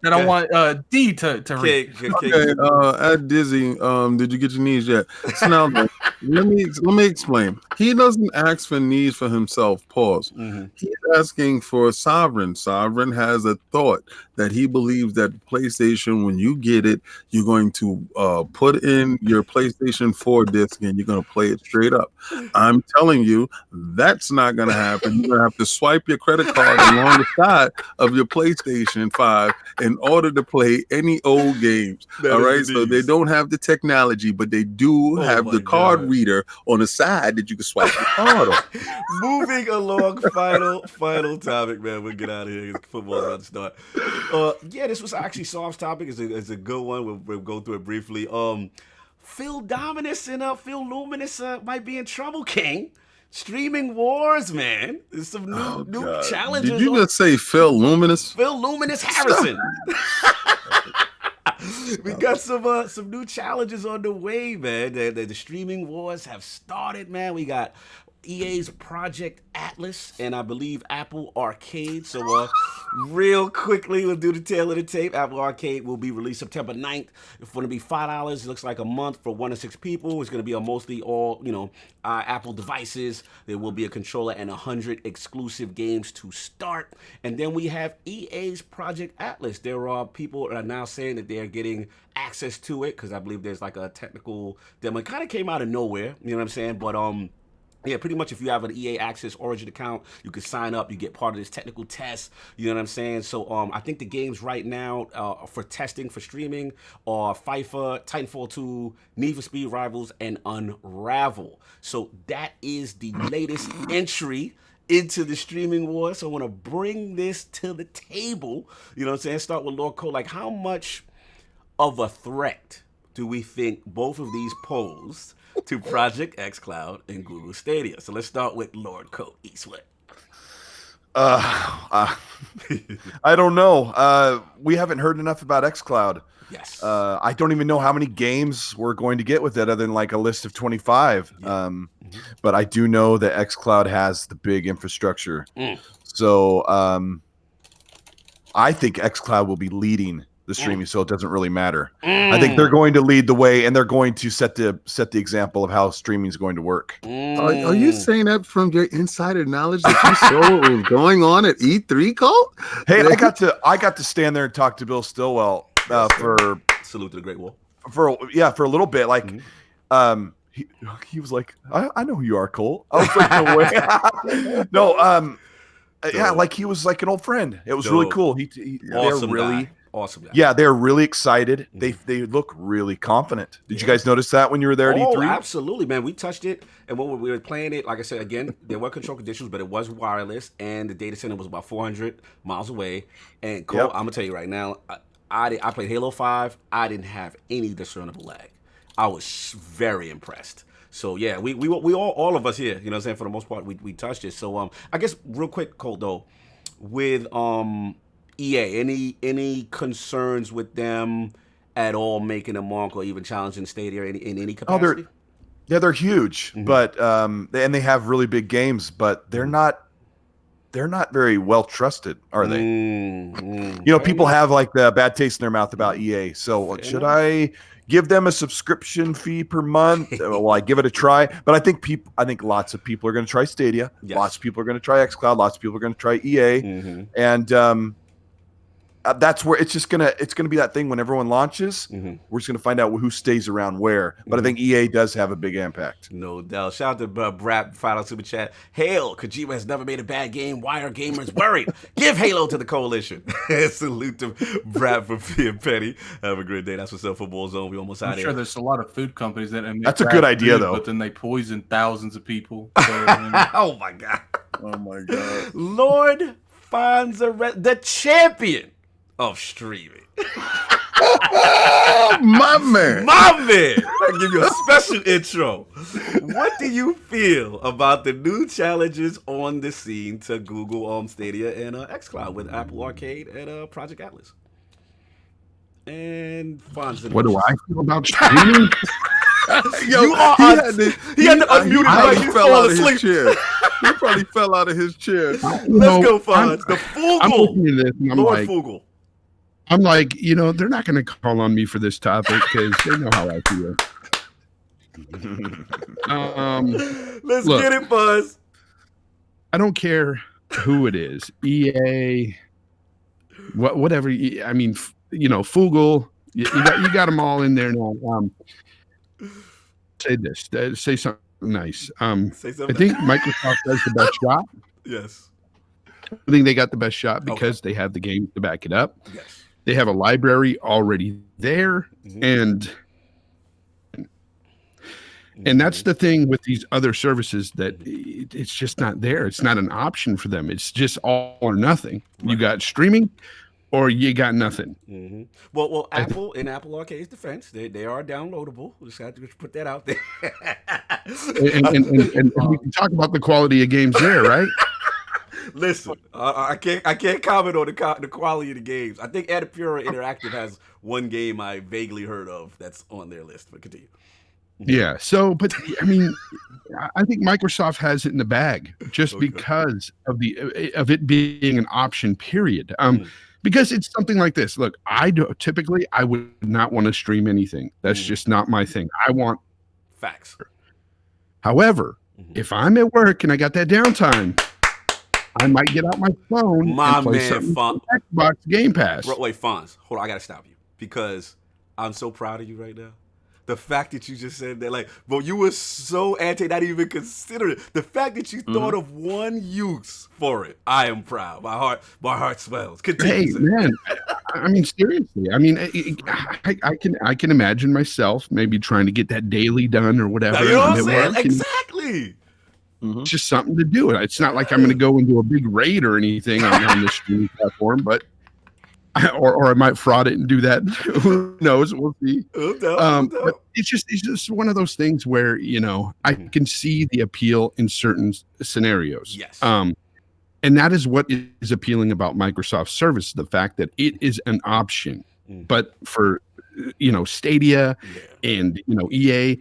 [SPEAKER 3] D to read.
[SPEAKER 4] Okay, Dizzy, did you get your knees yet? So now let me explain. He doesn't ask for needs for himself. Pause. He's asking for Sovereign. Sovereign has a thought that he believes that PlayStation, when you get it, you're going to put in your PlayStation 4 disc and you're going to play it straight up. I'm telling you, that's not going to happen. You're going to have to swipe your credit card along the side of your PlayStation 5 in order to play any old games. All right, so they don't have the technology, but they do have the card reader on the side that you can swipe the card on.
[SPEAKER 1] Moving along, final topic, man. We'll get out of here. Football's about to start. Yeah, this was actually Soft's topic. It's a good one. We'll go through it briefly. Phil Dominus and Phil Luminous might be in trouble, King. Streaming wars, man. There's some new challenges.
[SPEAKER 4] Did you just say Phil Luminous?
[SPEAKER 1] Phil Luminous Harrison. We got some new challenges on the way, man. The streaming wars have started, man. We got EA's Project Atlas and I believe Apple Arcade. So real quickly, we'll do the tail of the tape. Apple Arcade will be released September 9th. It's going to be $5. It looks like a month for 1 to 6 people. It's going to be on mostly all, Apple devices. There will be a controller and 100 exclusive games to start. And then we have EA's Project Atlas. There are people that are now saying that they're getting access to it because I believe there's like a technical demo. It kind of came out of nowhere, you know what I'm saying? But yeah, pretty much if you have an EA Access Origin account, you can sign up, you get part of this technical test, you know what I'm saying? So I think the games right now for testing, for streaming, are FIFA, Titanfall 2, Need for Speed Rivals, and Unravel. So that is the latest entry into the streaming war. So I want to bring this to the table, you know what I'm saying? Start with Lord Colt. Like, how much of a threat do we think both of these pose to Project xCloud and Google Stadia? So let's start with Lord Colt Eastwood.
[SPEAKER 2] I don't know. We haven't heard enough about xCloud.
[SPEAKER 1] Yes.
[SPEAKER 2] I don't even know how many games we're going to get with it other than like a list of 25. Yeah. But I do know that xCloud has the big infrastructure. So I think xCloud will be leading the streaming, so it doesn't really matter. I think they're going to lead the way, and they're going to set the example of how streaming is going to work.
[SPEAKER 4] Are you saying that from your insider knowledge that you saw what was going on at E3, Colt?
[SPEAKER 2] Hey, I got to stand there and talk to Bill Stillwell for
[SPEAKER 1] salute to the Great Wall
[SPEAKER 2] for a little bit. Like, he was like, I know who you are, Colt. I was like, no way. No, yeah, like he was like an old friend. It was really cool.
[SPEAKER 1] Awesome, really. Awesome guy.
[SPEAKER 2] Yeah, they're really excited. They look really confident. Did you guys notice that when you were there at E3?
[SPEAKER 1] Absolutely, man. We touched it, and when we were playing it, like I said, again, there were control conditions, but it was wireless, and the data center was about 400 miles away. And Cole, I'm gonna tell you right now, I played Halo 5. I didn't have any discernible lag. I was very impressed. So yeah, we all of us here, you know what I'm saying, for the most part, we touched it. So I guess real quick, Colt, though, with EA, any concerns with them at all making a mark or even challenging Stadia in any capacity?
[SPEAKER 2] They're huge, but and they have really big games, but they're not very well trusted, are they? People have like the bad taste in their mouth about EA. So should I give them a subscription fee per month? Will I give it a try? But I think lots of people are going to try Stadia. Yes. Lots of people are going to try xCloud. Lots of people are going to try EA, and that's where it's gonna be that thing when everyone launches. We're just gonna find out who stays around where. But I think EA does have a big impact.
[SPEAKER 1] No doubt. Shout out to Brad, final super chat. Hail, Kojima has never made a bad game. Why are gamers worried? Give Halo to the coalition. Salute to Brad for being petty. Have a great day. That's what's up, Football Zone. We almost out of here.
[SPEAKER 3] I'm sure there's a lot of food companies that make
[SPEAKER 2] that's a good idea
[SPEAKER 3] food,
[SPEAKER 2] though.
[SPEAKER 3] But then they poison thousands of people. So,
[SPEAKER 1] oh my god. Lord Fonzerelli, the champion of streaming.
[SPEAKER 4] My man.
[SPEAKER 1] I give you a special intro. What do you feel about the new challenges on the scene to Google Stadia and xCloud with Apple Arcade and Project Atlas? And Fonz.
[SPEAKER 5] What do I feel about streaming?
[SPEAKER 1] Yo, he had to unmute
[SPEAKER 4] He fell out of his chair. He probably fell out of his chair.
[SPEAKER 1] Let's go, Fonz. The Fugel.
[SPEAKER 5] I'm looking at this and I'm
[SPEAKER 1] Lord
[SPEAKER 5] like,
[SPEAKER 1] Fugel.
[SPEAKER 5] I'm like, they're not going to call on me for this topic because they know how I feel.
[SPEAKER 1] Let's
[SPEAKER 5] Look.
[SPEAKER 1] get it, Buzz.
[SPEAKER 5] I don't care who it is, EA, whatever. I mean, Fugel. You got them all in there now. Say something nice.
[SPEAKER 1] Say
[SPEAKER 5] I
[SPEAKER 1] something.
[SPEAKER 5] think Microsoft has the best shot.
[SPEAKER 1] Yes.
[SPEAKER 5] I think they got the best shot because they have the games to back it up.
[SPEAKER 1] Yes.
[SPEAKER 5] They have a library already there, and that's the thing with these other services that it's just not there. It's not an option for them. It's just all or nothing. Right. You got streaming, or you got nothing.
[SPEAKER 1] Mm-hmm. Well, Apple in Apple Arcade's defense, they are downloadable. We just have to put that out there.
[SPEAKER 5] and we can talk about the quality of games there, right?
[SPEAKER 1] Listen, I can't comment on the quality of the games. I think Annapurna Interactive has one game I vaguely heard of that's on their list. But continue.
[SPEAKER 5] Yeah. So, but I mean, I think Microsoft has it in the bag just because of it being an option. Period. Because it's something like this. Look, I would not want to stream anything. That's just not my thing. I want
[SPEAKER 1] facts.
[SPEAKER 5] However, if I'm at work and I got that downtime, I might get out my phone and play something on Xbox Game Pass.
[SPEAKER 1] Bro, wait, Fonz, hold on, I gotta stop you because I'm so proud of you right now. The fact that you just said that, like, bro, you were so anti, not even consider it. The fact that you thought of one use for it, I am proud. My heart swells. Continue.
[SPEAKER 5] Hey, man, I mean, seriously. I mean, I can imagine myself maybe trying to get that daily done or whatever.
[SPEAKER 1] Now, you know what I'm saying? Exactly.
[SPEAKER 5] It's just something to do. It's not like I'm going to go into a big raid or anything on this streaming platform, but or I might fraud it and do that. Who knows? We'll see. But it's just one of those things where I can see the appeal in certain scenarios.
[SPEAKER 1] Yes.
[SPEAKER 5] And that is what is appealing about Microsoft service, the fact that it is an option. But for Stadia and EA,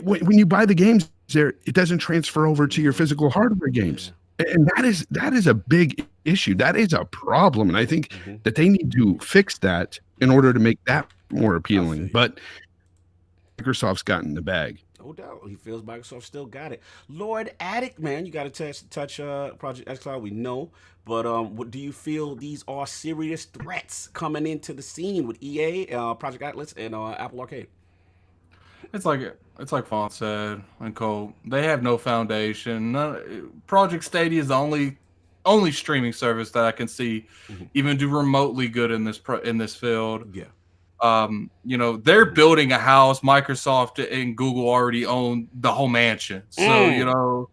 [SPEAKER 5] when you buy the games there, it doesn't transfer over to your physical hardware games. And that is a big issue. That is a problem. And I think that they need to fix that in order to make that more appealing. But Microsoft's gotten the bag.
[SPEAKER 1] No doubt. He feels Microsoft still got it. Lord Addict, man, you got to touch Project xCloud, we know. But what do you feel these are serious threats coming into the scene with EA, Project Atlas, and Apple Arcade?
[SPEAKER 3] It's like Fonz said and Colt. They have no foundation. Project Stadia is the only streaming service that I can see even do remotely good in this field.
[SPEAKER 1] Yeah.
[SPEAKER 3] They're building a house. Microsoft and Google already own the whole mansion. So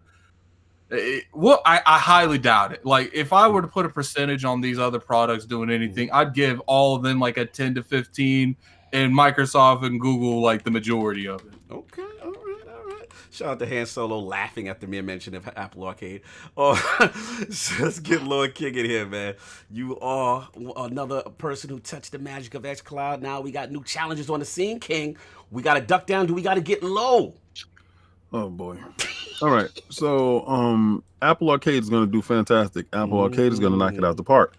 [SPEAKER 3] I highly doubt it. Like, if I were to put a percentage on these other products doing anything, I'd give all of them like a 10 to 15. And Microsoft and Google, like, the majority of it.
[SPEAKER 1] Okay, all right. Shout out to Han Solo laughing at the mere mention of Apple Arcade. So let's get Lord King in here, man. You are another person who touched the magic of xCloud. Now we got new challenges on the scene, King. We got to duck down. Do we got to get low?
[SPEAKER 4] Oh, boy. All right. So Apple Arcade is going to do fantastic. Apple Arcade is going to knock it out the park.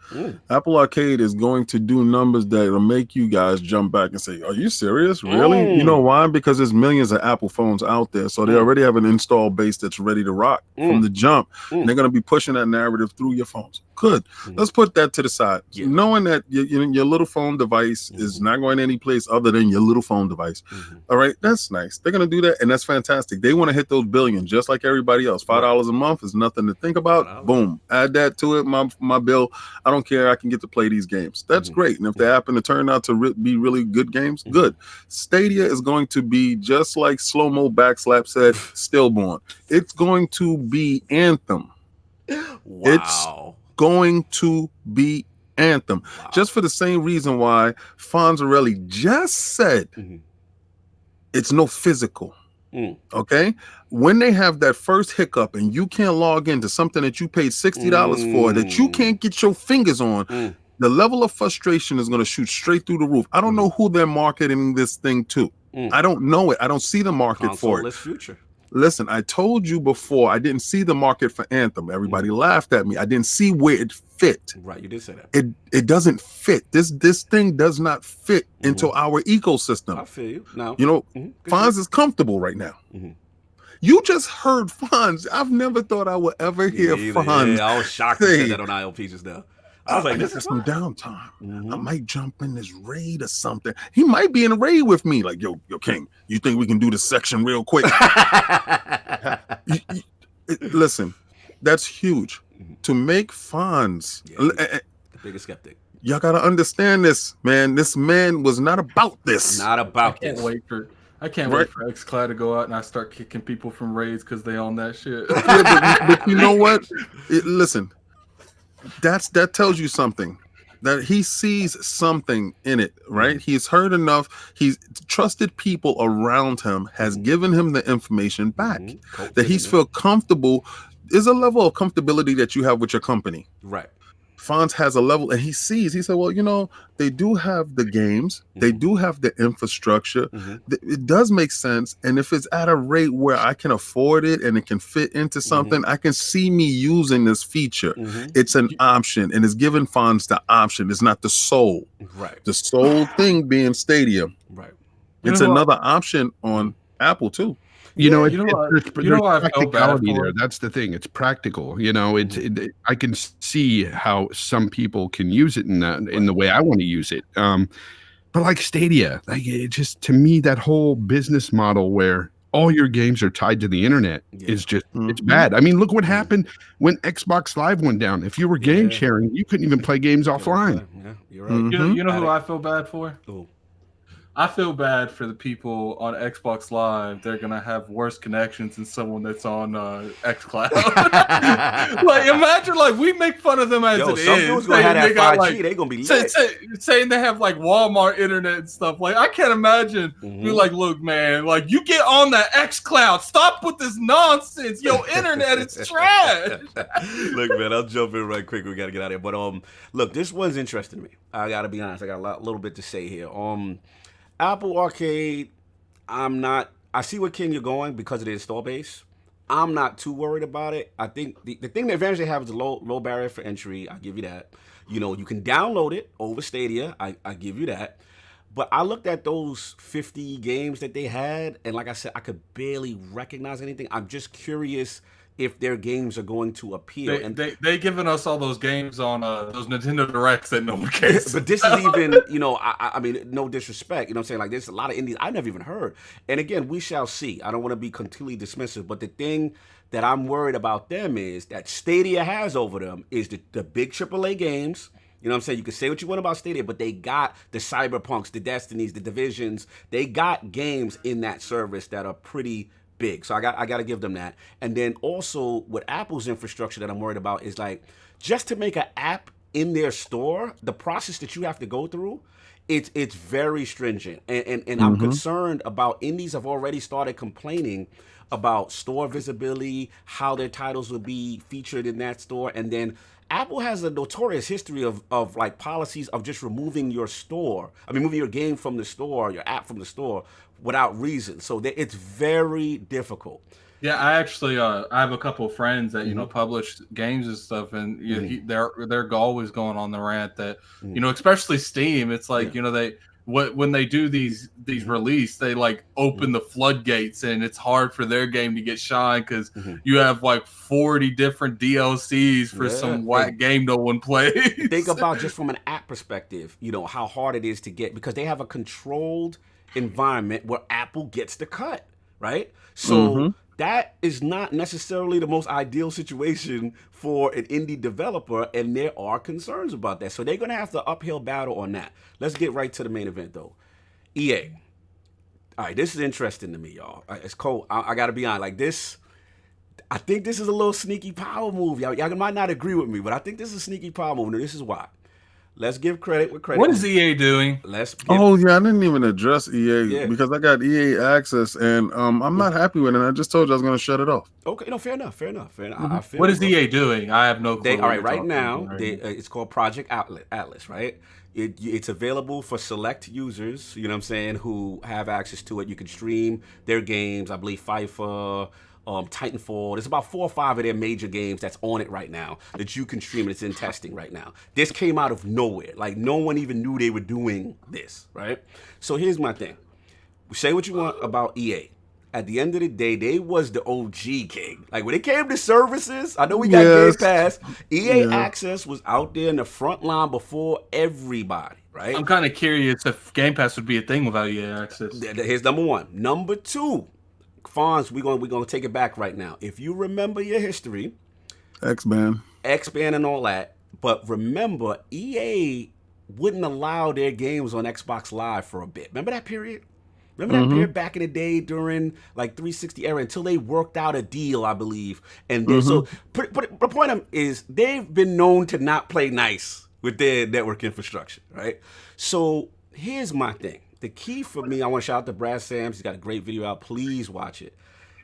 [SPEAKER 4] Apple Arcade is going to do numbers that will make you guys jump back and say, are you serious? Really? You know why? Because there's millions of Apple phones out there. So they already have an install base that's ready to rock from the jump. And they're going to be pushing that narrative through your phones. Good. Let's put that to the side. Yeah. Knowing that your little phone device is not going any place other than your little phone device. All right. That's nice. They're going to do that. And that's fantastic. They want to hit those billions just like everybody else. $5 a month is nothing to think about. Boom. Add that to it. My bill. I don't care. I can get to play these games. That's great. And if they happen to turn out to be really good games, good. Stadia is going to be just like Slow Mo Backslap said, Stillborn. It's going to be Anthem.
[SPEAKER 1] Wow.
[SPEAKER 4] It's going to be Anthem. Just for the same reason why Fonzerelli just said it's no physical. Okay, when they have that first hiccup and you can't log into something that you paid $60 for that you can't get your fingers on, the level of frustration is going to shoot straight through the roof. I don't know who they're marketing this thing to. I don't know it. I don't see the market for it.
[SPEAKER 1] Future.
[SPEAKER 4] Listen, I told you before, I didn't see the market for Anthem. Everybody laughed at me. I didn't see where it fit.
[SPEAKER 1] Right, you did say that.
[SPEAKER 4] It doesn't fit. This thing does not fit into our ecosystem.
[SPEAKER 1] I feel you. No.
[SPEAKER 4] You know, Fonz is comfortable right now. You just heard Fonz. I've never thought I would ever hear Fonz.
[SPEAKER 1] Yeah, I was shocked to say that on ILP just now. I was like, this is
[SPEAKER 4] some downtime. I might jump in this raid or something. He might be in a raid with me. Like, yo, King, you think we can do this section real quick? Listen, that's huge. To make Fonz,
[SPEAKER 1] the biggest skeptic.
[SPEAKER 4] Y'all gotta understand this, man. This man was not about this.
[SPEAKER 1] Not about
[SPEAKER 3] this. I can't wait for XCloud to go out and I start kicking people from raids because they own that shit.
[SPEAKER 4] but you know what? Listen. That tells you something, that he sees something in it, right? He's heard enough. He's trusted people around him has given him the information back that he's feel comfortable. There's a level of comfortability that you have with your company.
[SPEAKER 1] Right.
[SPEAKER 4] Fonz has a level, and he said, well, you know, they do have the games, they do have the infrastructure. It does make sense. And if it's at a rate where I can afford it and it can fit into something, I can see me using this feature. It's an option, and it's giving Fonz the option. It's not the sole.
[SPEAKER 1] Right.
[SPEAKER 4] The sole thing being Stadia.
[SPEAKER 1] Right.
[SPEAKER 4] It's another option on Apple too.
[SPEAKER 5] There's practicality there. That's the thing. It's practical. You know, I can see how some people can use it in the way I want to use it. But like Stadia, like it just, to me, that whole business model where all your games are tied to the internet is just it's bad. I mean, look what happened when Xbox Live went down. If you were game sharing, you couldn't even play games offline.
[SPEAKER 1] Yeah, you're right.
[SPEAKER 3] You know who I feel bad for?
[SPEAKER 1] Ooh.
[SPEAKER 3] I feel bad for the people on Xbox Live. They're gonna have worse connections than someone that's on XCloud. Like, imagine, like, we make fun of them as it is.
[SPEAKER 1] Some dudes gonna have that 5G. They gonna be lit.
[SPEAKER 3] Saying they have like Walmart internet and stuff. Like, I can't imagine. Be like, look, man, like, you get on that XCloud. Stop with this nonsense. Yo, internet is trash.
[SPEAKER 1] Look, man, I'll jump in right quick. We gotta get out of here. But look, this one's interesting to me. I gotta be honest. I got a little bit to say here. Apple Arcade, I see where, King, you're going because of the install base. I'm not too worried about it. I think the thing, the advantage they have is the low barrier for entry. I give you that. You know, you can download it over Stadia. I give you that. But I looked at those 50 games that they had, and like I said, I could barely recognize anything. I'm just curious if their games are going to appeal.
[SPEAKER 3] They giving us all those games on those Nintendo Directs that no one cares.
[SPEAKER 1] But this is even, you know, I mean, no disrespect, you know what I'm saying? Like, there's a lot of indies I've never even heard. And again, we shall see. I don't want to be completely dismissive, but the thing that I'm worried about them is that Stadia has over them is the big AAA games. You know what I'm saying? You can say what you want about Stadia, but they got the Cyberpunks, the Destinies, the Divisions. They got games in that service that are pretty big. So I got to give them that. And then also with Apple's infrastructure that I'm worried about is, like, just to make an app in their store, the process that you have to go through, it's very stringent. And I'm concerned about indies have already started complaining about store visibility, how their titles will be featured in that store. And then Apple has a notorious history of like policies of just removing your moving your game from the store, your app from the store without reason. So it's very difficult.
[SPEAKER 3] Yeah, I actually I have a couple of friends that publish games and stuff, and they're always going on the rant that especially Steam. It's like when they do these release, they like open the floodgates, and it's hard for their game to get shine because you have like 40 different DLCs for some whack game no one plays.
[SPEAKER 1] Think about just from an app perspective, how hard it is to get, because they have a controlled environment where Apple gets the cut, right? So that is not necessarily the most ideal situation for an indie developer, and there are concerns about that. So they're going to have to uphill battle on that. Let's get right to the main event, though. EA. All right, this is interesting to me, y'all. It's cold. I got to be honest. Like, this, I think this is a little sneaky power move. Y'all might not agree with me, but I think this is a sneaky power move. Now, this is why. let's give credit where credit.
[SPEAKER 3] What is EA doing?
[SPEAKER 4] Oh yeah, I didn't even address EA
[SPEAKER 1] Yeah.
[SPEAKER 4] because I got EA access and I'm not happy with it. I just told you I was going to shut it off.
[SPEAKER 1] Okay, no, fair enough.
[SPEAKER 4] Mm-hmm.
[SPEAKER 1] I feel
[SPEAKER 3] What is EA doing? I have no clue.
[SPEAKER 1] All right now, it's called Project Atlas, right? It's available for select users, you know what I'm saying, who have access to it. You can stream their games. I believe FIFA, Titanfall. There's about 4 or 5 of their major games that's on it right now that you can stream, and it's in testing right now. This came out of nowhere. Like, no one even knew they were doing this, right? So here's my thing. Say what you want about EA. At the end of the day, they was the OG king. Like, when it came to services, I know we got Game Pass. EA Access was out there in the front line before everybody, right?
[SPEAKER 3] I'm kind of curious if Game Pass would be a thing without EA Access.
[SPEAKER 1] Here's number one. Number two, Fonz, we're gonna take it back right now. If you remember your history,
[SPEAKER 4] X-Band
[SPEAKER 1] and all that, but remember, EA wouldn't allow their games on Xbox Live for a bit. Remember that period? Remember that period back in the day during like 360 era until they worked out a deal, I believe. And so, the point is they've been known to not play nice with their network infrastructure, right? So here's my thing. The key for me, I want to shout out to Brad Sams. He's got a great video out. Please watch it.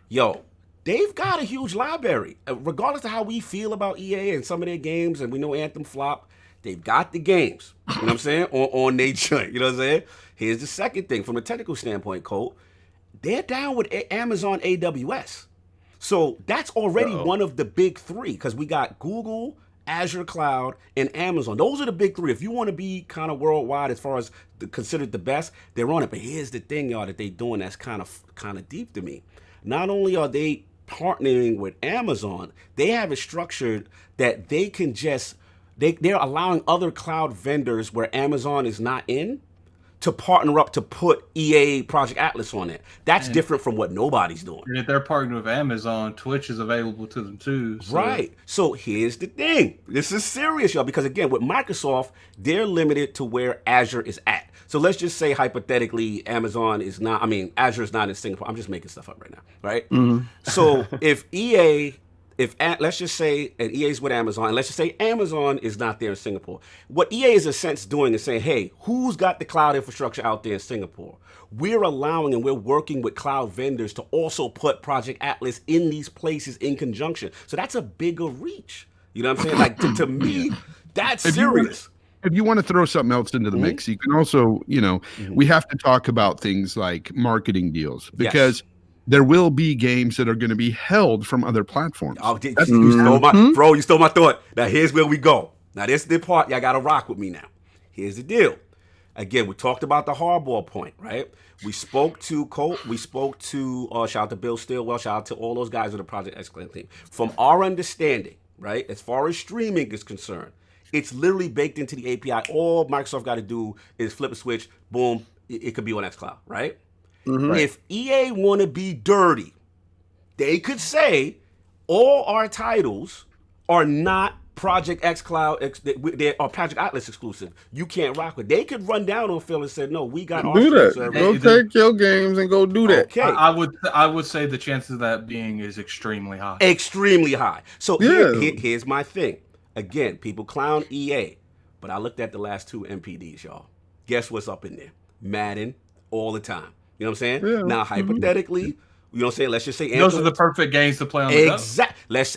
[SPEAKER 1] Yo, they've got a huge library. Regardless of how we feel about EA and some of their games, and we know Anthem flopped, they've got the games, you know what I'm saying, on their joint, you know what I'm saying? Here's the second thing, from a technical standpoint, Colt, they're down with Amazon AWS. So that's already one of the big 3, because we got Google, Azure Cloud, and Amazon. Those are the big 3. If you want to be kind of worldwide as far as considered the best, they're on it. But here's the thing, y'all, that they're doing that's kind of deep to me. Not only are they partnering with Amazon, they have it structured that they can just... They're allowing other cloud vendors where Amazon is not in to partner up to put EA Project Atlas on it. That's different from what nobody's doing.
[SPEAKER 3] And if they're partnering with Amazon, Twitch is available to them too. So.
[SPEAKER 1] Right. So here's the thing. This is serious, y'all, because again, with Microsoft, they're limited to where Azure is at. So let's just say hypothetically, Azure is not in Singapore. I'm just making stuff up right now, right? Mm-hmm. So if let's just say, and EA's with Amazon, and let's just say Amazon is not there in Singapore. What EA is in a sense doing is saying, hey, who's got the cloud infrastructure out there in Singapore? We're allowing and we're working with cloud vendors to also put Project Atlas in these places in conjunction. So that's a bigger reach. You know what I'm saying? Like, to me, that's serious.
[SPEAKER 5] If you want to throw something else into the mix, you can also, we have to talk about things like marketing deals, because there will be games that are going to be held from other platforms.
[SPEAKER 1] Oh, you stole my thought. Now, here's where we go. Now, this is the part y'all got to rock with me now. Here's the deal. Again, we talked about the hardball point, right? We spoke to Colt. We spoke to, shout out to Bill Stillwell. Shout out to all those guys on the Project Excellent team. From our understanding, right, as far as streaming is concerned, it's literally baked into the API. All Microsoft got to do is flip a switch, boom, it could be on xCloud, right? Mm-hmm. If EA want to be dirty, they could say all our titles are not Project xCloud, they are Project Atlas exclusive. You can't rock with. They could run down on Phil and say, no, we got our
[SPEAKER 4] do that.
[SPEAKER 1] Service.
[SPEAKER 4] Go take your games and go do that.
[SPEAKER 1] Okay.
[SPEAKER 3] I would say the chances of that being is extremely high.
[SPEAKER 1] Extremely high. So here's my thing. Again, people clown EA, but I looked at the last 2 MPDs, y'all. Guess what's up in there? Madden all the time. You know what I'm saying? Yeah. Now, hypothetically, you know what I'm saying? Let's just say Anthem.
[SPEAKER 3] Those are the perfect games to play on the go.
[SPEAKER 1] Exactly. Let's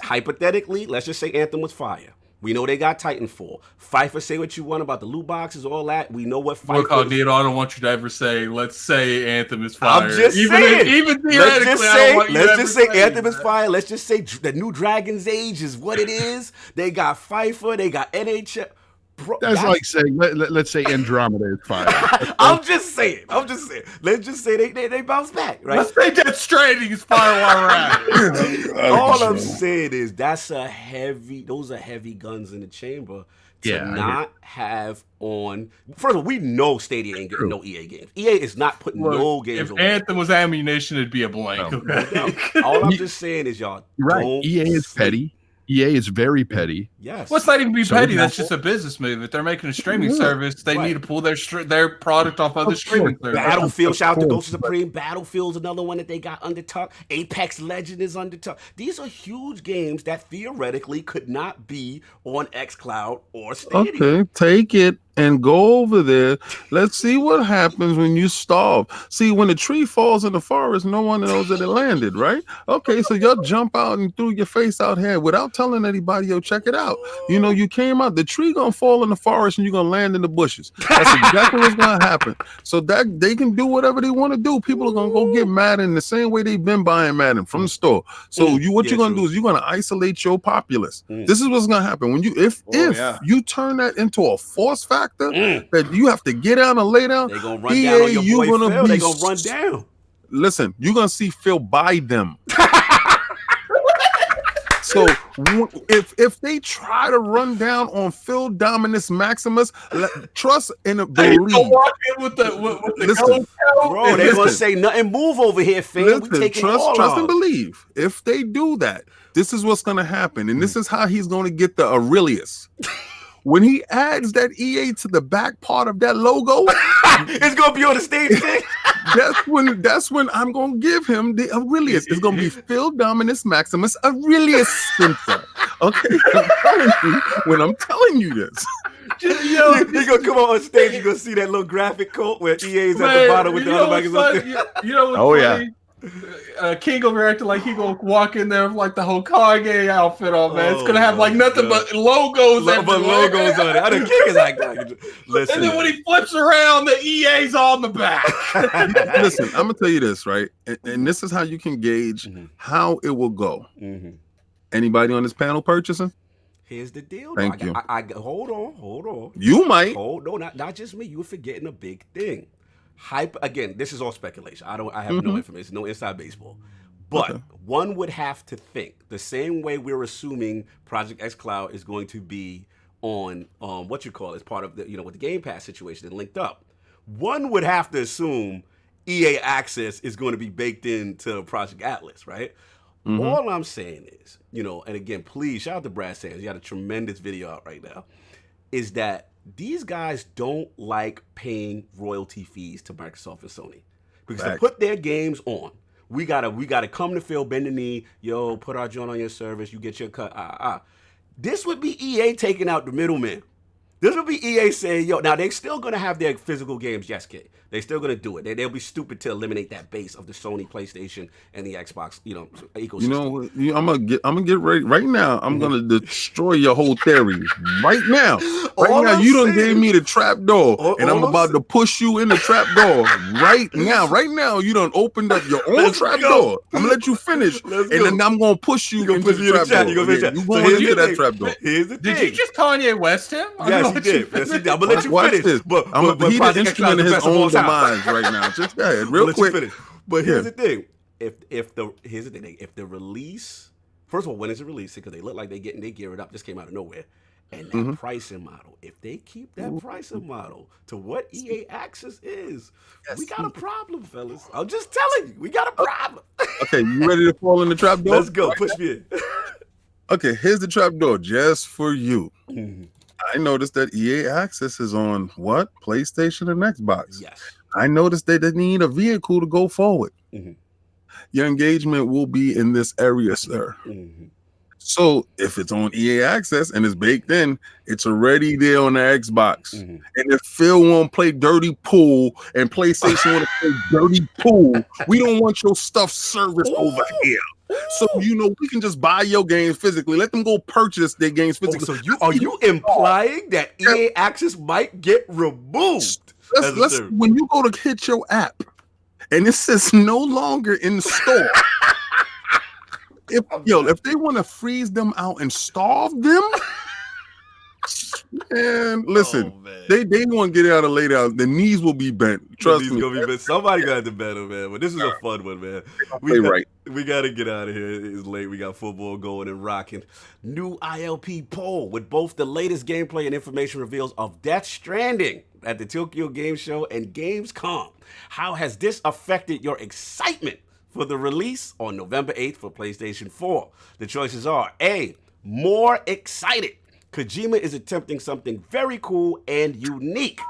[SPEAKER 1] just say Anthem was fire. We know they got Titanfall. FIFA, say what you want about the loot boxes, all that. We know what FIFA
[SPEAKER 3] LordCognito, I don't want you to ever say, let's say Anthem is fire.
[SPEAKER 1] I'm just saying.
[SPEAKER 3] Even theoretically,
[SPEAKER 1] let's just say Anthem is fire. Let's just say the new Dragon's Age is what it is. They got FIFA. They got NHL.
[SPEAKER 5] Bro, that's like saying, let's say Andromeda is fire.
[SPEAKER 1] I'm just saying. Let's just say they bounce back, right?
[SPEAKER 3] Let's say Death Stranding is fire while we're at it.
[SPEAKER 1] All I'm saying is those are heavy guns in the chamber to not have on. First of all, we know Stadia ain't getting no EA games. EA is not putting no games
[SPEAKER 3] on. If Anthem was ammunition, it'd be a blank.
[SPEAKER 1] No. All I'm just saying is, y'all,
[SPEAKER 5] EA is petty. EA is very petty.
[SPEAKER 1] Yes.
[SPEAKER 3] What's not even be
[SPEAKER 5] So
[SPEAKER 3] petty?
[SPEAKER 5] now-
[SPEAKER 3] That's just a business move. If they're making a streaming service, they need to pull their product off other streaming services.
[SPEAKER 1] Battlefield, shout out to Ghost of Supreme. Battlefield's another one that they got under tuck. Apex Legend is under tuck. These are huge games that theoretically could not be on xCloud or Stadia.
[SPEAKER 4] Okay, take it and go over there. Let's see what happens when you starve. See, when a tree falls in the forest, no one knows that it landed, right? Okay, so y'all jump out and threw your face out here without telling anybody, yo, check it out. You know, you came out, the tree gonna fall in the forest and you're gonna land in the bushes. That's exactly what's gonna happen. So that they can do whatever they want to do. People are gonna go get Madden the same way they've been buying Madden from the store. So what you're gonna do is you're gonna isolate your populace. This is what's gonna happen when you if you turn that into a force factor that you have to get out and lay down.
[SPEAKER 1] They're gonna run down on your boy Phil. They're gonna run down.
[SPEAKER 4] Listen, you're gonna see Phil buy them. So if they try to run down on Phil Dominus Maximus, trust and believe.
[SPEAKER 3] Walk in with the
[SPEAKER 1] bro, they're gonna say nothing. Move over here, fam. We taking
[SPEAKER 4] trust and believe. If they do that, this is what's gonna happen, and this is how he's gonna get the Aurelius. When he adds that EA to the back part of that logo,
[SPEAKER 1] it's gonna be on the stage thing.
[SPEAKER 4] That's when I'm gonna give him the Aurelius. It's gonna be Phil Dominus Maximus Aurelius Spencer. Okay, I'm telling you this.
[SPEAKER 1] You're gonna come on stage, you're gonna see that little graphic Colt where EA's at the bottom with the other magazines up there.
[SPEAKER 3] You know what's funny? King over acting like he gonna walk in there with like the whole Kage outfit on, man. It's gonna have like nothing but logos.
[SPEAKER 1] But logos on it. I think King is like that. Listen.
[SPEAKER 3] And then when he flips around, the EA's on the back.
[SPEAKER 4] Listen, I'm gonna tell you this, right? And this is how you can gauge how it will go. Anybody on this panel purchasing?
[SPEAKER 1] Here's the deal.
[SPEAKER 4] Thank you.
[SPEAKER 1] Hold on.
[SPEAKER 4] You might.
[SPEAKER 1] Not just me. You were forgetting a big thing. Again, this is all speculation. I have no information, no inside baseball. But one would have to think the same way we're assuming Project xCloud is going to be on as part of the with the Game Pass situation and linked up. One would have to assume EA Access is going to be baked into Project Atlas, right? All I'm saying is, and again, please shout out to Brad Sands. You got a tremendous video out right now. Is that these guys don't like paying royalty fees to Microsoft and Sony because to put their games on, we gotta come to Phil, bend the knee, put our joint on your service, you get your cut. This would be EA taking out the middleman. This would be EA saying, now they're still gonna have their physical games, yes, kid. They're still gonna do it. They'll be stupid to eliminate that base of the Sony, PlayStation, and the Xbox, ecosystem.
[SPEAKER 4] I'm gonna get ready right now. I'm gonna destroy your whole theory right now. You done gave me the trap door, and I'm about to push you in the trap door right now. Right now, you done opened up your own trap door. I'm gonna let you finish, and then I'm gonna push you into the trap door. You going into that trap door?
[SPEAKER 1] Here's the thing.
[SPEAKER 3] Did you just Kanye West him?
[SPEAKER 1] Yes, he did. I'm gonna let you finish.
[SPEAKER 4] This. But he's the instrument in his own demise right now. Just go ahead, real quick.
[SPEAKER 1] But here's the thing: if the release, first of all, when is it released? Because they look like they gear it up. Just came out of nowhere, and that pricing model. If they keep that pricing model to what EA Access is, we got a problem, fellas. I'm just telling you, we got a problem.
[SPEAKER 4] Okay, you ready to fall in the trap door?
[SPEAKER 1] Let's go. Push me in.
[SPEAKER 4] Okay, here's the trap door just for you. I noticed that EA Access is on what? PlayStation and Xbox.
[SPEAKER 1] Yes.
[SPEAKER 4] I noticed that they need a vehicle to go forward. Your engagement will be in this area, sir. So if it's on EA Access and it's baked in, it's already there on the Xbox. And if Phil won't play dirty pool and PlayStation want to play dirty pool, we don't want your stuff serviced over here. So we can just buy your games physically. Let them go purchase their games physically.
[SPEAKER 1] So are you implying that EA Access might get removed?
[SPEAKER 4] When you go to hit your app and it says no longer in the store. If they want to freeze them out and starve them, man, listen, they want to get out of lay down. The knees will be bent. Trust me.
[SPEAKER 1] Gonna be bent. Somebody got to bet them, man. But this is a fun one, man. We got to get out of here. It's late. We got football going and rocking. New ILP poll with both the latest gameplay and information reveals of Death Stranding at the Tokyo Game Show and Gamescom. How has this affected your excitement for the release on November 8th for PlayStation 4? The choices are A, more excited. Kojima is attempting something very cool and unique.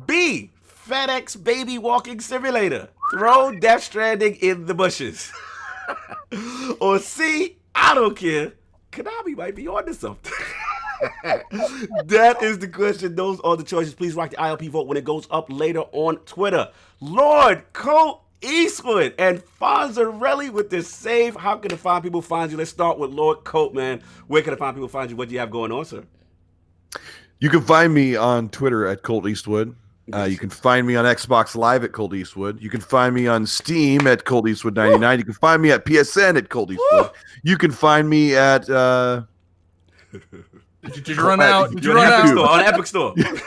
[SPEAKER 1] B, FedEx baby walking simulator. Throw Death Stranding in the bushes. Or C, I don't care. Konami might be onto something. That is the question. Those are the choices. Please rock the ILP vote when it goes up later on Twitter. Lord Colt Eastwood and Fonzerelli with this save. How can the fine people find you? Let's start with Lord Colt, man. Where can the fine people find you? What do you have going on, sir?
[SPEAKER 2] You can find me on Twitter at Colt Eastwood. You can find me on Xbox Live at Colt Eastwood. You can find me on Steam at Colt Eastwood 99. You can find me at PSN at Colt Eastwood. You can find me at
[SPEAKER 3] Did you run out? Did you run out?
[SPEAKER 1] On Epic Store. You can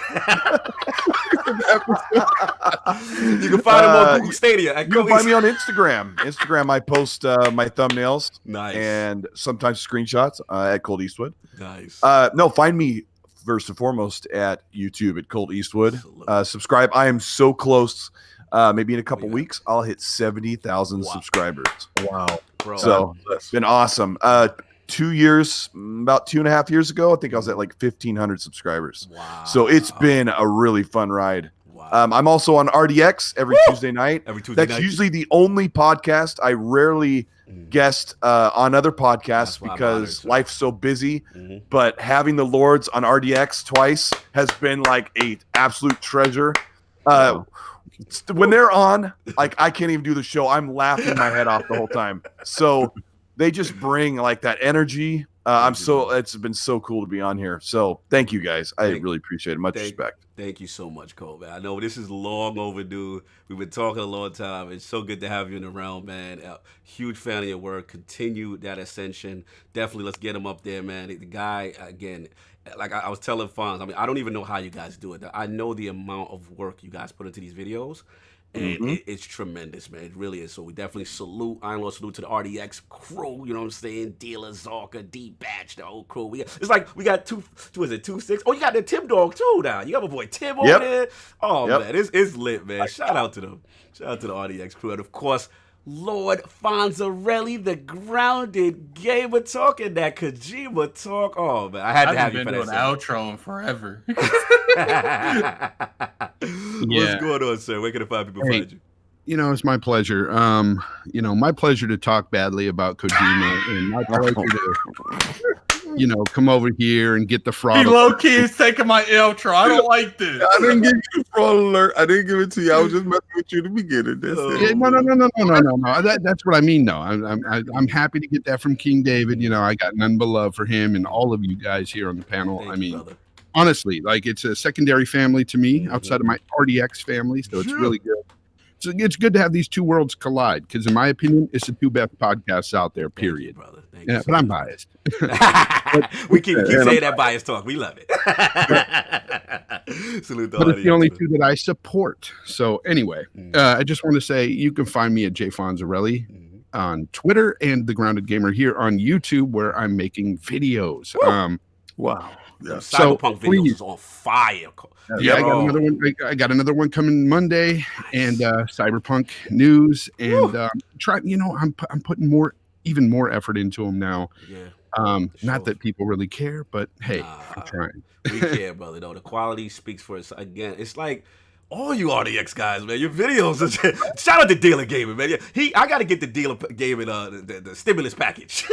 [SPEAKER 1] find him on Google Stadia.
[SPEAKER 2] You can find me on Instagram. Instagram, I post my thumbnails.
[SPEAKER 1] Nice.
[SPEAKER 2] And sometimes screenshots at Colt Eastwood.
[SPEAKER 1] Nice.
[SPEAKER 2] No, find me first and foremost at YouTube at Colt Eastwood. Subscribe. I am so close. Maybe in a couple weeks, I'll hit 70,000 subscribers.
[SPEAKER 4] Wow.
[SPEAKER 1] Bro.
[SPEAKER 2] So it's been awesome. 2 years, about 2.5 years ago, I think I was at like 1,500 subscribers.
[SPEAKER 1] Wow.
[SPEAKER 2] So it's been a really fun ride.
[SPEAKER 1] Wow.
[SPEAKER 2] I'm also on RDX every Tuesday night. That's usually the only podcast. I rarely guest on other podcasts because life's so busy. But having the Lords on RDX twice has been like a absolute treasure. When they're on, like I can't even do the show. I'm laughing my head off the whole time. So they just bring like that energy. It's been so cool to be on here. So thank you guys. I really appreciate it. Much respect.
[SPEAKER 1] Thank you so much, Cole, man. I know this is long overdue. We've been talking a long time. It's so good to have you in the realm, man. Huge fan of your work. Continue that ascension. Definitely let's get him up there, man. The guy, again, like I was telling Fonz, I mean, I don't even know how you guys do it. I know the amount of work you guys put into these videos. And it's tremendous, man. It really is. So we definitely salute, Iron Lord, salute to the RDX crew. You know what I'm saying? Dealer, Zarka, D-Batch, the whole crew. It's like we got 2-6. Oh, you got the Tim Dog too now. You got my boy Tim over there. Oh, man. It's lit, man. Shout out to them. Shout out to the RDX crew. And, of course, Lord Fonzerelli, the grounded gamer talking that Kojima talk. Oh, man. I had to have you for that.
[SPEAKER 3] I've been doing an outro in forever.
[SPEAKER 1] What's going on, sir? Where can the fine people find you?
[SPEAKER 5] You know, it's my pleasure. My pleasure to talk badly about Kojima, and my pleasure to, come over here and get the fraud.
[SPEAKER 3] He low key is taking my outro. I don't like this.
[SPEAKER 4] I didn't give you the fraud alert. I didn't give it to you. I was just messing with you to begin it. That's it.
[SPEAKER 5] No. That's what I mean. No, I'm happy to get that from King David. I got none but love for him and all of you guys here on the panel. Honestly, like it's a secondary family to me outside of my RDX family, so it's really good. So it's good to have these two worlds collide because, in my opinion, it's the two best podcasts out there. Period.
[SPEAKER 1] Thank you, brother. Thank
[SPEAKER 5] you, but I'm biased.
[SPEAKER 1] we keep saying that bias talk. We love it. Salute the audience.
[SPEAKER 5] It's the only two that I support. So anyway, I just want to say you can find me at J Fonzerelli on Twitter and The Grounded Gamer here on YouTube, where I'm making videos.
[SPEAKER 4] Wow.
[SPEAKER 1] Yeah. Cyberpunk videos is on fire.
[SPEAKER 5] Yeah, I got another one. I got another one coming Monday, and Cyberpunk news, and I'm putting even more effort into them now.
[SPEAKER 1] Yeah.
[SPEAKER 5] Not that people really care, but hey, I'm trying.
[SPEAKER 1] We care, brother. Though the quality speaks for us. Again, it's like all you RDX guys, man. Your videos. Shout out to Dealer Gaming, man. I got to get the Dealer Gaming the stimulus package.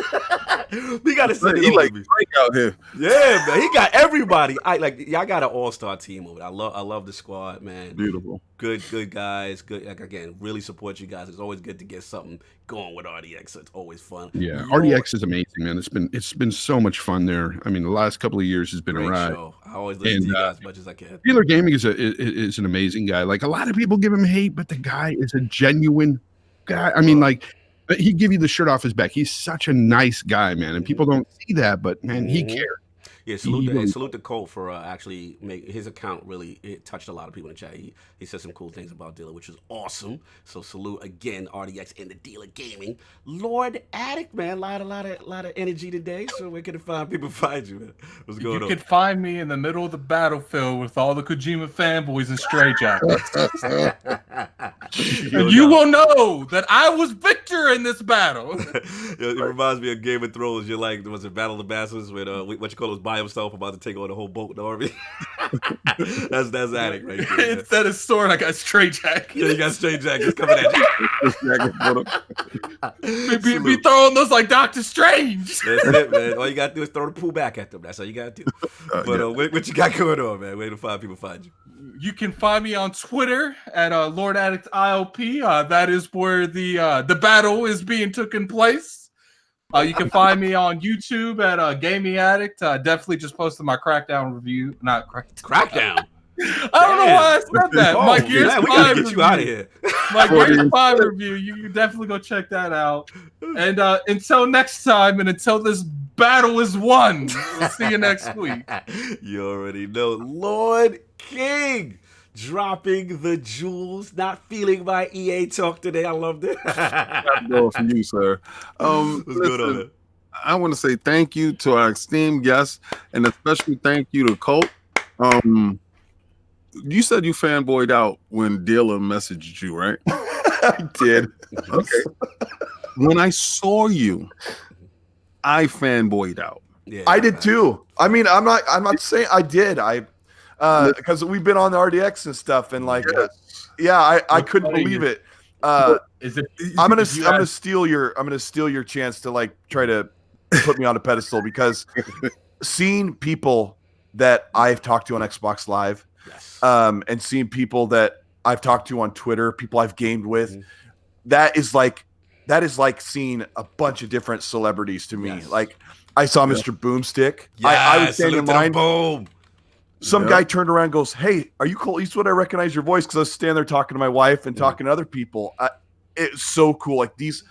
[SPEAKER 1] We got to send it over to me.
[SPEAKER 4] Out here.
[SPEAKER 1] Yeah, man. He got everybody. I got an all-star team over there. I love the squad, man.
[SPEAKER 4] Beautiful.
[SPEAKER 1] Good guys. Good. Again, really support you guys. It's always good to get something going with RDX. So it's always fun.
[SPEAKER 5] Yeah, RDX is amazing, man. It's been so much fun there. I mean, the last couple of years has been a ride.
[SPEAKER 1] Show. I always listen to you guys as much as I can.
[SPEAKER 5] Dealer Gaming is an amazing guy. Like a lot of people give him hate, but the guy is a genuine guy. I mean, he'd give you the shirt off his back. He's such a nice guy, man. And people don't see that, but man, he cares.
[SPEAKER 1] Yeah, salute to Colt for actually his account it touched a lot of people in the chat. He said some cool things about Dealer, which is awesome. So salute again, RDX and the Dealer Gaming. Lord Addict, man, a lot of energy today. So where can people find you, man? What's going on?
[SPEAKER 3] You can find me in the middle of the battlefield with all the Kojima fanboys and stray jackets. And you will know that I was victor in this battle.
[SPEAKER 1] It reminds me of Game of Thrones. You're like, was it Battle of the Bastards when what you call it was by himself about to take on the whole boat, the army? that's Attic right there.
[SPEAKER 3] Instead of sword, I got straight jacket.
[SPEAKER 1] Yeah, you got straight jackets coming at
[SPEAKER 3] you. be throwing those like Doctor Strange.
[SPEAKER 1] That's it, man. All you gotta do is throw the pool back at them. That's all you gotta do. But what you got going on, man? Where do people find you?
[SPEAKER 3] You can find me on Twitter at Lord Addict ILP. That is where the battle is being taken place. You can find me on YouTube at Gaming Addict. Definitely just posted my Crackdown review. Not Crackdown. I don't know why I said that. My Gears 5
[SPEAKER 1] we gotta get you out of here.
[SPEAKER 3] My Gears 5 review. You can definitely go check that out. And until next time, and until this battle is won, we'll see you next week.
[SPEAKER 1] You already know, Lord King dropping the jewels. Not feeling my EA talk today. I loved it.
[SPEAKER 4] That's all for you, sir. Listen, I want to say thank you to our esteemed guests, and especially thank you to Colt. You said you fanboyed out when Dilla messaged you, right?
[SPEAKER 2] I did.
[SPEAKER 4] Okay. When I saw you, I fanboyed out.
[SPEAKER 2] Yeah, I did too. I mean, I'm not saying I did. Because we've been on the RDX and stuff, and like, I couldn't believe it. I'm gonna steal your chance to like try to put me on a pedestal, because seeing people that I've talked to on Xbox Live, and seeing people that I've talked to on Twitter, people I've gamed with, that is like seeing a bunch of different celebrities to me. Yes. Like, I saw Mr. Boomstick. I was standing in line.
[SPEAKER 1] Boom.
[SPEAKER 2] Some guy turned around and goes, "Hey, are you Colt Eastwood? I recognize your voice," because I was standing there talking to my wife and talking to other people. It's so cool. Like these,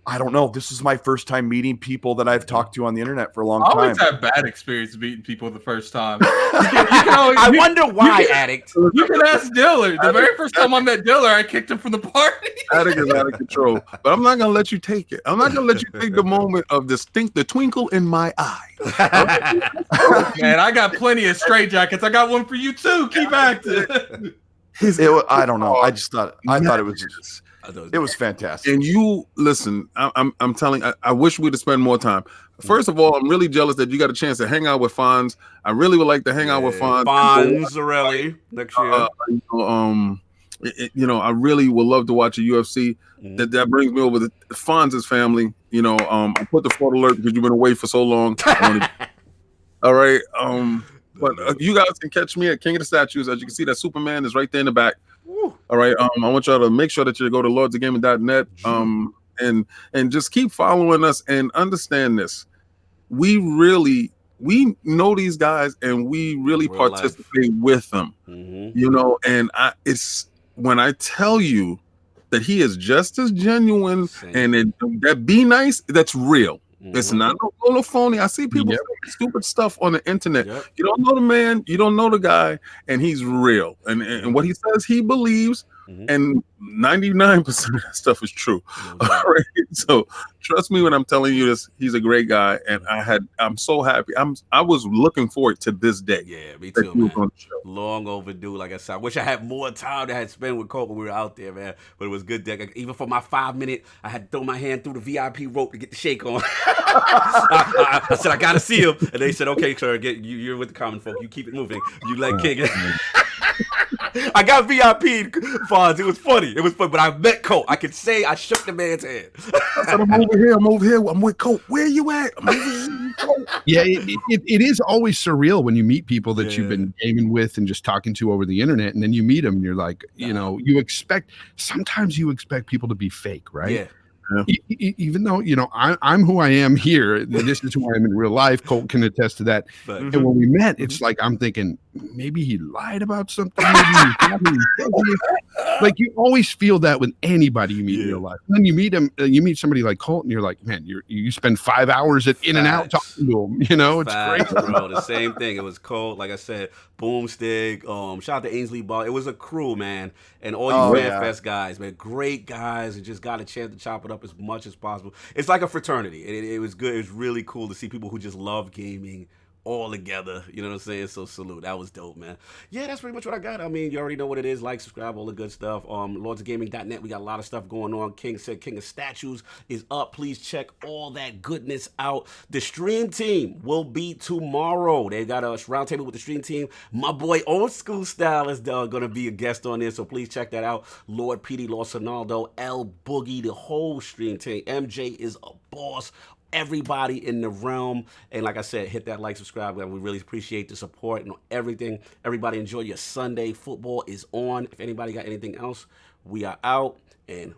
[SPEAKER 2] I don't know. This is my first time meeting people that I've talked to on the internet for a long time.
[SPEAKER 3] I always have bad experience meeting people the first time.
[SPEAKER 1] I wonder why, Addict.
[SPEAKER 3] You can ask Diller. The very first time I met Diller, I kicked him from the party.
[SPEAKER 4] Addict is out of control. But I'm not going to let you take it. I'm not going to let you take the moment of the twinkle in my eye.
[SPEAKER 3] Man, I got plenty of straight jackets. I got one for you too. Keep acting.
[SPEAKER 2] I don't know. I thought it was... It was fantastic.
[SPEAKER 4] And you listen, I'm telling, I wish we'd have spent more time. First of all, I'm really jealous that you got a chance to hang out with Fonz. I really would like to hang out with Fonz.
[SPEAKER 1] Fonzerelli next year.
[SPEAKER 4] I really would love to watch a UFC. That brings me over to Fonz's family. I put the photo alert because you've been away for so long. All right. But you guys can catch me at King of the Statues. As you can see, that Superman is right there in the back. Woo. All right. I want y'all to make sure that you go to lordsofgaming.net and just keep following us and understand this. We know these guys and we really participate with them. And it's when I tell you that he is just as genuine and that be nice, that's real. It's not no phony. I see people saying stupid stuff on the internet. You don't know the man, you don't know the guy, and he's real. And what he says, he believes, and 99% of that stuff is true. All right. So trust me when I'm telling you this. He's a great guy, and I'm so happy. I was looking forward to this day.
[SPEAKER 1] Yeah, me too, man. Long overdue. Like I said, I wish I had more time that I had spent with Colt when we were out there, man. But it was good. Even for my 5 minute, I had to throw my hand through the VIP rope to get the shake on. I said I gotta see him, and they said, "Okay, sir, you're with the common folk. You keep it moving. You let King." I got VIP'd, Fonz. It was funny. But I met Colt. I could say I shook the man's hand.
[SPEAKER 4] I said, I'm over here. I'm with Colt. Where you at?
[SPEAKER 5] Yeah, it is always surreal when you meet people that you've been gaming with and just talking to over the internet, and then you meet them and you're like, sometimes you expect people to be fake, right?
[SPEAKER 1] Yeah.
[SPEAKER 5] Even though I'm who I am here, this is who I am in real life. Colt can attest to that. And when we met, it's like I'm thinking maybe he lied about something. Like you always feel that with anybody you meet in real life. And then you meet him, you meet somebody like Colt, and you're like, man, you spend 5 hours at In and Out talking to him. It's great,
[SPEAKER 1] bro. The same thing. It was Colt, like I said, Boomstick. Shout out to Ainsley Ball. It was a crew, man, and all you FanFest guys, man, great guys, and just got a chance to chop it up as much as possible. It's like a fraternity. It was good. It was really cool to see people who just love gaming all together. You know what I'm saying? So salute. That was dope, man. Yeah, that's pretty much what I got. I mean, you already know what it is. Like, subscribe, all the good stuff. LordsofGaming.net. We got a lot of stuff going on. King said King of Statues is up. Please check all that goodness out. The stream team will be tomorrow. They got a roundtable with the stream team. My boy Old School Style is going to be a guest on this, so please check that out. Lord PD, Lord Sonaldo, L Boogie, the whole stream team. MJ is a boss. Everybody in the realm. And like I said, hit that like, subscribe. We really appreciate the support and everything. Everybody enjoy your Sunday. Football is on. If anybody got anything else, we are out and